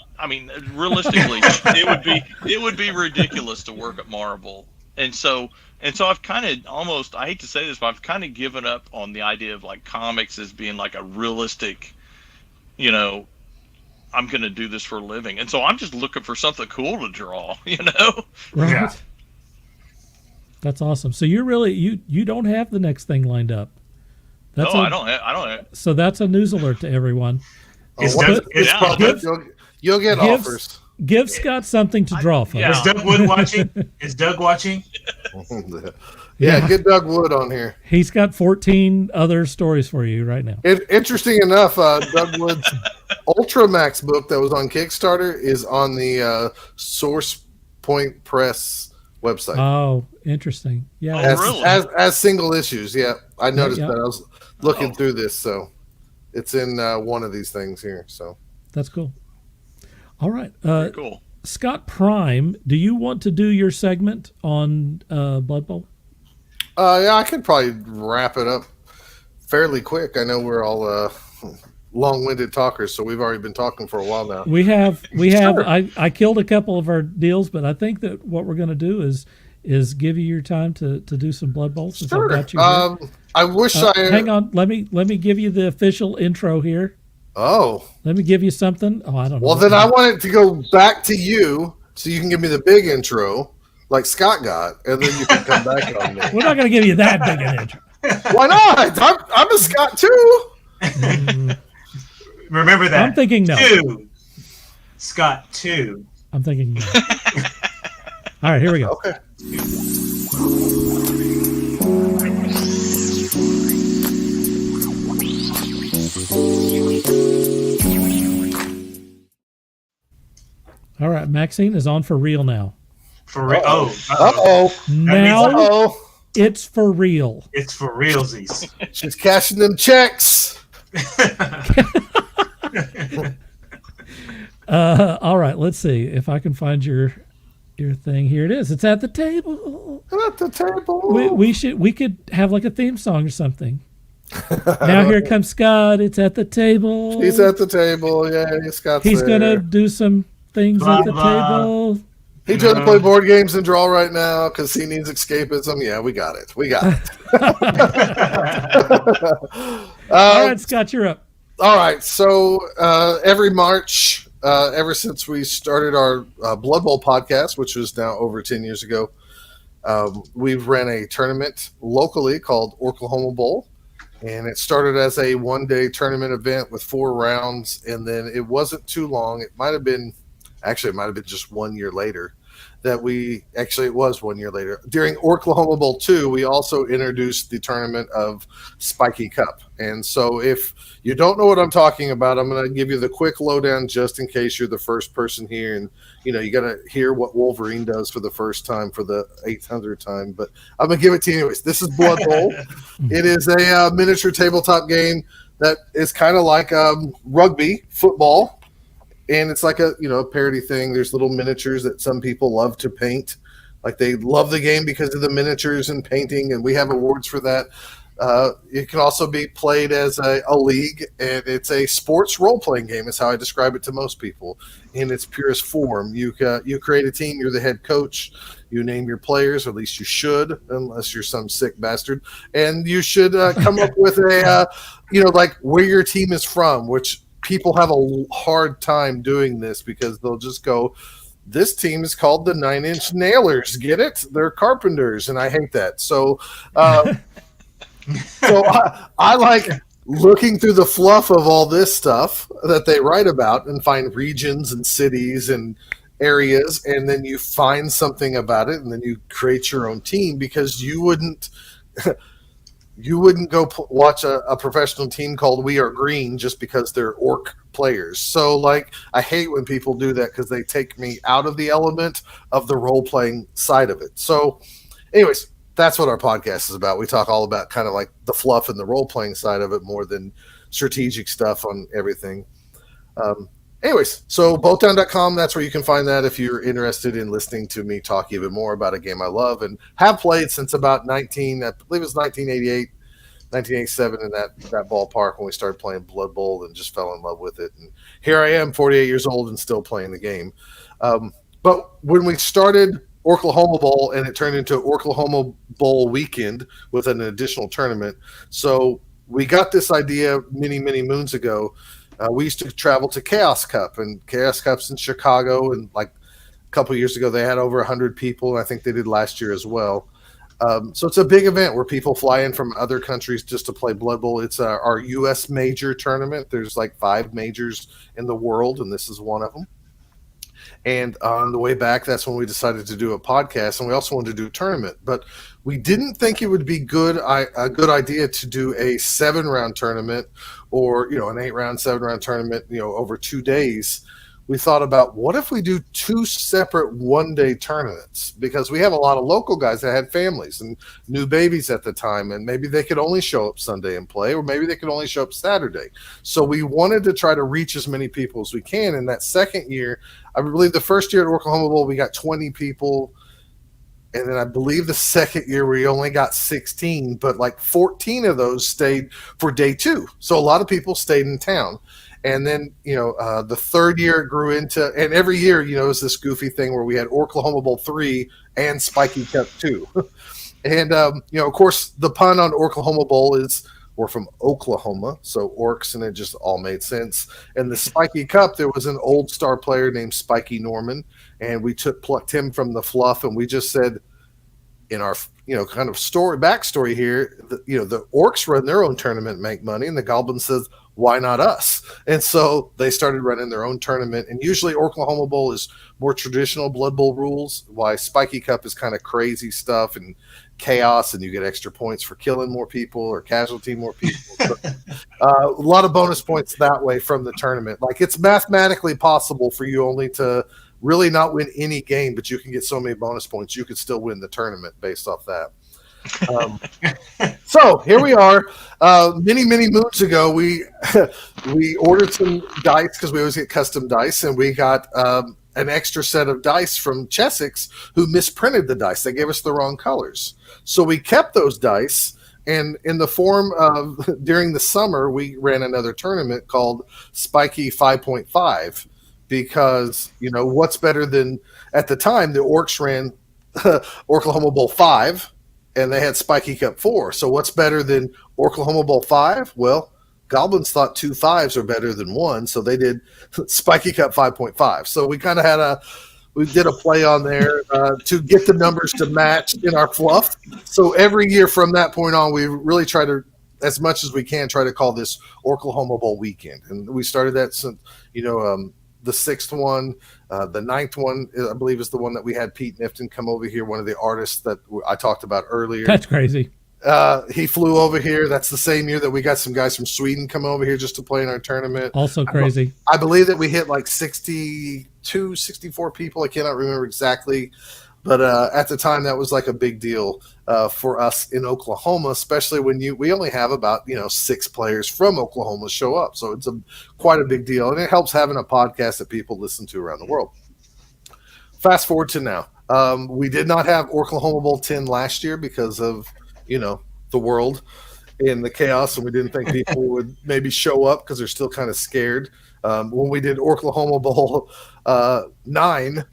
realistically, it would be ridiculous to work at Marvel. And so I've kind of almost, I hate to say this, but I've kind of given up on the idea of like comics as being like a realistic, I'm going to do this for a living. And so I'm just looking for something cool to draw, Right. Yeah. That's awesome. So you're really you don't have the next thing lined up. I don't have. So that's a news alert to everyone. You'll get offers. Give Scott something to draw for. Is Doug Wood watching? Is Doug watching? Yeah, get Doug Wood on here. He's got 14 other stories for you right now. Interesting enough, Doug Wood's Ultramax book that was on Kickstarter is on the Source Point Press website. Oh, interesting. Yeah. Really? As single issues. Yeah. I noticed that. I was looking through this, so it's in one of these things here. So that's cool. All right. Very cool. Scott Prime, do you want to do your segment on Blood Bowl? Yeah, I could probably wrap it up fairly quick. I know we're all long-winded talkers, so we've already been talking for a while now. We have. Sure. I killed a couple of our deals, but I think that what we're going to do is give you your time to do some Blood Bowl since I've got you here. I wish hang on. Let me give you the official intro here. Oh. Let me give you something. Oh, I don't know. Well, then I want it to go back to you so you can give me the big intro like Scott got, and then you can come back on me. We're not going to give you that big an intro. Why not? I'm a Scott too. Remember that. I'm thinking no. 2. Scott 2. I'm thinking no. All right, here we go. Okay. All right, Maxine is on for real now. For real? Uh-oh. Now it's for real. It's for realsies. She's cashing them checks. All right, let's see if I can find your thing. Here it is. It's at the table. At the table. We could have like a theme song or something. Now here comes Scott. It's at the table. He's at the table. Yeah, Scott's He's there. gonna do some things at the table. He tried to play board games and draw right now because he needs escapism. Yeah, we got it. All right, Scott, you're up. All right. So every March, ever since we started our Blood Bowl podcast, which was now over 10 years ago, we've ran a tournament locally called Oklahoma Bowl. And it started as a one-day tournament event with 4 rounds. And then it wasn't too long. It might have been just 1 year later it was 1 year later. During Oklahoma Bowl 2, we also introduced the tournament of Spiky Cup. And so if you don't know what I'm talking about, I'm going to give you the quick lowdown just in case you're the first person here. And, you got to hear what Wolverine does for the first time for the 800th time. But I'm going to give it to you anyways. This is Blood Bowl. It is a miniature tabletop game that is kind of like rugby, football. And it's like a parody thing. There's little miniatures that some people love to paint. Like they love the game because of the miniatures and painting, and we have awards for that. It can also be played as a league, and it's a sports role-playing game is how I describe it to most people in its purest form. You create a team. You're the head coach. You name your players, or at least you should, unless you're some sick bastard. And you should come up with a, like where your team is from, which people have a hard time doing this because they'll just go, this team is called the 9 Inch Nailers. Get it? They're carpenters, and I hate that. So, I like looking through the fluff of all this stuff that they write about and find regions and cities and areas, and then you find something about it, and then you create your own team because you wouldn't go watch a professional team called We Are Green just because they're orc players. So, like, I hate when people do that because they take me out of the element of the role-playing side of it. So, anyways, that's what our podcast is about. We talk all about kind of like the fluff and the role-playing side of it more than strategic stuff on everything. Anyways, so boatdown.com, that's where you can find that if you're interested in listening to me talk even more about a game I love and have played since about 1988, 1987 in that ballpark when we started playing Blood Bowl and just fell in love with it. And here I am, 48 years old and still playing the game. But when we started Oklahoma Bowl and it turned into Oklahoma Bowl weekend with an additional tournament, so we got this idea many, many moons ago. We used to travel to Chaos Cup, and Chaos Cup's in Chicago, and like a couple of years ago they had over 100 people, and I think they did last year as well. So it's a big event where people fly in from other countries just to play Blood Bowl. It's our U.S. major tournament. There's like 5 majors in the world, and this is one of them. And on the way back, that's when we decided to do a podcast, and we also wanted to do a tournament. But we didn't think it would be a good idea to do a 7-round tournament or, an 8-round, 7-round tournament, over 2 days. We thought about what if we do 2 separate one-day tournaments, because we have a lot of local guys that had families and new babies at the time, and maybe they could only show up Sunday and play, or maybe they could only show up Saturday. So we wanted to try to reach as many people as we can. In that second year, I believe the first year at Oklahoma Bowl, we got 20 people. And then I believe the second year we only got 16, but like 14 of those stayed for day 2. So a lot of people stayed in town. And then, the third year it grew into, and every year, it's this goofy thing where we had Oklahoma Bowl 3 and Spiky Cup 2. And, of course, the pun on Oklahoma Bowl is we're from Oklahoma, so orcs, and it just all made sense. And the Spiky Cup, there was an old star player named Spiky Norman, and we plucked him from the fluff, and we just said in our, kind of backstory here, the orcs run their own tournament and make money, and the goblin says, why not us? And so they started running their own tournament. And usually Oklahoma Bowl is more traditional Blood Bowl rules, why Spiky Cup is kind of crazy stuff and chaos, and you get extra points for killing more people or casualty more people. So, a lot of bonus points that way from the tournament. Like, it's mathematically possible for you only to really not win any game, but you can get so many bonus points, you could still win the tournament based off that. So here we are. Many moons ago, we ordered some dice because we always get custom dice, and we got an extra set of dice from Chessex, who misprinted the dice. They gave us the wrong colors, so we kept those dice. And in the form of during the summer, we ran another tournament called Spiky 5.5 because what's better than at the time the Orcs ran Oklahoma Bowl 5. And they had Spiky Cup 4. So what's better than Oklahoma Bowl 5? Well, Goblins thought 2 5s are better than 1, so they did Spiky Cup 5.5. So we kind of we did a play on there to get the numbers to match in our fluff. So every year from that point on, we really try to, as much as we can, try to call this Oklahoma Bowl weekend. And we started that since, the 6th one, the 9th one, I believe, is the one that we had Pete Nifton come over here, one of the artists that I talked about earlier. That's crazy. He flew over here. That's the same year that we got some guys from Sweden come over here just to play in our tournament. Also crazy. I believe that we hit like 62, 64 people. I cannot remember exactly. But at the time, that was like a big deal for us in Oklahoma, especially when we only have about 6 players from Oklahoma show up. So it's quite a big deal, and it helps having a podcast that people listen to around the world. Fast forward to now, we did not have Oklahoma Bowl 10 last year because of the world and the chaos, and we didn't think people would maybe show up because they're still kind of scared. When we did Oklahoma Bowl 9.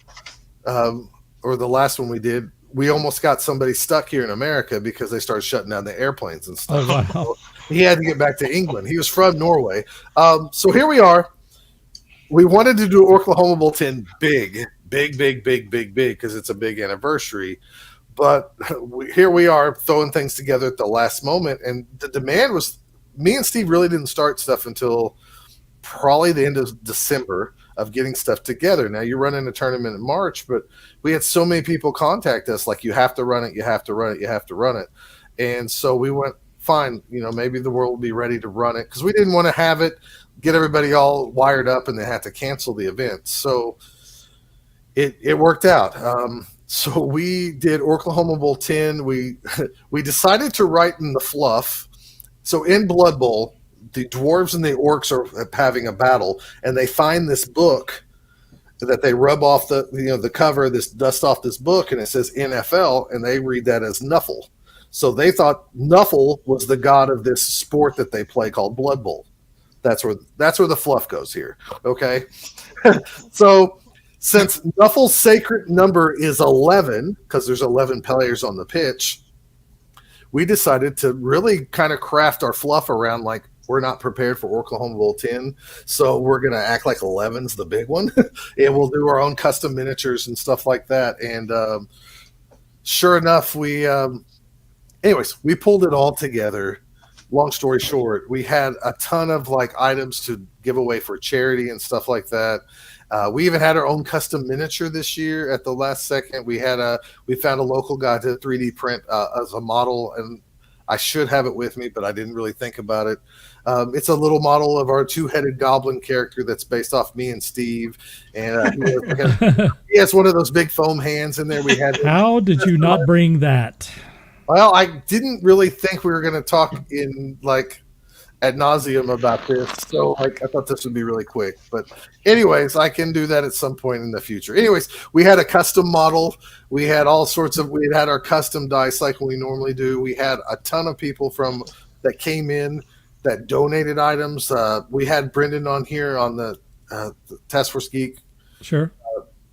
Or the last one we did, we almost got somebody stuck here in America because they started shutting down the airplanes and stuff. Oh, wow. So he had to get back to England. He was from Norway. So here we are. We wanted to do Oklahoma Bowl 10 big, because it's a big anniversary. But here we are throwing things together at the last moment. And the demand was, me and Steve really didn't start stuff until probably the end of December of getting stuff together. Now you're running a tournament in March, but we had so many people contact us like, you have to run it, you have to run it, you have to run it. And so we went, fine, maybe the world will be ready to run it, because we didn't want to have it, get everybody all wired up and they had to cancel the event. So it worked out. So we did Oklahoma Bowl 10. We decided to write in the fluff. So in Blood Bowl, the dwarves and the orcs are having a battle, and they find this book that they rub off the cover, this dust off this book, and it says NFL, and they read that as Nuffle. So they thought Nuffle was the god of this sport that they play called Blood Bowl. That's where the fluff goes here. Okay. So since Nuffle's sacred number is 11, because there's 11 players on the pitch, we decided to really kind of craft our fluff around, like, we're not prepared for Oklahoma Bowl 10, so we're going to act like 11's the big one, and we'll do our own custom miniatures and stuff like that. And sure enough, anyways, we pulled it all together. Long story short, we had a ton of items to give away for charity and stuff like that. We even had our own custom miniature this year at the last second. We found a local guy to 3D print as a model, and I should have it with me, but I didn't really think about it. It's a little model of our 2-headed goblin character that's based off me and Steve. And he has one of those big foam hands in there. How did you not bring that? Well, I didn't really think we were going to talk in ad nauseum about this. So I thought this would be really quick. But anyways, I can do that at some point in the future. Anyways, we had a custom model. We had we had our custom dice like we normally do. We had a ton of people that came in that donated items. We had Brendan on here on the Taskforce Geek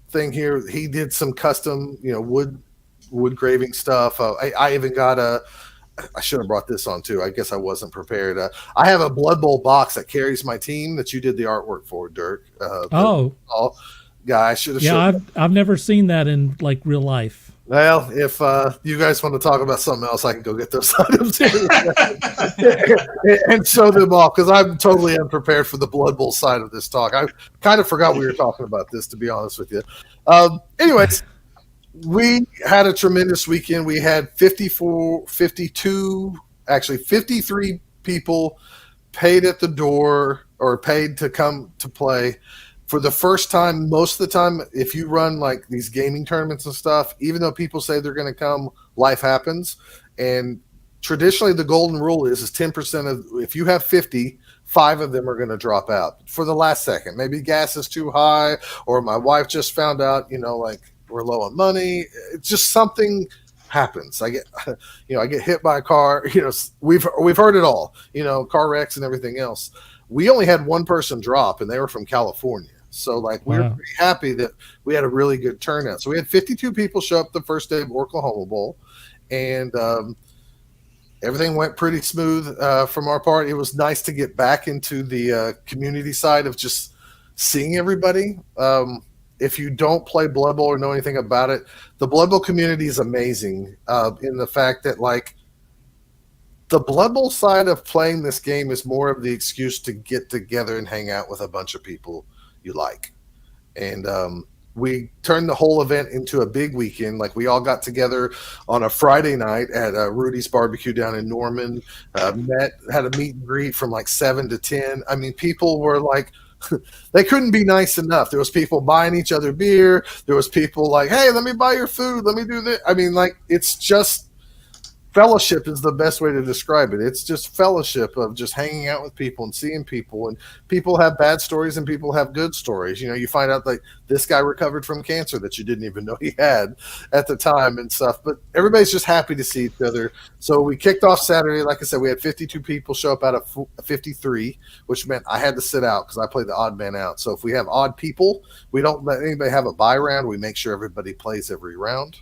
thing here. He did some custom, wood graving stuff. I even got I should have brought this on too. I guess I wasn't prepared. I have a Blood Bowl box that carries my team that you did the artwork for, Dirk. I should have. Yeah, I've never seen that in real life. Well, if you guys want to talk about something else, I can go get those items and show them off, because I'm totally unprepared for the Blood Bowl side of this talk. I kind of forgot we were talking about this, to be honest with you. Anyways, we had a tremendous weekend. We had 53 people paid at the door or paid to come to play. For the first time, most of the time, if you run these gaming tournaments and stuff, even though people say they're going to come, life happens. And traditionally the golden rule is 10% of, if you have 50, 5 of them are going to drop out for the last second. Maybe gas is too high, or my wife just found out, like we're low on money. It's just something happens. I get hit by a car. We've heard it all. Car wrecks and everything else. We only had one person drop, and they were from California. So we were pretty happy that we had a really good turnout. So we had 52 people show up the first day of Oklahoma Bowl, and everything went pretty smooth from our part. It was nice to get back into the community side of just seeing everybody. If you don't play Blood Bowl or know anything about it, the Blood Bowl community is amazing in the fact that, the Blood Bowl side of playing this game is more of the excuse to get together and hang out with a bunch of people you like. And we turned the whole event into a big weekend. We all got together on a Friday night at Rudy's Barbecue down in Norman, had a meet and greet from 7 to 10. I mean, people were they couldn't be nice enough. There was people buying each other beer. There was people hey, let me buy your food. Let me do this. I mean, it's just fellowship is the best way to describe it. It's just fellowship of just hanging out with people and seeing people. And people have bad stories and people have good stories. You find out this guy recovered from cancer that you didn't even know he had at the time and stuff. But everybody's just happy to see each other. So we kicked off Saturday. Like I said, we had 52 people show up out of 53, which meant I had to sit out because I played the odd man out. So if we have odd people, we don't let anybody have a bye round. We make sure everybody plays every round.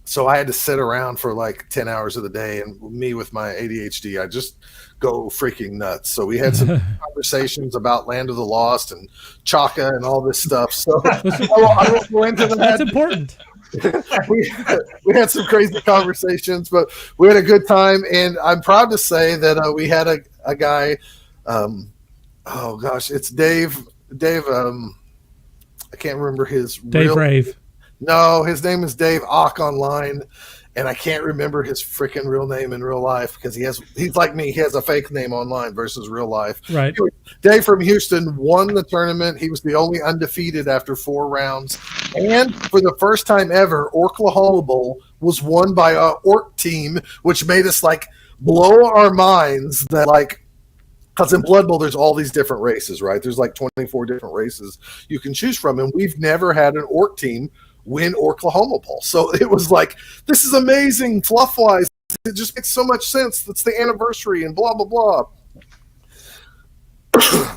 So I had to sit around for 10 hours of the day, and me with my ADHD, I just go freaking nuts. So we had some conversations about Land of the Lost and Chaka and all this stuff. So I won't go into that. That's important. we had some crazy conversations, but we had a good time. And I'm proud to say that we had a guy, it's Dave, I can't remember his Dave Rave. No, his name is Dave Ock online, and I can't remember his freaking real name in real life because he's like me. He has a fake name online versus real life. Right. Anyway, Dave from Houston won the tournament. He was the only undefeated after 4 rounds. And for the first time ever, Oklahoma Bowl was won by a Orc team, which made us blow our minds that because in Blood Bowl, there's all these different races, right? There's 24 different races you can choose from. And we've never had an Orc team win Oklahoma Bowl. So it was this is amazing fluff-wise. It just makes so much sense. It's the anniversary and blah, blah, blah.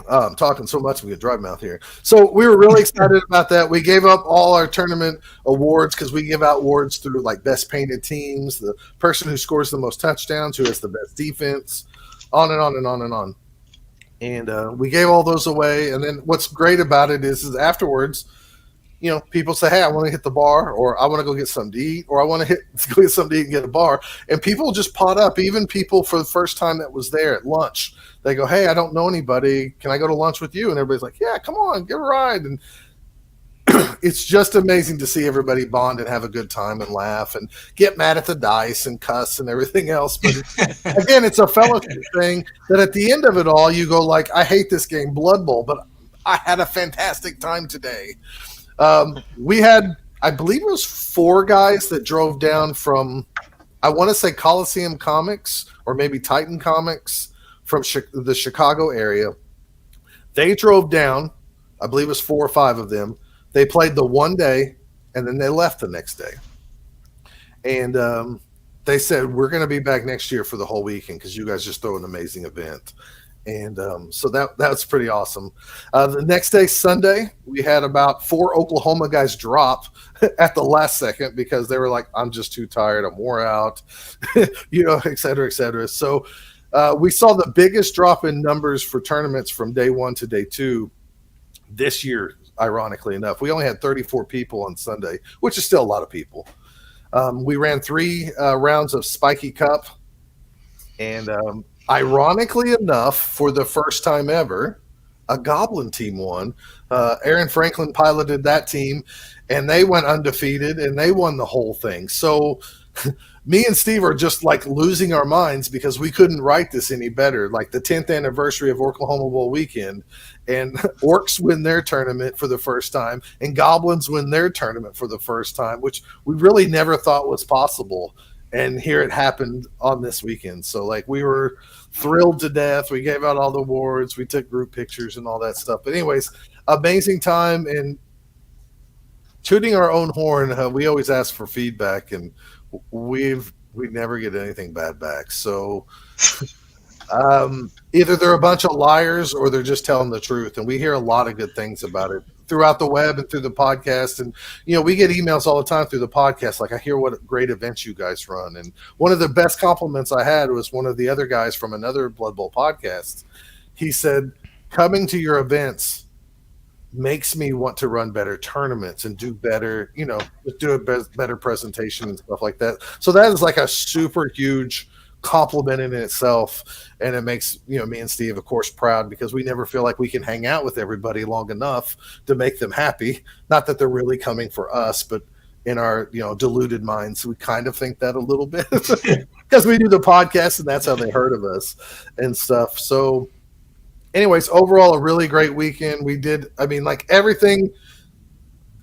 I'm talking so much, I'm going to dry mouth here. So we were really excited about that. We gave up all our tournament awards because we give out awards through best painted teams, the person who scores the most touchdowns, who has the best defense, on and on and on and on. And we gave all those away. And then what's great about it is afterwards, people say, hey, I want to hit the bar, or I want to go get something to eat, or I want to go get something to eat and get a bar. And people just pot up, even people for the first time that was there at lunch. They go, hey, I don't know anybody. Can I go to lunch with you? And everybody's like, yeah, come on, get a ride. And it's just amazing to see everybody bond and have a good time and laugh and get mad at the dice and cuss and everything else. But again, it's a fellowship thing that at the end of it all, you go I hate this game, Blood Bowl, but I had a fantastic time today. We had, I believe it was 4 guys that drove down from, I want to say Coliseum Comics or maybe Titan Comics from the Chicago area. They drove down, I believe it was 4 or 5 of them. They played the one day and then they left the next day. And they said, we're going to be back next year for the whole weekend because you guys just throw an amazing event. And so that's pretty awesome. The next day, Sunday, we had about 4 Oklahoma guys drop at the last second because they were like, I'm just too tired. I'm wore out, et cetera, et cetera. So we saw the biggest drop in numbers for tournaments from day 1 to day 2 this year, ironically enough. We only had 34 people on Sunday, which is still a lot of people. We ran 3 rounds of Spiky Cup, and ironically enough, for the first time ever, a Goblin team won. Aaron Franklin piloted that team, and they went undefeated, and they won the whole thing. So me and Steve are just like losing our minds because we couldn't write this any better. Like the 10th anniversary of Oklahoma Bowl weekend, and Orcs win their tournament for the first time, and Goblins win their tournament for the first time, which we really never thought was possible. And here it happened on this weekend. So like we were thrilled to death. We gave out all the awards. We took group pictures and all that stuff. But anyways, amazing time. And tooting our own horn, we always ask for feedback, and we never get anything bad back. So either they're a bunch of liars or they're just telling the truth. And we hear a lot of good things about it throughout the web and through the podcast. And, we get emails all the time through the podcast. Like, I hear what great events you guys run. And one of the best compliments I had was one of the other guys from another Blood Bowl podcast. He said, coming to your events makes me want to run better tournaments and do better, do a better presentation and stuff like that. So that is like a super huge compliment in itself. And it makes, me and Steve, of course, proud, because we never feel like we can hang out with everybody long enough to make them happy. Not that they're really coming for us, but in our, deluded minds, we kind of think that a little bit because we do the podcast and that's how they heard of us and stuff. So anyways, overall, a really great weekend. We did, like everything,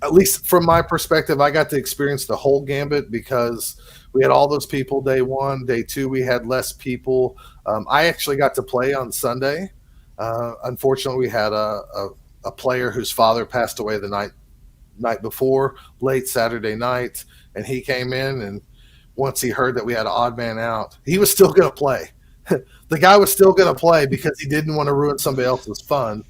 at least from my perspective, I got to experience the whole gambit because we had all those people day one. Day two, we had less people. I actually got to play on Sunday. Unfortunately, we had a player whose father passed away the night before, late Saturday night, and he came in, and once he heard that we had an odd man out, he was still going to play. The guy was still going to play because he didn't want to ruin somebody else's fun.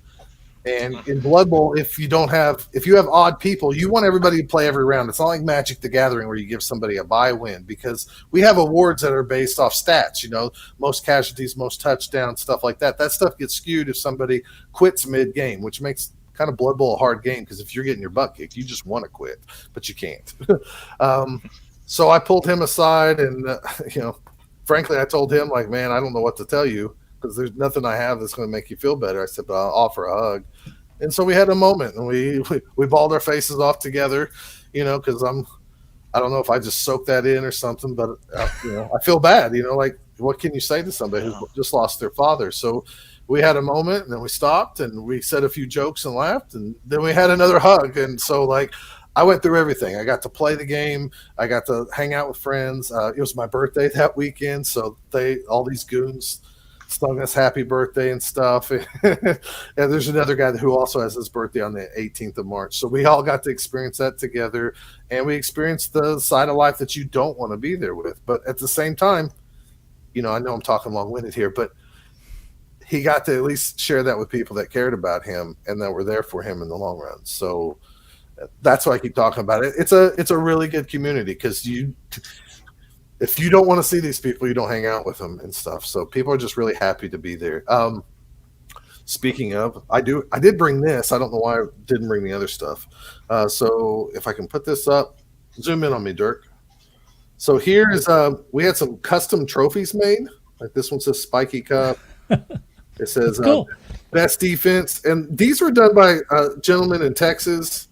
And in Blood Bowl, if you have odd people, you want everybody to play every round. It's not like Magic the Gathering where you give somebody a bye win, because we have awards that are based off stats, most casualties, most touchdowns, stuff like that. That stuff gets skewed if somebody quits mid-game, which makes kind of Blood Bowl a hard game, because if you're getting your butt kicked, you just want to quit, but you can't. So I pulled him aside and, frankly, I told him, like, man, I don't know what to tell you, because there's nothing I have that's going to make you feel better. I said, but I'll offer a hug. And so we had a moment, and we balled our faces off together, because I don't know if I just soaked that in or something, but, I feel bad, like, what can you say to somebody who just lost their father? So we had a moment, and then we stopped, and we said a few jokes and laughed, and then we had another hug. And so, like, I went through everything. I got to play the game. I got to hang out with friends. It was my birthday that weekend, so all these goons sung us happy birthday and stuff. And there's another guy who also has his birthday on the 18th of March. So we all got to experience that together, and we experienced the side of life that you don't want to be there with. But at the same time, I know I'm talking long-winded here, but he got to at least share that with people that cared about him and that were there for him in the long run. So that's why I keep talking about it. It's a really good community, because if you don't want to see these people, you don't hang out with them and stuff. So people are just really happy to be there. Speaking of, I did bring this. I don't know why I didn't bring the other stuff. So if I can put this up, zoom in on me, Dirk. So here's we had some custom trophies made. Like this one says Spiky Cup. It says cool. Best defense, and these were done by a gentleman in Texas.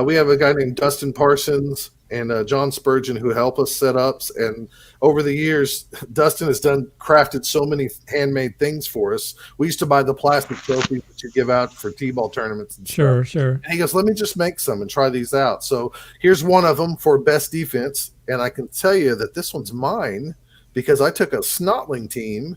We have a guy named Dustin Parsons and John Spurgeon who help us set ups. And over the years, Dustin has crafted so many handmade things for us. We used to buy the plastic trophies that you give out for T-ball tournaments and stuff. Sure. And he goes, let me just make some and try these out. So here's one of them for best defense. And I can tell you that this one's mine, because I took a Snotling team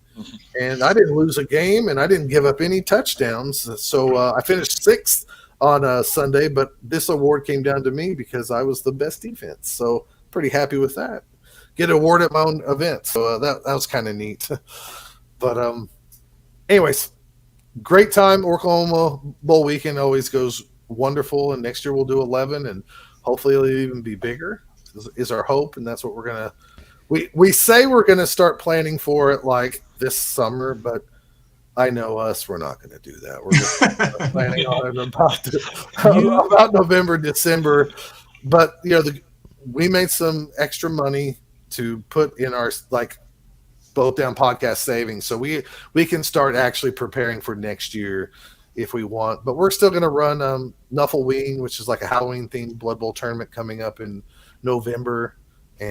and I didn't lose a game and I didn't give up any touchdowns. So I finished 6th on Sunday, but this award came down to me because I was the best defense. So pretty happy with that. Get an award at my own event. So that was kind of neat. But anyways, great time. Oklahoma Bowl weekend always goes wonderful. And next year we'll do 11, and hopefully it'll even be bigger is our hope. And that's what we're going to, we say we're going to start planning for it like this summer, but I know us, we're not going to do that. We're just planning on it about November, December. But, we made some extra money to put in our, Both Down podcast savings. So we can start actually preparing for next year if we want. But we're still going to run Nuffleween, which is like a Halloween-themed Blood Bowl tournament coming up in November.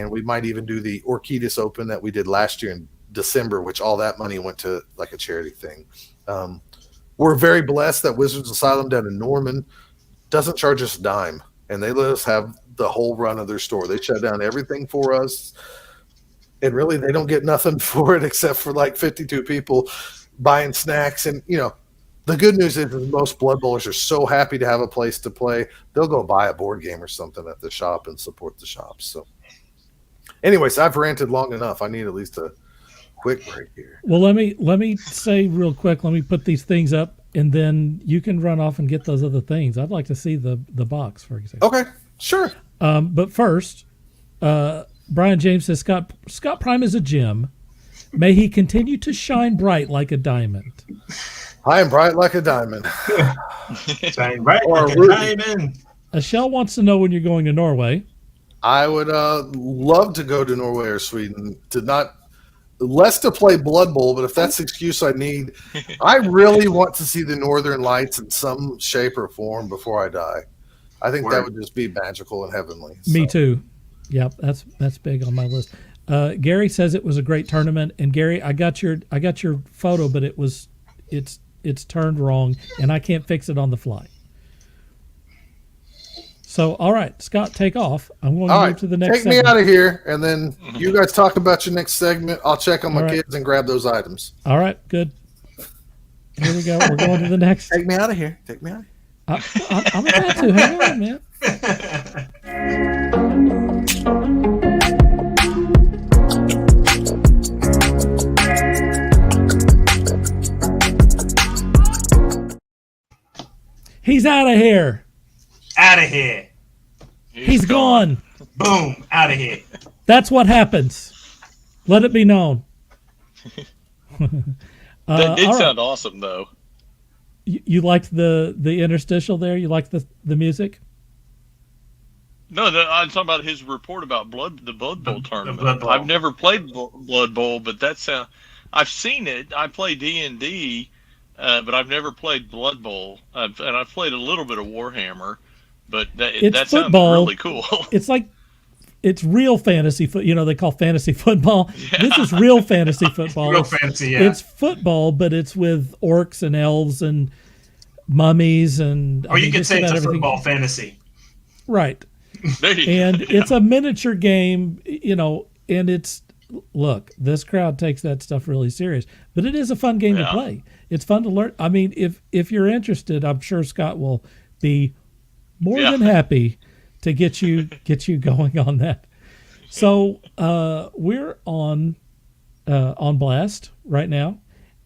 and we might even do the Orchidas Open that we did last year in December, which all that money went to like a charity thing. We're very blessed that Wizards Asylum down in Norman doesn't charge us a dime, and they let us have the whole run of their store. They shut down everything for us, and really they don't get nothing for it except for like 52 people buying snacks. And the good news is most Blood Bowlers are so happy to have a place to play, they'll go buy a board game or something at the shop and support the shop. So anyways, I've ranted long enough. I need at least a quick break here. Well, let me say real quick, let me put these things up, and then you can run off and get those other things. I'd like to see the box, for example. Okay, sure. But first, Brian James says, Scott Prime is a gem. May he continue to shine bright like a diamond. I am bright like a diamond. Shine bright Or like a diamond. Michelle wants to know when you're going to Norway. I would love to go to Norway or Sweden less to play Blood Bowl, but if that's the excuse I need, I really want to see the Northern Lights in some shape or form before I die. I think that would just be magical and heavenly. Me too. Yep, that's big on my list. Gary says it was a great tournament, and Gary, I got your photo, but it's turned wrong, and I can't fix it on the fly. So, all right, Scott, take off. I'm going to move to the next segment. Take me out of here, and then you guys talk about your next segment. I'll check on my kids and grab those items. All right, good. Here we go. We're going to the next. Take me out of here. Take me out of here. I'm about to. Hang on, man. He's out of here. Out of here. He's gone. Boom. Out of here. That's what happens. Let it be known. That did sound awesome, though. You liked the interstitial there? You liked the music? No, I'm talking about his report about the Blood Bowl tournament. Blood Bowl. I've never played Blood Bowl, but I've seen it. I play D&D, but I've never played Blood Bowl. And I've played a little bit of Warhammer, but that sounds really cool. It's real fantasy they call fantasy football. Yeah. This is real fantasy football. Real fantasy, yeah. It's football, but it's with orcs and elves and mummies and. Or you could say it's a football fantasy. Right. And it's a miniature game, and this crowd takes that stuff really serious, but it is a fun game to play. It's fun to learn. I mean, if you're interested, I'm sure Scott will be more than happy to get you going on that. So we're on Blast right now,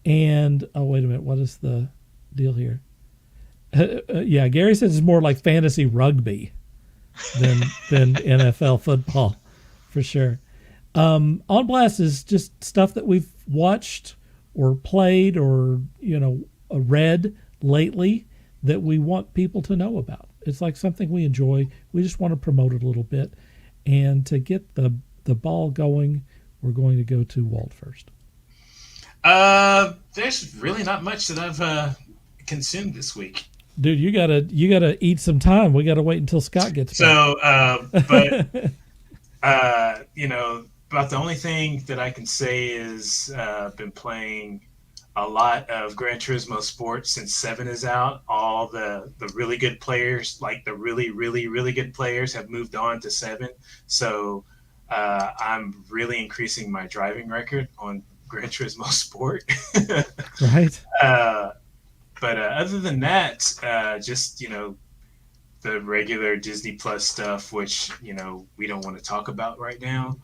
and wait a minute, what is the deal here? Gary says it's more like fantasy rugby than NFL football, for sure. On Blast is just stuff that we've watched or played or read lately that we want people to know about. It's like something we enjoy. We just want to promote it a little bit. And to get the ball going, we're going to go to Walt first. There's really not much that I've consumed this week. Dude, you gotta eat some time. We gotta wait until Scott gets back. So, about the only thing that I can say is been playing a lot of Gran Turismo Sport since 7 is out. All the really good players, like the really, really, really good players, have moved on to 7. So I'm really increasing my driving record on Gran Turismo Sport. Right. But other than that, just, the regular Disney Plus stuff, which, we don't want to talk about right now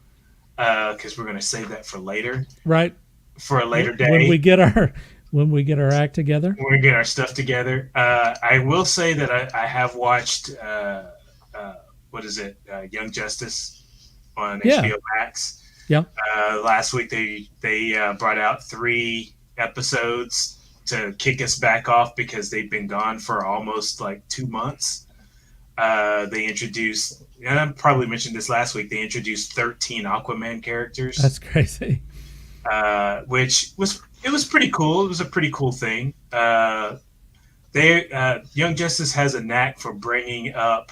because we're going to save that for later. Right. For a later day. When we get our act together. When we get our stuff together. I will say that I have watched, Young Justice on HBO Max. Yeah. Last week they brought out 3 episodes to kick us back off because they've been gone for almost like 2 months. They introduced, and I probably mentioned this last week, they introduced 13 Aquaman characters. That's crazy. Which was pretty cool. It was a pretty cool thing. Young Justice has a knack for bringing up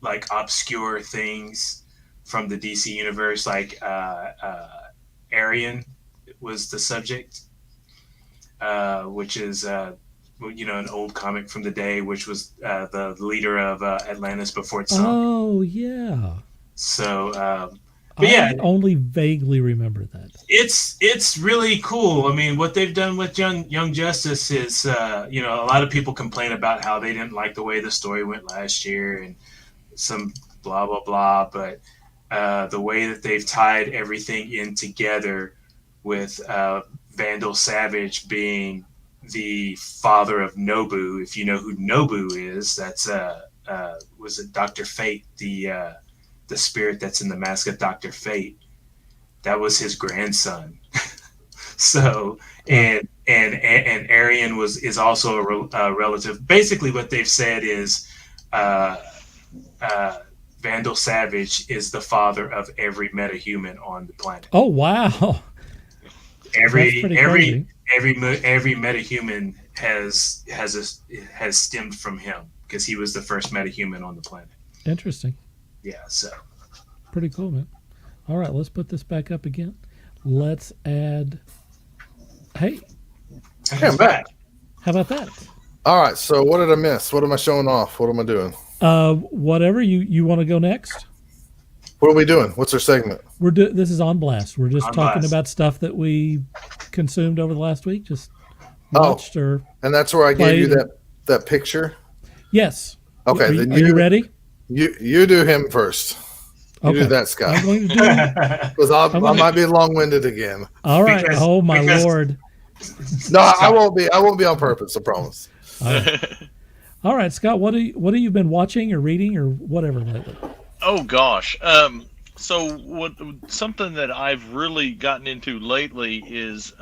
like obscure things from the DC universe, like Arian was the subject, which is an old comic from the day, which was the leader of Atlantis before it sunk. Oh yeah. So, I only vaguely remember that. It's really cool. I mean, what they've done with Young Justice is, a lot of people complain about how they didn't like the way the story went last year and some blah blah blah. But the way that they've tied everything in together, with Vandal Savage being the father of Nobu. If you know who Nobu is, that's was it Dr. Fate, the spirit that's in the mask of Dr. Fate. That was his grandson. So, and Arian is also a relative. Basically, what they've said is Vandal Savage is the father of every metahuman on the planet. Oh wow! Every metahuman has stemmed from him, because he was the first metahuman on the planet. Interesting. Yeah, so pretty cool, man. All right, let's put this back up again. Let's add. Hey, I'm back. How about that? All right. So what did I miss? What am I showing off? What am I doing? Whatever you want to go next. What are we doing? What's our segment? This is on blast. We're just On talking blast. about stuff that we consumed over the last week. Just watched or and that's where I gave you played. that picture. Yes. Okay. Are Then you ready? You do him first. You do that, Scott. I'm going to do it. Because I might be long-winded again. All right. Because- oh my because- Lord. No, I won't be. I won't be on purpose. I promise. All right, Scott. What have you been watching or reading or whatever lately? Oh gosh. So something that I've really gotten into lately is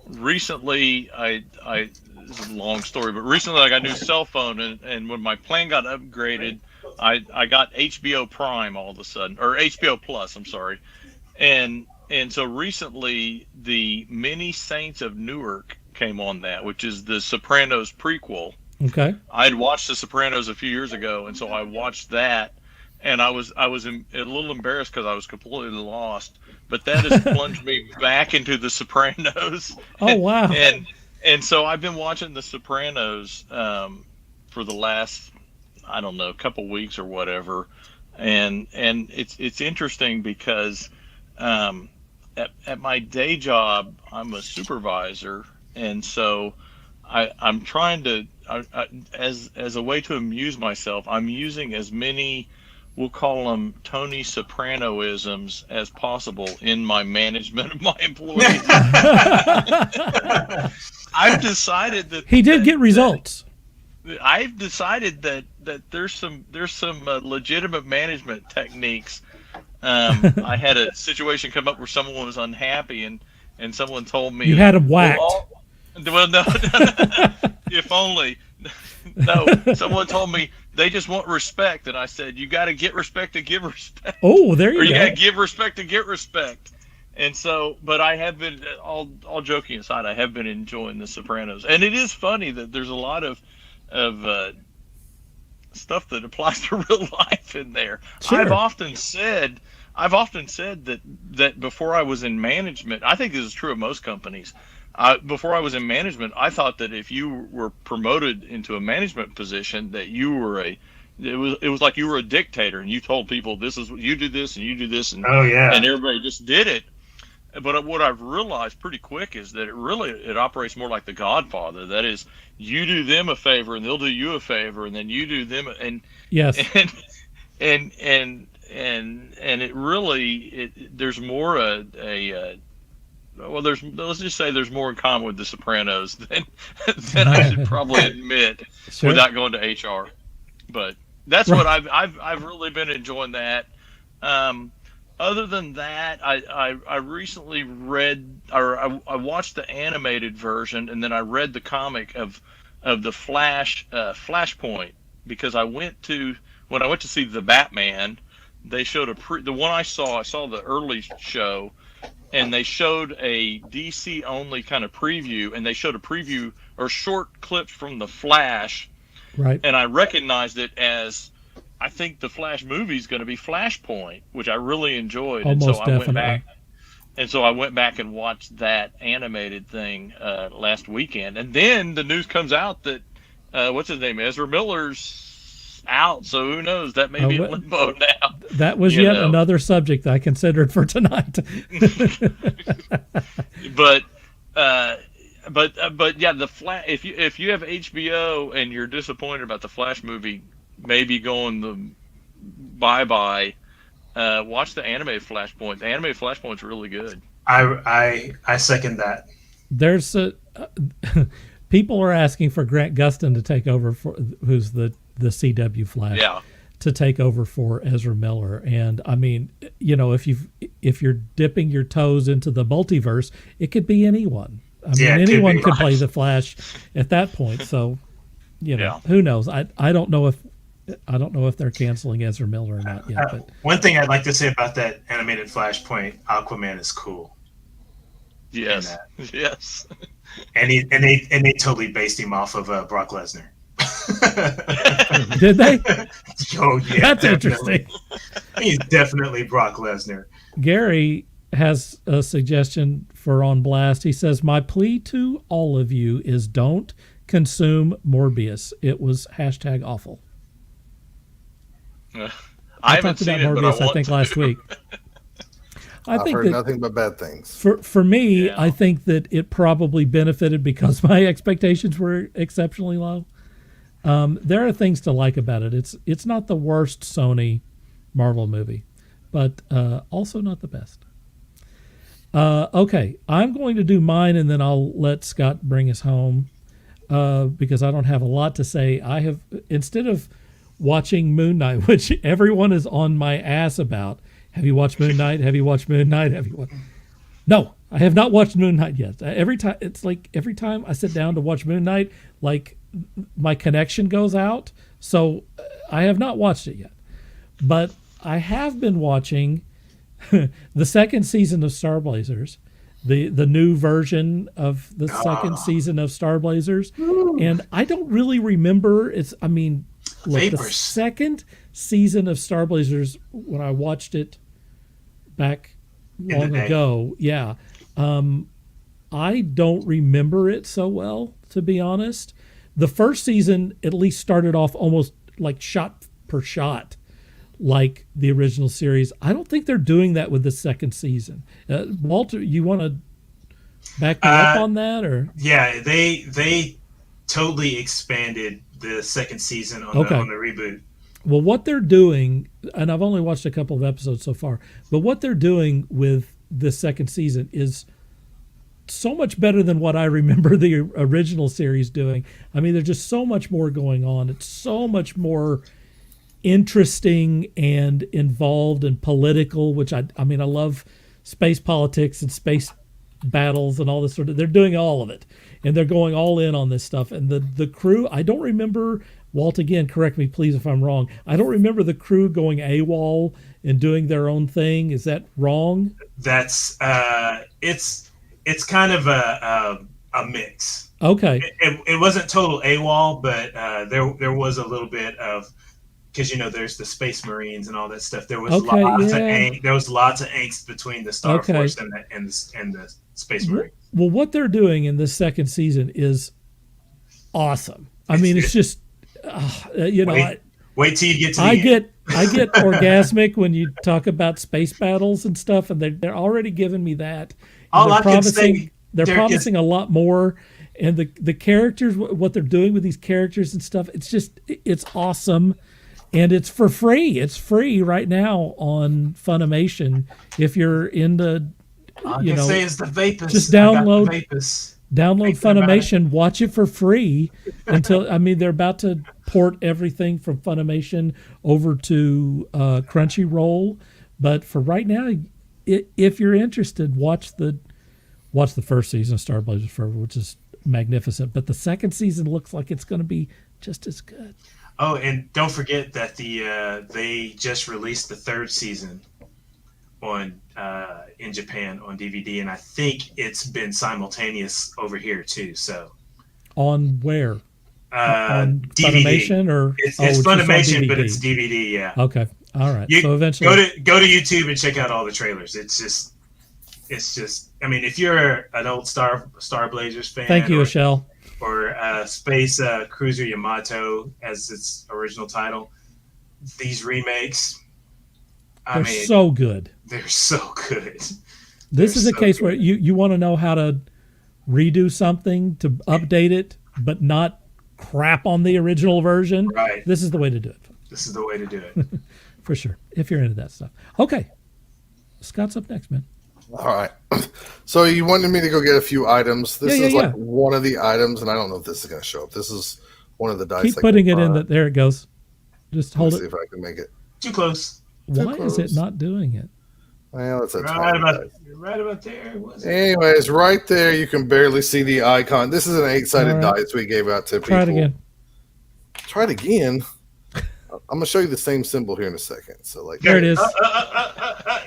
recently this is a long story, but recently I got a new cell phone, and when my plan got upgraded, I got HBO Prime all of a sudden, or HBO Plus, I'm sorry. And so recently the Many Saints of Newark came on that, which is the Sopranos prequel. Okay. I'd watched The Sopranos a few years ago, and so I watched that, and I was a little embarrassed because I was completely lost. But that has plunged me back into The Sopranos. Oh wow. And so I've been watching The Sopranos for the last, I don't know, couple weeks or whatever, and it's interesting because at my day job I'm a supervisor, and so I'm trying to as a way to amuse myself, I'm using as many, we'll call them Tony Soprano-isms as possible in my management of my employees. I've decided that he did get results. I've decided that there's some legitimate management techniques. I had a situation come up where someone was unhappy, and someone told me You had him whacked. Well, no, if only. No, someone told me they just want respect, and I said you got to get respect to give respect. Oh, there you or you go. got to give respect to get respect. And so, but I have been, all joking aside, I have been enjoying The Sopranos, and it is funny that there's a lot of stuff that applies to real life in there. Sure. I've often said that before I was in management, I think this is true of most companies. Before I was in management, I thought that if you were promoted into a management position, that you were it was like you were a dictator, and you told people this is what you do this and you do this, and Oh yeah. and everybody just did it. But what I've realized pretty quick is that it operates more like The Godfather. That is, you do them a favor and they'll do you a favor, and then you do them Yes. and it really there's more let's just say there's more in common with The Sopranos than I should probably admit Sure. without going to HR. But that's Right. what I've really been enjoying that. Other than that, I recently read, or I watched the animated version, and then I read the comic of the Flashpoint, because when I went to see the Batman, they showed the one I saw the early show, and they showed a DC only kind of preview, and they showed a preview or short clips from the Flash, Right. and I recognized it as I think the Flash movie is going to be Flashpoint, which I really enjoyed. Almost and so definitely. I went back and watched that animated thing last weekend. And then the news comes out that what's his name, Ezra Miller's out. So who knows? That may be in limbo now. That was yet another subject I considered for tonight. But yeah, the Flash. If you have HBO and you're disappointed about the Flash movie, maybe going the bye. Watch the anime Flashpoint. The anime Flashpoint's really good. I second that. There's people are asking for Grant Gustin to take over who's the CW Flash. Yeah. To take over for Ezra Miller. And I mean, if you're dipping your toes into the multiverse, it could be anyone. I mean, anyone could play the Flash at that point. So, who knows? I don't know if they're canceling Ezra Miller or not yet. But one thing I'd like to say about that animated Flashpoint, Aquaman is cool. Yes. Yes. And they totally based him off of Brock Lesnar. Did they? Oh yeah, that's definitely. Interesting. He's definitely Brock Lesnar. Gary has a suggestion for On Blast. He says, "My plea to all of you is don't consume Morbius. It was #awful." I haven't seen it, but I think last week. I've heard nothing but bad things. For me, I think that it probably benefited because my expectations were exceptionally low. There are things to like about it. It's not the worst Sony Marvel movie, but also not the best. Okay, I'm going to do mine, and then I'll let Scott bring us home because I don't have a lot to say. I have, instead of watching Moon Knight, which everyone is on my ass about. Have you watched Moon Knight? Have you watched Moon Knight? No, I have not watched Moon Knight yet. Every time I sit down to watch Moon Knight, like my connection goes out. So I have not watched it yet. But I have been watching the second season of Star Blazers, the new version of the second season of Star Blazers. And I don't really remember. The second season of Star Blazers, when I watched it back long ago, I don't remember it so well, to be honest. The first season at least started off almost like shot per shot, like the original series. I don't think they're doing that with the second season. Walter, you want to back me up on that, or? Yeah, they totally expanded the second season on the reboot. Well, what they're doing, and I've only watched a couple of episodes so far, but what they're doing with the second season is so much better than what I remember the original series doing. I mean, there's just so much more going on. It's so much more interesting and involved and political, which I love space politics and space battles and all this sort of, they're doing all of it. And they're going all in on this stuff. And the crew, I don't remember, Walt, again, correct me please if I'm wrong, I don't remember the crew going AWOL and doing their own thing. Is that wrong? That's it's kind of a mix. Okay. It wasn't total AWOL, but there was a little bit of, because there's the Space Marines and all that stuff. There was lots of angst between the Star Force and the Space Marines. Well, what they're doing in this second season is awesome. It's just wait till you get to the end. I get orgasmic when you talk about space battles and stuff, and they're already giving me that. They're promising a lot more, and the characters, what they're doing with these characters and stuff, it's awesome, and it's for free. It's free right now on Funimation. If you're into, it's the Vapus. Just download Funimation, watch it for free until, they're about to port everything from Funimation over to Crunchyroll. But for right now, if you're interested, watch the first season of Star Blazers Forever, which is magnificent. But the second season looks like it's going to be just as good. Oh, and don't forget that they just released the third season on in Japan on DVD, and I think it's been simultaneous over here too. So on where? on DVD. Funimation or It's just on Funimation, but DVD? it's DVD. Yeah. Okay. All right. You So eventually, go to YouTube and check out all the trailers. It's just. I mean, if you're an old Star Blazers fan, thank you, Michelle. or Space Cruiser Yamato as its original title, these remakes, They're so good. They're so good. This is a case where you want to know how to redo something to update it, but not crap on the original version. Right. This is the way to do it. This is the way to do it. For sure. If you're into that stuff. Okay. Scott's up next, man. All right. So you wanted me to go get a few items. This is like yeah. one of the items, and I don't know if this is going to show up. This is one of the dice. Keep putting it in. There it goes. Just hold Let's it. see if I can make it. Too close. Why is it not doing it? Well, it's a Right tiny about there. Anyways, right there, you can barely see the icon. This is an 8-sided dice we gave out to people. Try it again. Try it again. I'm going to show you the same symbol here in a second. So, like, There it is.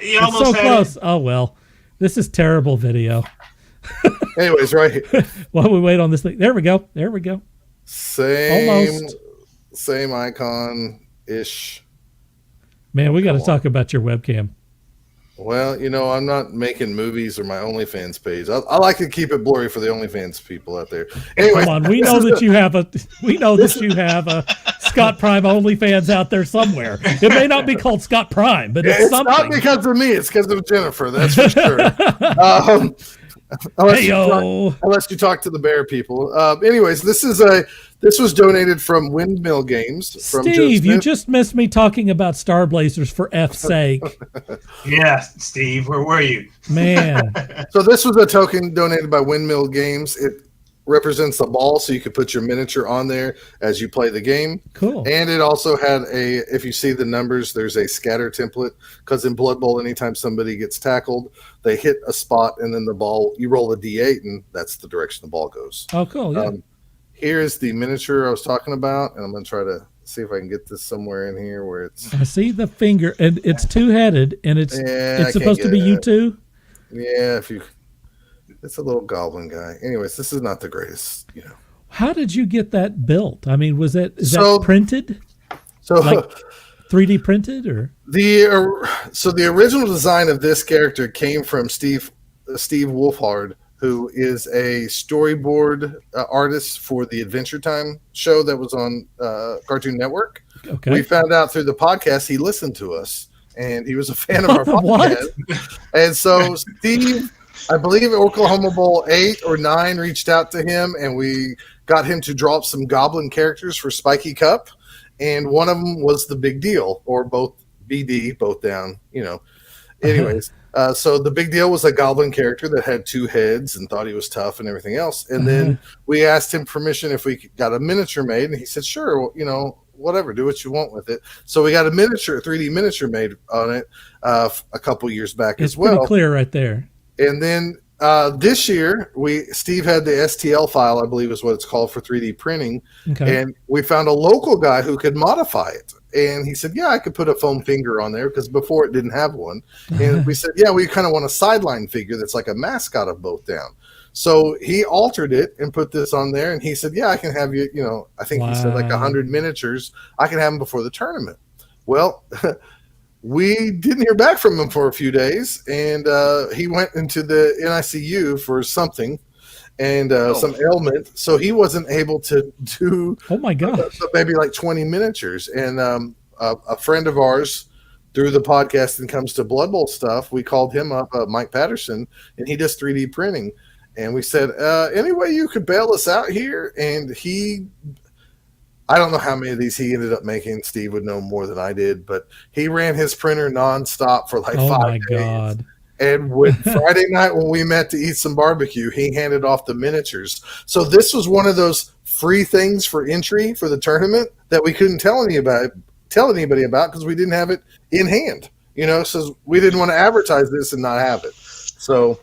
You It's so close. Oh, well. This is terrible video. Anyways, right here. While we wait on this thing. There we go. There we go. Same icon-ish. Man, we got to talk about your webcam. Well, I'm not making movies or my OnlyFans page. I like to keep it blurry for the OnlyFans people out there. Anyway, come on, we know that you have a Scott Prime OnlyFans out there somewhere. It may not be called Scott Prime, but it's something. Not because of me. It's because of Jennifer. That's for sure. Unless you talk to the bear people. Anyways, this was donated from Windmill Games. From Steve, you just missed me talking about Star Blazers for F's sake. Yeah, Steve, where were you? Man. So this was a token donated by Windmill Games. It represents a ball, so you could put your miniature on there as you play the game. Cool. And it also had if you see the numbers, there's a scatter template, because in Blood Bowl, anytime somebody gets tackled, they hit a spot, and then the ball, you roll a D8, and that's the direction the ball goes. Oh, cool. Yeah. Here's the miniature I was talking about, and I'm going to try to see if I can get this somewhere in here where it's... I see the finger, and it's two-headed, and it's supposed to be you two? Yeah, it's a little goblin guy. Anyways, this is not the greatest, How did you get that built? I mean, is that printed? So, like 3D printed, or? The original design of this character came from Steve Wolfhard, who is a storyboard artist for the Adventure Time show that was on Cartoon Network. Okay. We found out through the podcast he listened to us, and he was a fan of our podcast. And so Steve, I believe Oklahoma Bowl 8 or 9, reached out to him, and we got him to draw up some goblin characters for Spiky Cup, and one of them was the Big Deal, or both BD, both down, Anyways. So the Big Deal was a goblin character that had 2 heads and thought he was tough and everything else. And then we asked him permission if we got a miniature made, and he said, sure, whatever, do what you want with it. So we got a 3D miniature made on it a couple years back as well. It's pretty clear right there. And then this year, Steve had the STL file, I believe is what it's called, for 3D printing. Okay. And we found a local guy who could modify it. And he said, yeah, I could put a foam finger on there, because before it didn't have one. And we said, yeah, we kind of want a sideline figure that's like a mascot of Both Down. So he altered it and put this on there. And he said, yeah, I can have you, I think he said like 100 miniatures. I can have them before the tournament. Well, we didn't hear back from him for a few days. And he went into the NICU for something. And some ailment, so he wasn't able to do. Oh my gosh! Maybe like 20 miniatures. And a friend of ours, through the podcast and comes to Blood Bowl stuff, we called him up, Mike Patterson, and he does 3D printing. And we said, any way you could bail us out here? And I don't know how many of these he ended up making. Steve would know more than I did, but he ran his printer nonstop for like 5 days. Oh my God. And Friday night when we met to eat some barbecue, he handed off the miniatures. So this was one of those free things for entry for the tournament that we couldn't tell anybody about because we didn't have it in hand. So we didn't want to advertise this and not have it. So,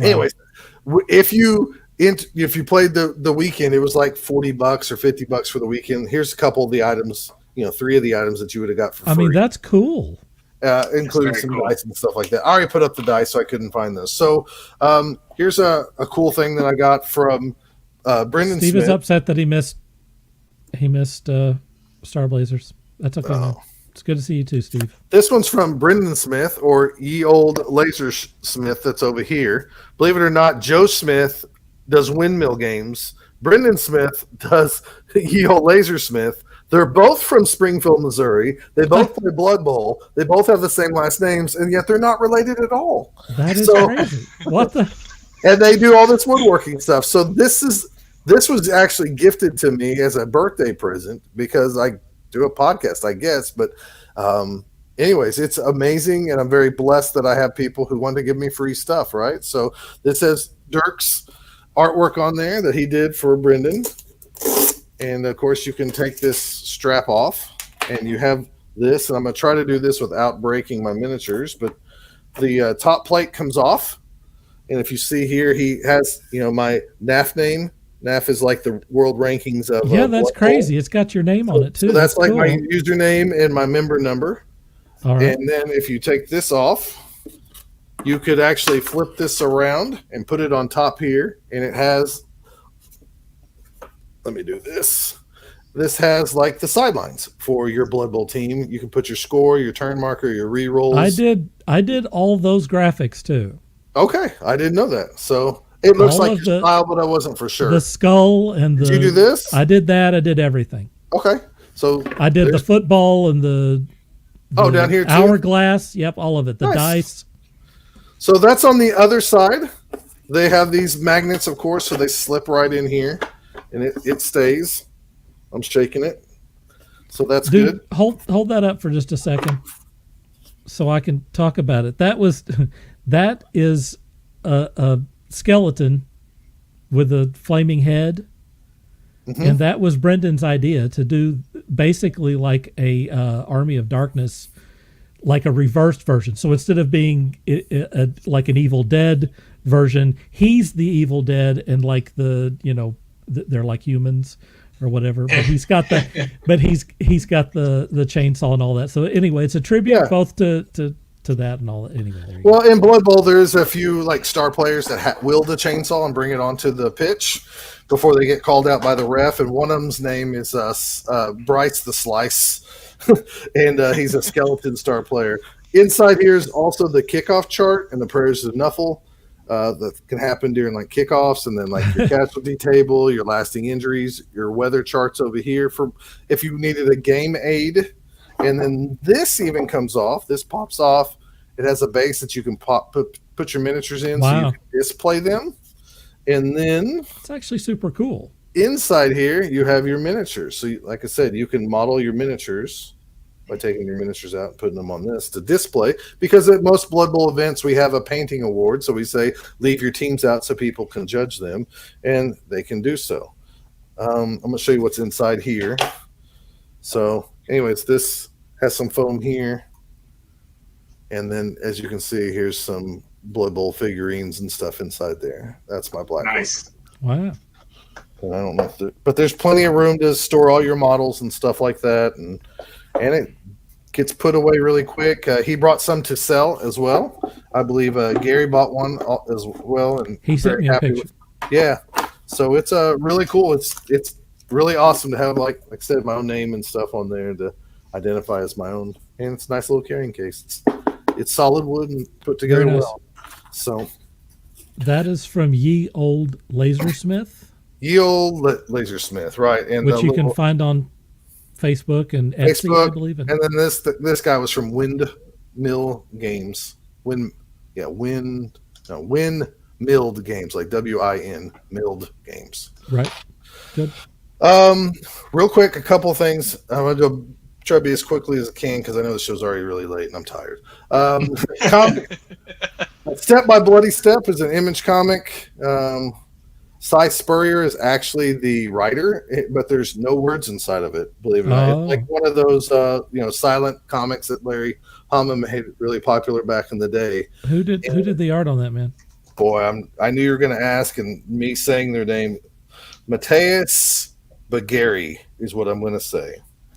anyways, if you played the weekend, it was like $40 or $50 for the weekend. Here's a couple of the items, 3 of the items that you would have got for free. I mean, that's cool. Including some dice and stuff like that. I already put up the dice, so I couldn't find those. So here's a cool thing that I got from Brendan Steve Smith. is upset that he missed he missed Star Blazers. That's okay, man. It's good to see you too, Steve. This one's from Brendan Smith, or Ye Old Laser Smith, that's over here. Believe it or not, Joe Smith does windmill games. Brendan Smith does Ye Old Laser Smith. They're both from Springfield, Missouri. They both play Blood Bowl. They both have the same last names, and yet they're not related at all. That is crazy. What the? And they do all this woodworking stuff. So this was actually gifted to me as a birthday present because I do a podcast, I guess. But anyways, it's amazing, and I'm very blessed that I have people who want to give me free stuff, right? So this has Dirk's artwork on there that he did for Brendan. And, of course, you can take this strap off, and you have this. And I'm going to try to do this without breaking my miniatures. But the top plate comes off. And if you see here, he has, my NAF name. NAF is like the world rankings of. Yeah, that's crazy. It's got your name on it, too. So that's like cool. my username and my member number. All right. And then if you take this off, you could actually flip this around and put it on top here. And it has. Let me do this. This has like the sidelines for your Blood Bowl team. You can put your score, your turn marker, your re-rolls. I did all those graphics too. Okay, I didn't know that. So it looks All like of your the- style, but I wasn't for sure. The skull and the. Did you do this? I did that. I did everything. Okay, so I did the there's- football and the down here too? hourglass. Yep, all of it. The Nice. dice. So that's on the other side. They have these magnets, of course, so they slip right in here, and it stays. I'm shaking it, so that's Dude, good. hold that up for just a second, so I can talk about it. That is a skeleton with a flaming head, and that was Brendan's idea to do basically like a Army of Darkness, like a reversed version. So instead of being like an Evil Dead version, he's the Evil Dead, and like they're like humans or whatever. But he's got the chainsaw and all that. So anyway, it's a tribute both to that and all that. Anyway, there you go. Well, in Blood Bowl, there's a few like star players that wield the chainsaw and bring it onto the pitch before they get called out by the ref. And one of them's name is Bryce the Slice, and he's a skeleton star player. Inside here is also the kickoff chart and the prayers of Nuffle that can happen during like kickoffs, and then like your casualty table, your lasting injuries, your weather charts over here for if you needed a game aid. And then this even comes off. This pops off. It has a base that you can put your miniatures in, so you can display them. And then it's actually super cool. Inside here, you have your miniatures. So, like I said, you can model your miniatures by taking your miniatures out and putting them on this to display. Because at most Blood Bowl events, we have a painting award. So we say, leave your teams out so people can judge them, and they can do so. I'm going to show you what's inside here. So, anyways, this has some foam here. And then, as you can see, here's some Blood Bowl figurines and stuff inside there. That's my black Nice. Wow. And I don't know if but there's plenty of room to store all your models and stuff like that. And it gets put away really quick. He brought some to sell as well. I believe Gary bought one as well. And he sent me a picture. Yeah. So it's really cool. It's really awesome to have, like I said, my own name and stuff on there to identify as my own. And it's a nice little carrying case. It's solid wood and put together well. So that is from Ye Old Lasersmith. Ye Old Lasersmith, right? And which you can find on Facebook and Etsy, I believe. And then this guy was from Windmill Games. Windmilled Games, like WIN milled games. Right. Good. Real quick, a couple of things. I'm gonna try to be as quickly as I can because I know the show's already really late and I'm tired. Step by Bloody Step is an Image comic. Cy Spurrier is actually the writer, but there's no words inside of it, believe it or not. It's like one of those silent comics that Larry Hama made really popular back in the day. Who did the art on that, man? Boy, I knew you were going to ask, and me saying their name, Mateus Bagari is what I'm going to say.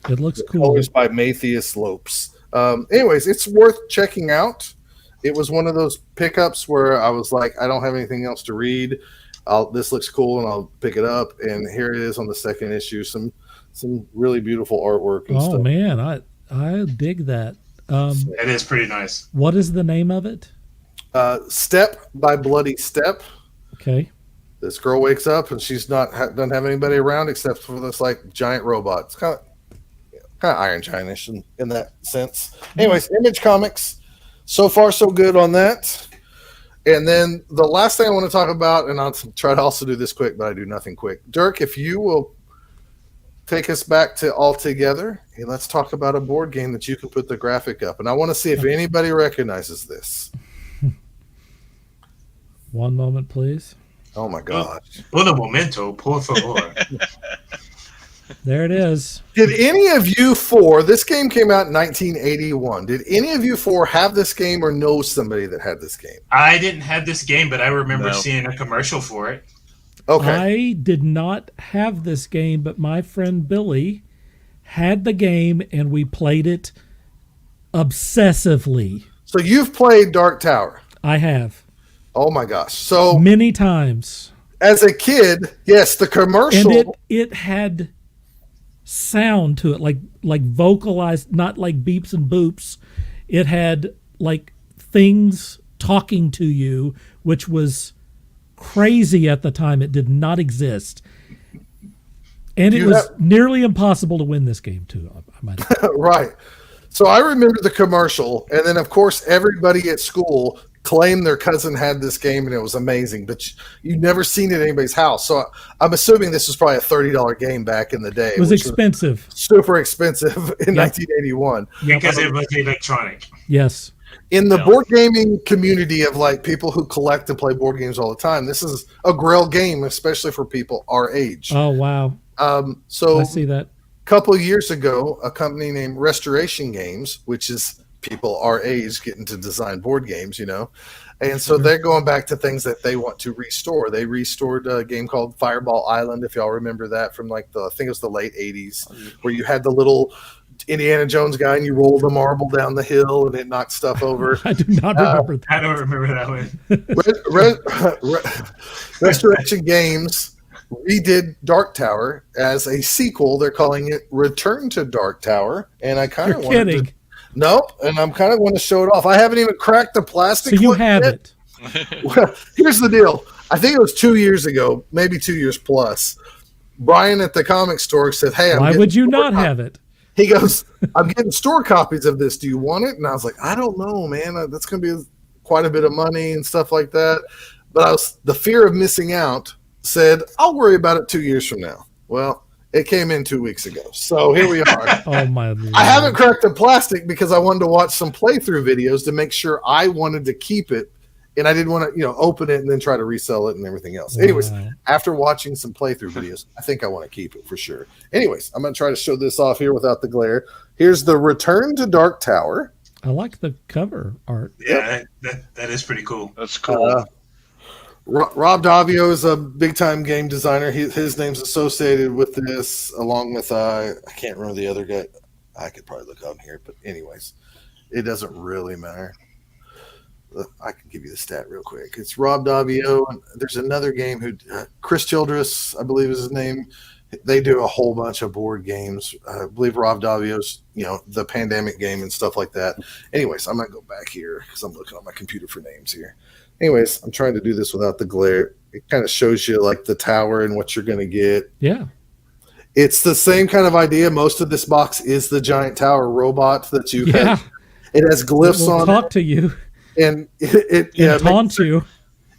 It looks cool. Colors by Matthias Lopes. Anyways, it's worth checking out. It was one of those pickups where I was like, I don't have anything else to read. this looks cool, and I'll pick it up. And here it is on the second issue. Some really beautiful artwork and Oh stuff. man, I dig that. It is pretty nice. What is the name of it? Step by Bloody Step. Okay. This girl wakes up and she's doesn't have anybody around except for this like giant robot. It's kind of Iron Giant-ish in that sense. Anyways, Image Comics. So far, so good on that. And then the last thing I want to talk about, and I'll try to also do this quick, but I do nothing quick. Dirk, if you will take us back to All Together, and let's talk about a board game that you can put the graphic up. And I want to see if anybody recognizes this. One moment, please. Oh my gosh. Un momento, por favor. There it is. Did any of you four, this game came out in 1981, did any of you four have this game or know somebody that had this game? I didn't have this game, but I remember seeing a commercial for it. Okay. I did not have this game, but my friend Billy had the game, and we played it obsessively. So you've played Dark Tower. I have. Oh my gosh. So Many times. as a kid, yes, the commercial. And it had sound to it, like vocalized, not like beeps and boops. It had like things talking to you, which was crazy at the time. It did not exist. And it was nearly impossible to win this game too. I might Right. So I remember the commercial, and then of course everybody at school claimed their cousin had this game, and it was amazing. But you'd never seen it at anybody's house. So I'm assuming this was probably a $30 game back in the day. It was expensive. Super expensive in 1981. Because it was electronic. Yes. In the board gaming community of like people who collect and play board games all the time, this is a grail game, especially for people our age. Oh wow. So I see that. a couple of years ago, a company named Restoration Games, which is people our age getting to design board games, and so they're going back to things that they want to restore. They restored a game called Fireball Island, if y'all remember that from like I think it was the late 80s, where you had the little Indiana Jones guy and you rolled a marble down the hill and it knocked stuff over. I do not remember that. I don't remember that one. Restoration Games redid Dark Tower as a sequel. They're calling it Return to Dark Tower, and I kind of wanted kidding. to. Nope, and I'm kind of want to show it off. I haven't even cracked the plastic. So you flip have yet. it. Well, here's the deal. I think it was 2 years ago, maybe 2 years plus. Brian at the comic store said, "Hey, Why would you not have it?" He goes, "I'm getting store copies of this. Do you want it?" And I was like, "I don't know, man. That's going to be quite a bit of money and stuff like that." But the fear of missing out said, "I'll worry about it 2 years from now." Well, it came in 2 weeks ago. So here we are. Oh my Lord. I haven't cracked the plastic because I wanted to watch some playthrough videos to make sure I wanted to keep it. And I didn't want to, open it and then try to resell it and everything else. Wow. Anyways, after watching some playthrough videos, I think I want to keep it for sure. Anyways, I'm going to try to show this off here without the glare. Here's the Return to Dark Tower. I like the cover art. Yeah, that is pretty cool. That's cool. Rob Davio is a big-time game designer. His name's associated with this, along with, I can't remember the other guy. I could probably look on here, but anyways, it doesn't really matter. I can give you the stat real quick. It's Rob Davio. And there's another game who Chris Childress, I believe is his name. They do a whole bunch of board games. I believe Rob Davio's, the pandemic game and stuff like that. Anyways, I'm going to go back here because I'm looking on my computer for names here. Anyways, I'm trying to do this without the glare. It kind of shows you like the tower and what you're going to get. Yeah. It's the same kind of idea. Most of this box is the giant tower robot that you have. It has glyphs It will on talk it. to you. And it taunt you.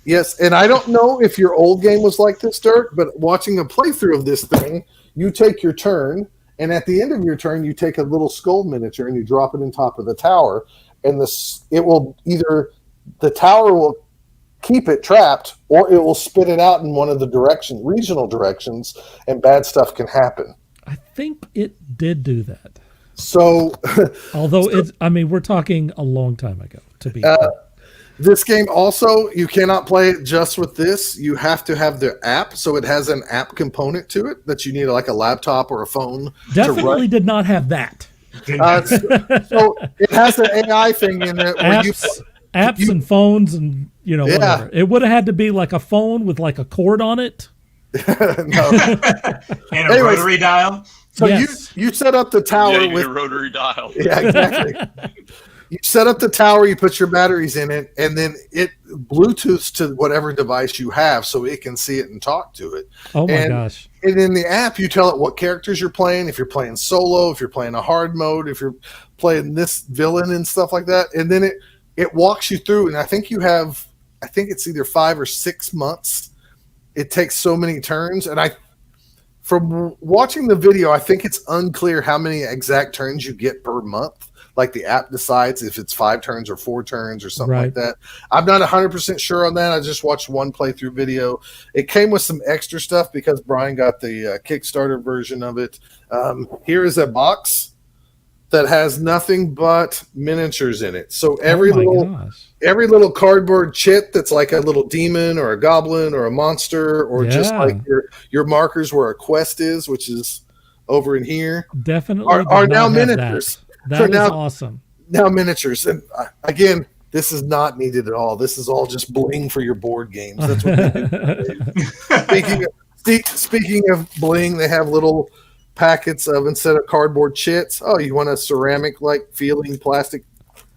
Yes, and I don't know if your old game was like this, Dirk, but watching a playthrough of this thing, you take your turn, and at the end of your turn, you take a little skull miniature and you drop it on top of the tower, and the tower will keep it trapped, or it will spit it out in one of the regional directions, and bad stuff can happen. I think it did do that. So, although we're talking a long time ago to be. This game also, you cannot play it just with this. You have to have the app, so it has an app component to it that you need like a laptop or a phone. Definitely did not have that. So it has an AI thing in it. Where apps and phones and whatever. It would have had to be like a phone with like a cord on it. No. And a rotary dial. So Yes. you set up the tower Yeah, you with need a rotary dial. Yeah, exactly. You set up the tower, you put your batteries in it, and then it Bluetooths to whatever device you have so it can see it and talk to it. Oh my gosh. And in the app, you tell it what characters you're playing, if you're playing solo, if you're playing a hard mode, if you're playing this villain and stuff like that. And then it walks you through, and I think it's either 5 or 6 months. It takes so many turns, and from watching the video, I think it's unclear how many exact turns you get per month. Like the app decides if it's 5 turns or 4 turns or something like that. I'm not 100% sure on that. I just watched one playthrough video. It came with some extra stuff because Brian got the Kickstarter version of it. Here is a box that has nothing but miniatures in it. So every little cardboard chit that's like a little demon or a goblin or a monster or just like your markers where a quest is, which is over in here, definitely are now miniatures. That is awesome. Now miniatures. And again, this is not needed at all. This is all just bling for your board games. That's what they do. Speaking of bling, they have little packets of, instead of cardboard chits, you want a ceramic like feeling plastic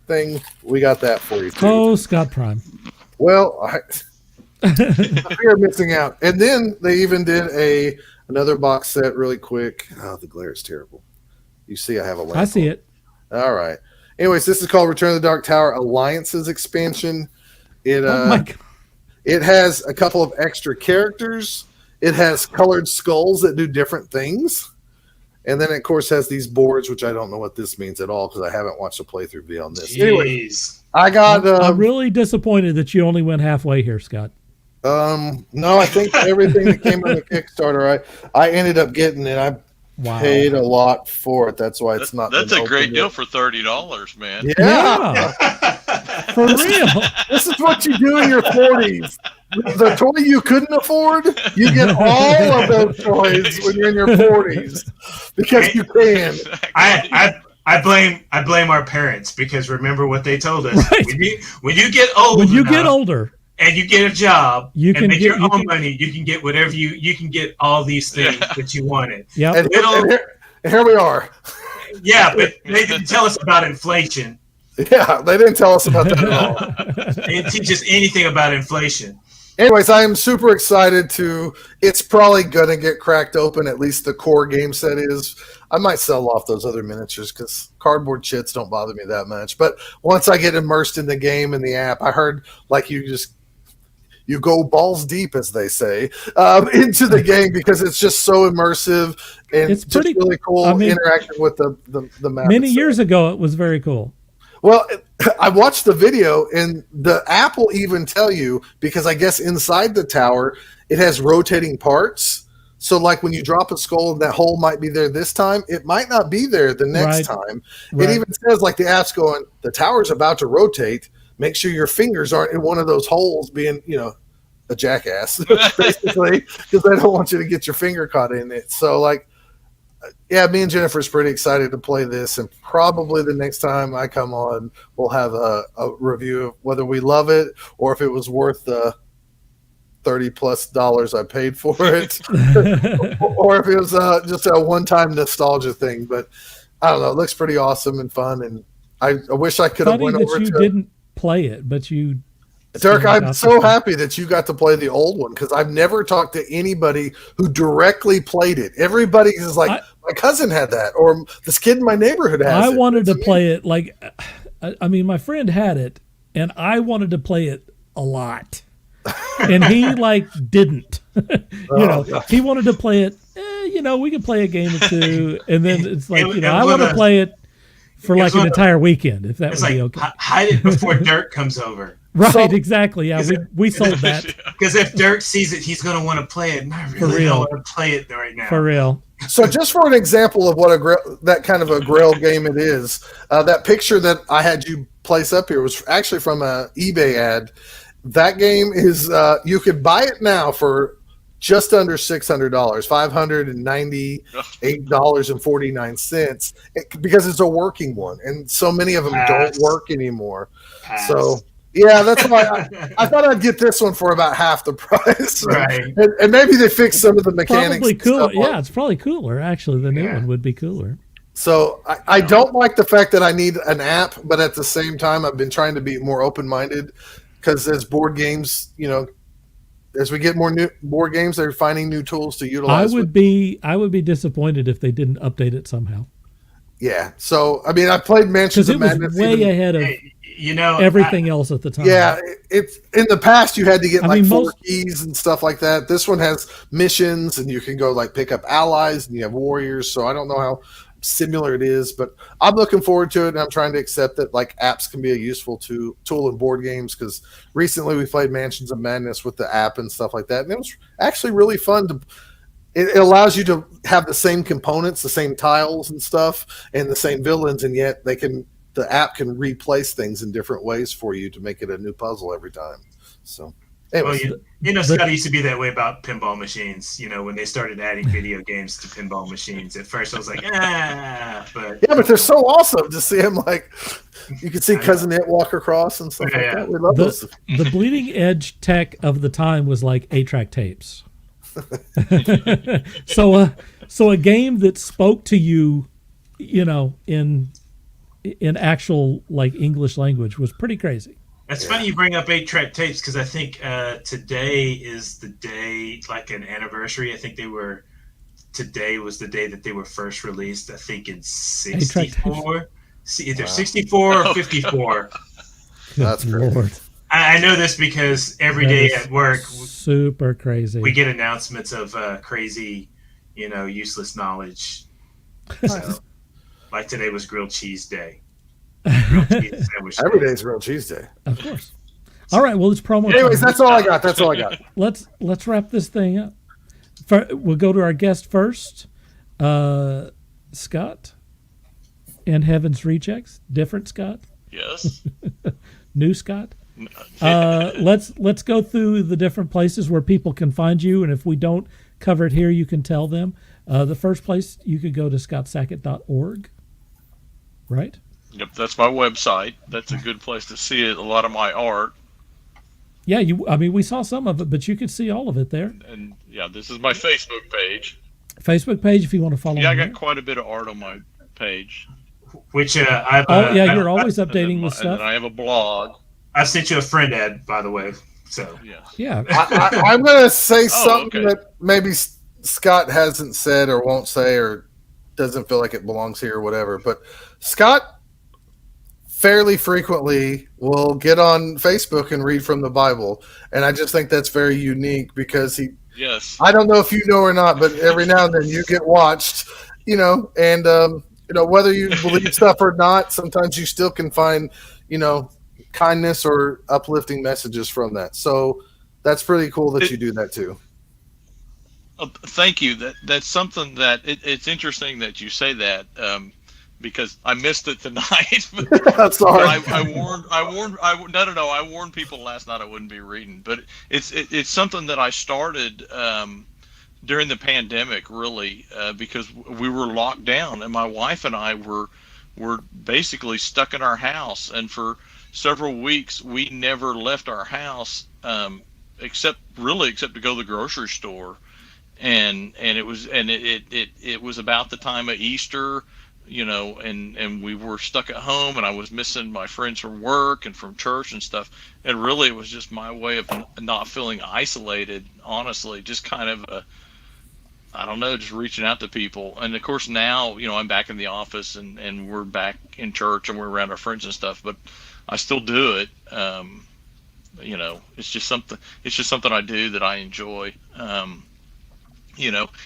thing? We got that for you too. Oh, Scott Prime. Well, you're missing out. And then they even did another box set really quick. Oh, the glare is terrible. You see I have a lamp. I see it. All right. Anyways, this is called Return of the Dark Tower Alliances expansion. It has a couple of extra characters. It has colored skulls that do different things. And then, of course, has these boards, which I don't know what this means at all because I haven't watched a playthrough video on this. Anyways, I'm really disappointed that you only went halfway here, Scott. No, I think everything that came on the Kickstarter, I ended up getting it. I paid a lot for it. That's why it's not. That's a great deal for $30, man. Yeah. For real. This is what you do in your 40s. The toy you couldn't afford, you get all of those toys when you're in your 40s because you can. I blame our parents because remember what they told us. Right. When you get older and you get a job and make your own money, you can get whatever you can get all these things that you wanted. Yeah. And here we are. Yeah, but they didn't tell us about inflation. Yeah, they didn't tell us about that at all. They didn't teach us anything about inflation. Anyways, I am super excited it's probably going to get cracked open, at least the core game set is. I might sell off those other miniatures because cardboard chits don't bother me that much. But once I get immersed in the game and the app, I heard like you go balls deep, as they say, into the game because it's just so immersive and it's just really cool interacting with the map. Many years ago, it was very cool. Well, I watched the video, and the app will even tell you, because I guess inside the tower, it has rotating parts. So, like when you drop a skull and that hole might be there this time, it might not be there the next time. Right. It even says, like the app's going, the tower's about to rotate. Make sure your fingers aren't in one of those holes being, a jackass, basically, because they don't want you to get your finger caught in it. So, like, yeah, me and Jennifer's pretty excited to play this, and probably the next time I come on, we'll have a review of whether we love it or if it was worth the $30+ I paid for it, or if it was just a one-time nostalgia thing. But I don't know. It looks pretty awesome and fun, and I wish I could have went over to. You didn't play it, but you. Dirk, I'm so happy that you got to play the old one because I've never talked to anybody who directly played it. Everybody is like, my cousin had that, or this kid in my neighborhood has it. I wanted to play it my friend had it, and I wanted to play it a lot. And he didn't. He wanted to play it, we could play a game or two, and then it's like, I want to play it for like an entire weekend, if that would be okay. Hide it before Dirk comes over. Right, exactly. Yeah, we sold that. Because if Dirk sees it, he's going to want to play it. And I really don't want to play it right now. For real. So just for an example of what that kind of a Grail game it is, that picture that I had you place up here was actually from an eBay ad. That game is, you could buy it now for just under $600, $598.49, because it's a working one, and so many of them don't work anymore. So Yeah, that's why I thought I'd get this one for about half the price. Right. And maybe they fixed some of the mechanics. Probably cooler. and stuff Yeah, it's probably cooler. Actually, the new one would be cooler. So I don't like the fact that I need an app, but at the same time, I've been trying to be more open-minded because as board games, as we get more new board games, they're finding new tools to utilize. I would be disappointed if they didn't update it somehow. Yeah. So I mean, I played Mansions of Because it Madness. was way ahead of everything else at the time. Yeah, it's in the past you had to get I mean, 4 keys and stuff like that. This one has missions, and you can go pick up allies, and you have warriors. So I don't know how similar it is, but I'm looking forward to it, and I'm trying to accept that apps can be a useful tool in board games, because recently we played Mansions of Madness with the app and stuff like that, and it was actually really fun to. It allows you to have the same components, the same tiles and stuff, and the same villains, and yet the app can replace things in different ways for you to make it a new puzzle every time. So. Anyways, Scott used to be that way about pinball machines. When they started adding video games to pinball machines, at first I was like, but they're so awesome to see them. You can see Cousin It walk across and stuff like that. We love those. The bleeding edge tech of the time was like 8-track tapes. So a game that spoke to you, in actual English language was pretty crazy. It's funny you bring up 8-track tapes, because I think today is the day, an anniversary. I think today was the day that they were first released. I think in 64, either 64 or 54. That's great. Lord. I know this because every day at work, super crazy. We get announcements of crazy, useless knowledge. So, today was grilled cheese day. Every day is grilled cheese day. Of course. All right. Well, it's promo. Anyways, that's all I got. Let's wrap this thing up. We'll go to our guest first, Scott. And Heaven's Rejects. Different Scott. Yes. New Scott. Let's go through the different places where people can find you, and if we don't cover it here, you can tell them. The first place, you could go to scottsackett.org. Right. Yep, that's my website. That's a good place to see it. A lot of my art. Yeah, we saw some of it, but you could see all of it there. And this is my Facebook page. Facebook page, if you want to follow. Yeah, I got quite a bit of art on my page. Which you're always updating with stuff. And I have a blog. I sent you a friend ad, by the way. So yeah. I'm going to say something that maybe Scott hasn't said or won't say or doesn't feel like it belongs here or whatever, but Scott fairly frequently will get on Facebook and read from the Bible, and I just think that's very unique because I don't know if you know or not, but every now and then you get watched, and whether you believe stuff or not, sometimes you still can find kindness or uplifting messages from that. So that's pretty cool that you do that too. Thank you. That's something that it's interesting that you say that. Because I missed it tonight. Sorry. I warned people last night I wouldn't be reading, but it's something that I started during the pandemic, really, because we were locked down, and my wife and I were basically stuck in our house, and for several weeks we never left our house, except to go to the grocery store, and it was about the time of Easter. And we were stuck at home, and I was missing my friends from work and from church and stuff. And really, it was just my way of not feeling isolated, honestly, just kind of just reaching out to people. And of course now, I'm back in the office and we're back in church and we're around our friends and stuff, but I still do it. It's just something I do that I enjoy.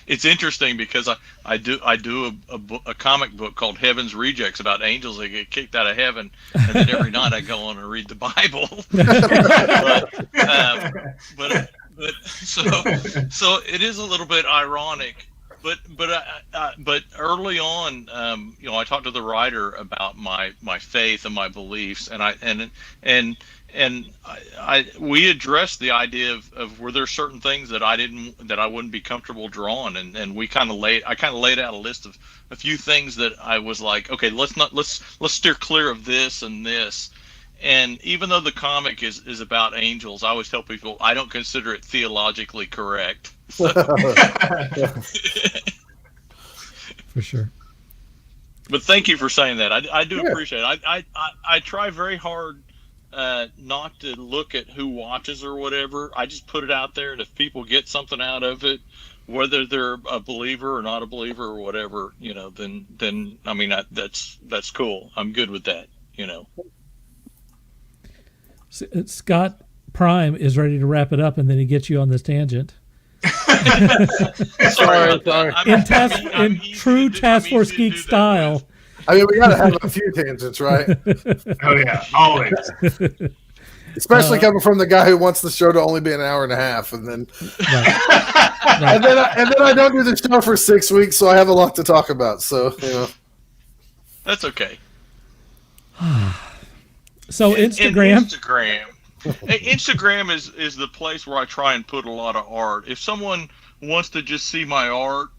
It's interesting because I do a comic book called Heaven's Rejects about angels that get kicked out of heaven, and then every night I go on and read the Bible. So it is a little bit ironic, but early on, I talked to the writer about my faith and my beliefs, and we addressed the idea of were there certain things that I wouldn't be comfortable drawing, and I kind of laid out a list of a few things that I was like, okay, let's steer clear of this and this, And even though the comic is about angels, I always tell people I don't consider it theologically correct. So. For sure. But thank you for saying that. I do appreciate it. I try very hard not to look at who watches or whatever. I just put it out there, and if people get something out of it, whether they're a believer or not a believer or whatever, then I mean that's cool. I'm good with that. Scott Prime is ready to wrap it up, and then he gets you on this tangent. Sorry. In true Taskforce Geek style. I mean, we got to have a few tangents, right? Oh yeah, always. Especially coming from the guy who wants the show to only be an hour and a half, and then and then I don't do the show for 6 weeks, so I have a lot to talk about. So that's okay. So Instagram. Instagram is the place where I try and put a lot of art. If someone wants to just see my art,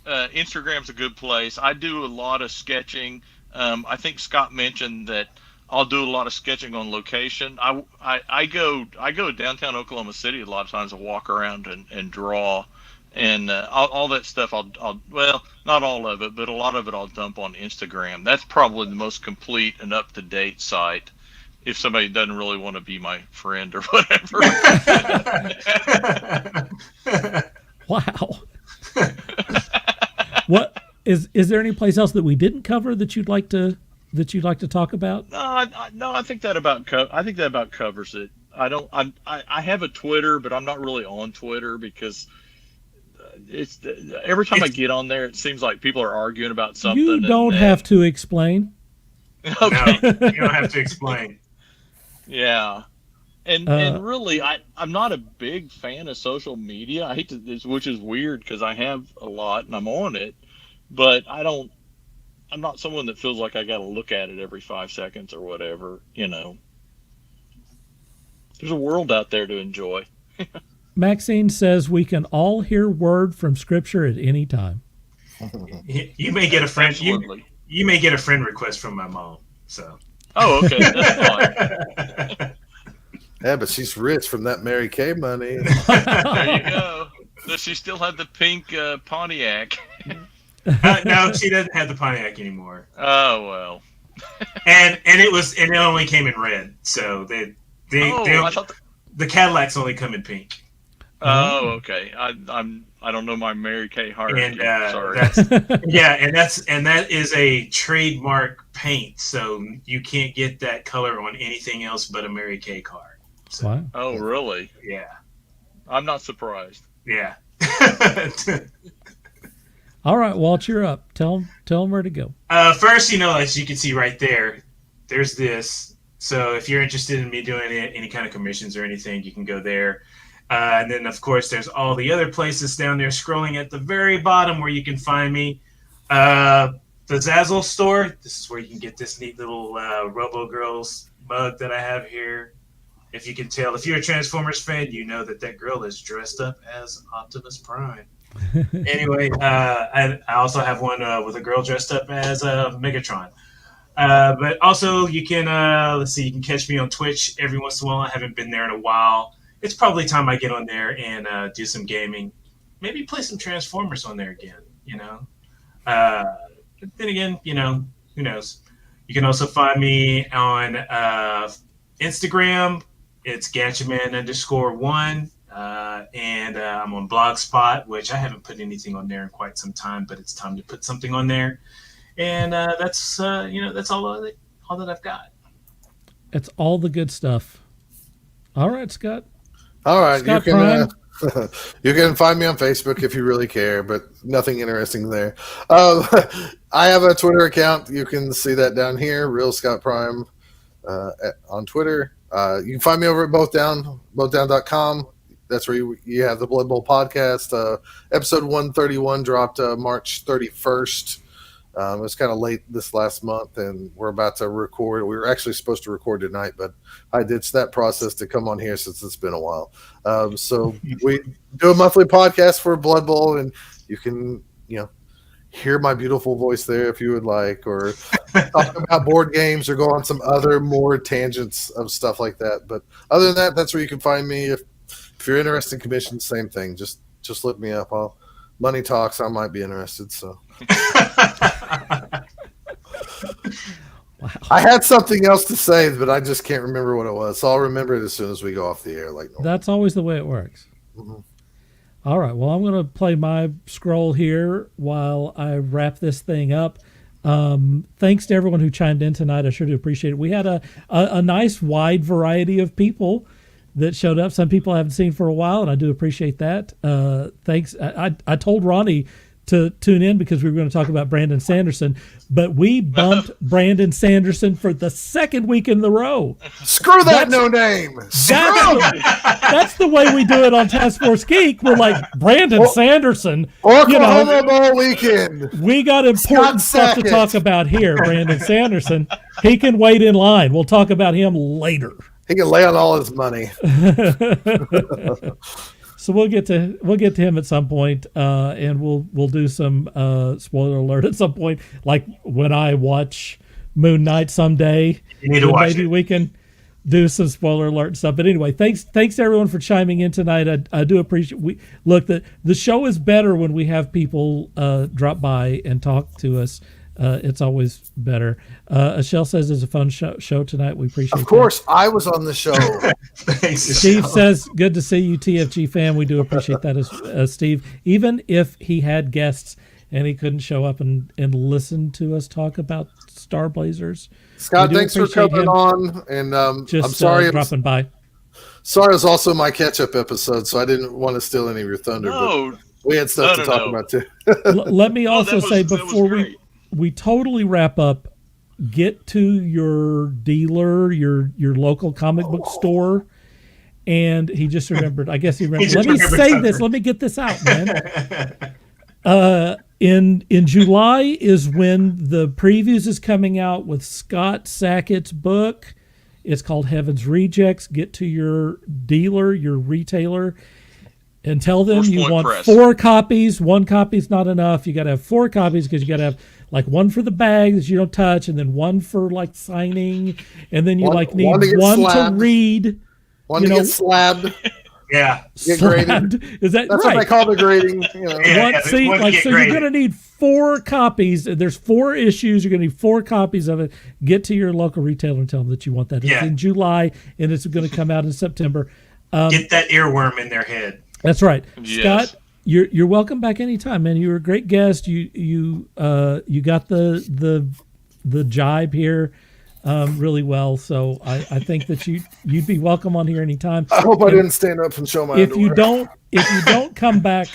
Instagram's a good place. I do a lot of sketching. I think Scott mentioned that I'll do a lot of sketching on location. I go downtown Oklahoma City a lot of times to walk around and draw, and all that stuff. Well, not all of it, but a lot of it I'll dump on Instagram. That's probably the most complete and up to date site. If somebody doesn't really want to be my friend or whatever. Wow. What is there any place else that we didn't cover that you'd like to talk about? No, I think that about covers it. I have a Twitter, but I'm not really on Twitter because every time I get on there, it seems like people are arguing about something. You don't have to explain. Okay. No, you don't have to explain. Yeah. And really, I'm not a big fan of social media. I hate to, which is weird because I have a lot and I'm on it, but I'm not someone that feels like I got to look at it every 5 seconds or whatever. There's a world out there to enjoy. Maxine says we can all hear word from Scripture at any time. You may get a friend. Absolutely. You may get a friend request from my mom. So. Oh, okay. That's fine. Yeah, but she's rich from that Mary Kay money. There you go. Does she still have the pink Pontiac? No, she doesn't have the Pontiac anymore. Oh well. And it only came in red. So the Cadillacs only come in pink. Oh, okay. I don't know my Mary Kay heart. And sorry. that is a trademark paint, so you can't get that color on anything else but a Mary Kay car. So, wow. Oh, really? Yeah. I'm not surprised. Yeah. All right, Walt, you're up. Tell them where to go. First, as you can see right there, there's this. So if you're interested in me doing any kind of commissions or anything, you can go there. And then, of course, there's all the other places down there scrolling at the very bottom where you can find me. The Zazzle store, this is where you can get this neat little Robo Girls mug that I have here. If you can tell, if you're a Transformers fan, you know that girl is dressed up as Optimus Prime. Anyway, I also have one with a girl dressed up as Megatron. But also, you can, you can catch me on Twitch every once in a while. I haven't been there in a while. It's probably time I get on there and do some gaming. Maybe play some Transformers on there again, Then again, who knows? You can also find me on Instagram. It's Gatchaman_1. And I'm on Blogspot, which I haven't put anything on there in quite some time, but it's time to put something on there. And that's all that I've got. It's all the good stuff. All right, Scott. All right, Scott you can Prime. you can find me on Facebook if you really care, but nothing interesting there. I have a Twitter account. You can see that down here, Real Scott Prime, on Twitter. You can find me over at bothdown.com. That's where you have the Blood Bowl podcast. Episode 131 dropped March 31st. It was kind of late this last month, and we're about to record. We were actually supposed to record tonight, but I ditched that process to come on here since it's been a while. So we do a monthly podcast for Blood Bowl, and you can, hear my beautiful voice there if you would like, or talk about board games or go on some other more tangents of stuff like that. But other than that, that's where you can find me. If you're interested in commissions, same thing. Just look me up. Money talks. I might be interested. So Wow. I had something else to say, but I just can't remember what it was. So I'll remember it as soon as we go off the air. Like normal. That's always the way it works. Mhm. All right. Well, I'm going to play my scroll here while I wrap this thing up. Thanks to everyone who chimed in tonight. I sure do appreciate it. We had a nice wide variety of people that showed up. Some people I haven't seen for a while, and I do appreciate that. Thanks. I told Ronnie to tune in because we were going to talk about Brandon Sanderson, but we bumped Brandon Sanderson for the second week in the row. Screw that no name. That's the way we do it on Taskforce Geek. We're like, Brandon Sanderson. Oklahoma Bowl weekend. We got important stuff to talk about here, Brandon Sanderson. He can wait in line. We'll talk about him later. He can lay on all his money. So we'll get to him at some point, and we'll do some spoiler alert at some point, like when I watch Moon Knight someday. You need to watch maybe it. we can do some spoiler alert stuff. But anyway, thanks to everyone for chiming in tonight. I do appreciate. The show is better when we have people drop by and talk to us. It's always better. Ashell says it's a fun show tonight. We appreciate it. Of course, I was on the show. Thanks, Steve Michelle. says, good to see you, TFG fan. We do appreciate that, as Steve. Even if he had guests and he couldn't show up and listen to us talk about Star Blazers. Scott, we do thanks for appreciate coming him on. And I'm sorry. Dropping by. Sorry, it was also my catch-up episode, so I didn't want to steal any of your thunder. No, But we had stuff to talk about, too. Let me also say that was before great. we totally wrap up, get to your dealer, your local comic book store. And he just remembered. I guess he remembered. Let me say this. Let me get this out, man. In July is when the previews is coming out with Scott Sackett's book. It's called Heaven's Rejects. Get to your dealer, your retailer, and tell them First you Point want Press. 4 copies. 1 copy's not enough. You got to have 4 copies because you got to have like 1 for the bag that you don't touch, and then 1 for like signing, and then you need one to get 1 to slabbed. read. One to get slabbed. Yeah. Get Slabbed. graded. Is that That's right? what they call the grading. You know. Yeah. So one to get you're graded. going to need 4 copies. There's 4 issues. You're going to need 4 copies of it. Get to your local retailer and tell them that you want that. It's Yeah. in July, and it's going to come out in September. Get that earworm in their head. That's right, Yes. Scott. You're welcome back anytime, man. You were a great guest. You got the jibe here really well. So I think that you'd be welcome on here anytime. I hope I didn't stand up and show my If you underwear. don't come back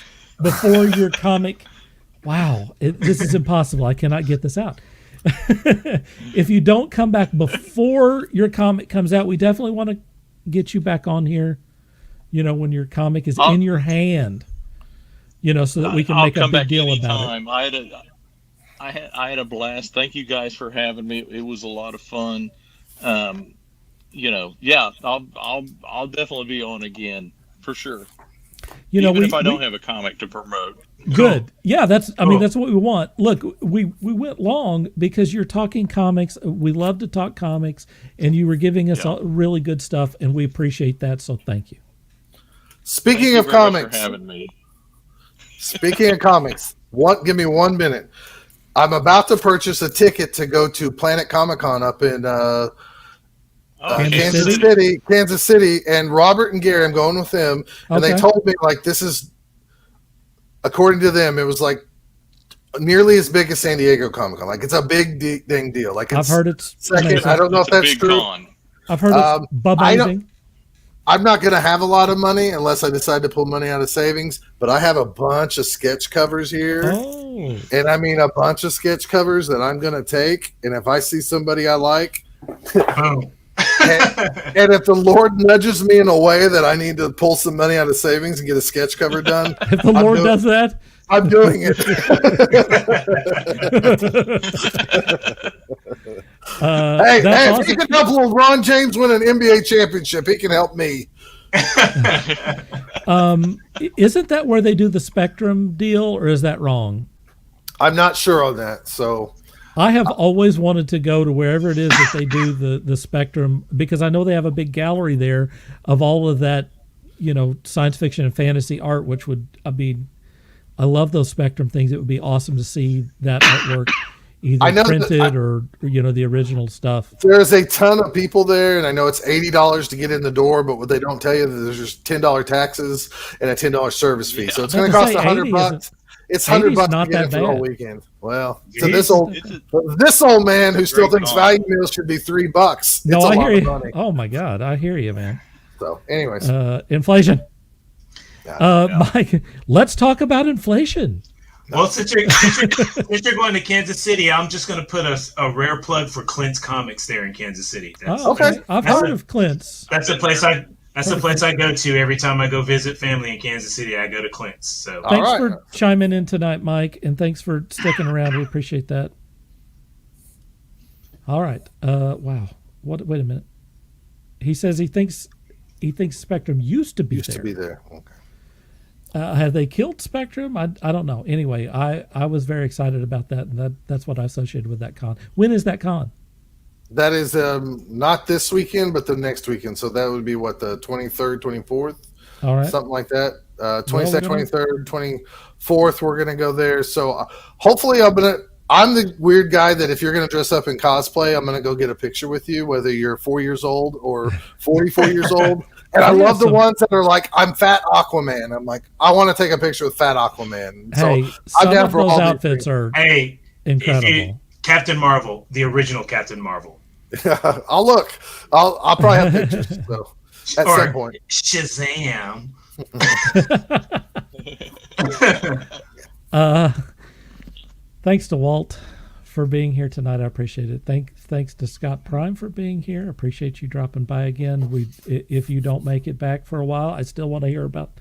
before your comic, this is impossible. I cannot get this out. If you don't come back before your comic comes out, we definitely want to get you back on here. When your comic is in your hand, so that we can I'll come a come big back deal anytime. about it. I had a blast. Thank you guys for having me. It was a lot of fun. I'll definitely be on again for sure. Even if I don't have a comic to promote. Good. Yeah, that's Cool. that's what we want. Look, we went long because you're talking comics. We love to talk comics, and you were giving us really good stuff, and we appreciate that. So thank you. Speaking Thank of you very much comics, for having me. Speaking of comics, give me 1 minute. I'm about to purchase a ticket to go to Planet Comic-Con up in Kansas City, and Robert and Gary, I'm going with them, and they told me this is, according to them, it was nearly as big as San Diego Comic-Con. It's a big dang deal. I've heard it's second. amazing. I don't know if that's Big true. con. I've heard it's amazing. I'm not going to have a lot of money unless I decide to pull money out of savings, but I have a bunch of sketch covers here. Oh, And I mean a bunch of sketch covers that I'm going to take. And if I see somebody I like, Boom. and if the Lord nudges me in a way that I need to pull some money out of savings and get a sketch cover done, if the Lord does that, I'm doing it. Hey, that's if he can help LeBron James win an NBA championship, he can help me. Isn't that where they do the Spectrum deal, or is that wrong? I'm not sure on that. So I have always wanted to go to wherever it is that they do the Spectrum, because I know they have a big gallery there of all of that, science fiction and fantasy art, which would, I love those Spectrum things. It would be awesome to see that artwork either printed or the original stuff. There's a ton of people there, and I know it's $80 to get in the door, but what they don't tell you is there's just $10 taxes and a $10 service fee. So it's going to cost $100. It's $100 to get in for the whole weekend. Well, to this old man who still thinks value meals should be $3. No, I hear you. Money. Oh my God, I hear you, man. So, anyways, inflation. Mike, let's talk about inflation. Well, since you're going to Kansas City, I'm just going to put a rare plug for Clint's Comics there in Kansas City. Okay. I've heard of Clint's. That's the place I go to every time I go visit family in Kansas City. I go to Clint's. So thanks for chiming in tonight, Mike, and thanks for sticking around. We appreciate that. All right. Wow. Wait a minute. He says he thinks Spectrum used to be there. Okay. Have they killed Spectrum? I don't know. Anyway, I was very excited about that, and that's what I associated with that con. When is that con? That is not this weekend, but the next weekend. So that would be what, the 23rd, 24th? All right. Something like that. 22nd, 23rd, 24th, we're going to go there. So hopefully I'm the weird guy that if you're going to dress up in cosplay, I'm going to go get a picture with you, whether you're 4 years old or 44 years old. And I love the ones that are like, I'm Fat Aquaman. I'm like, I want to take a picture with Fat Aquaman. Hey, so I'm down for all outfits are incredible. Captain Marvel, the original Captain Marvel. I'll look. I'll probably have pictures. So at some point, Shazam. Thanks to Walt for being here tonight. I appreciate it. Thanks to Scott Prime for being here. I appreciate you dropping by again. If you don't make it back for a while, I still want to hear about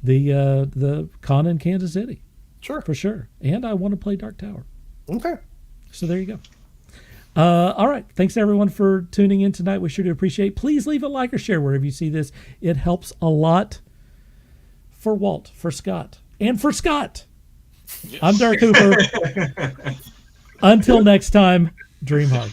the con in Kansas City. Sure. For sure. And I want to play Dark Tower. Okay. So there you go. All right. Thanks everyone for tuning in tonight. We sure do appreciate. Please leave a like or share wherever you see this. It helps a lot for Walt, for Scott, and for Scott. Yes. I'm Dirk Hooper. Until next time, dream hard.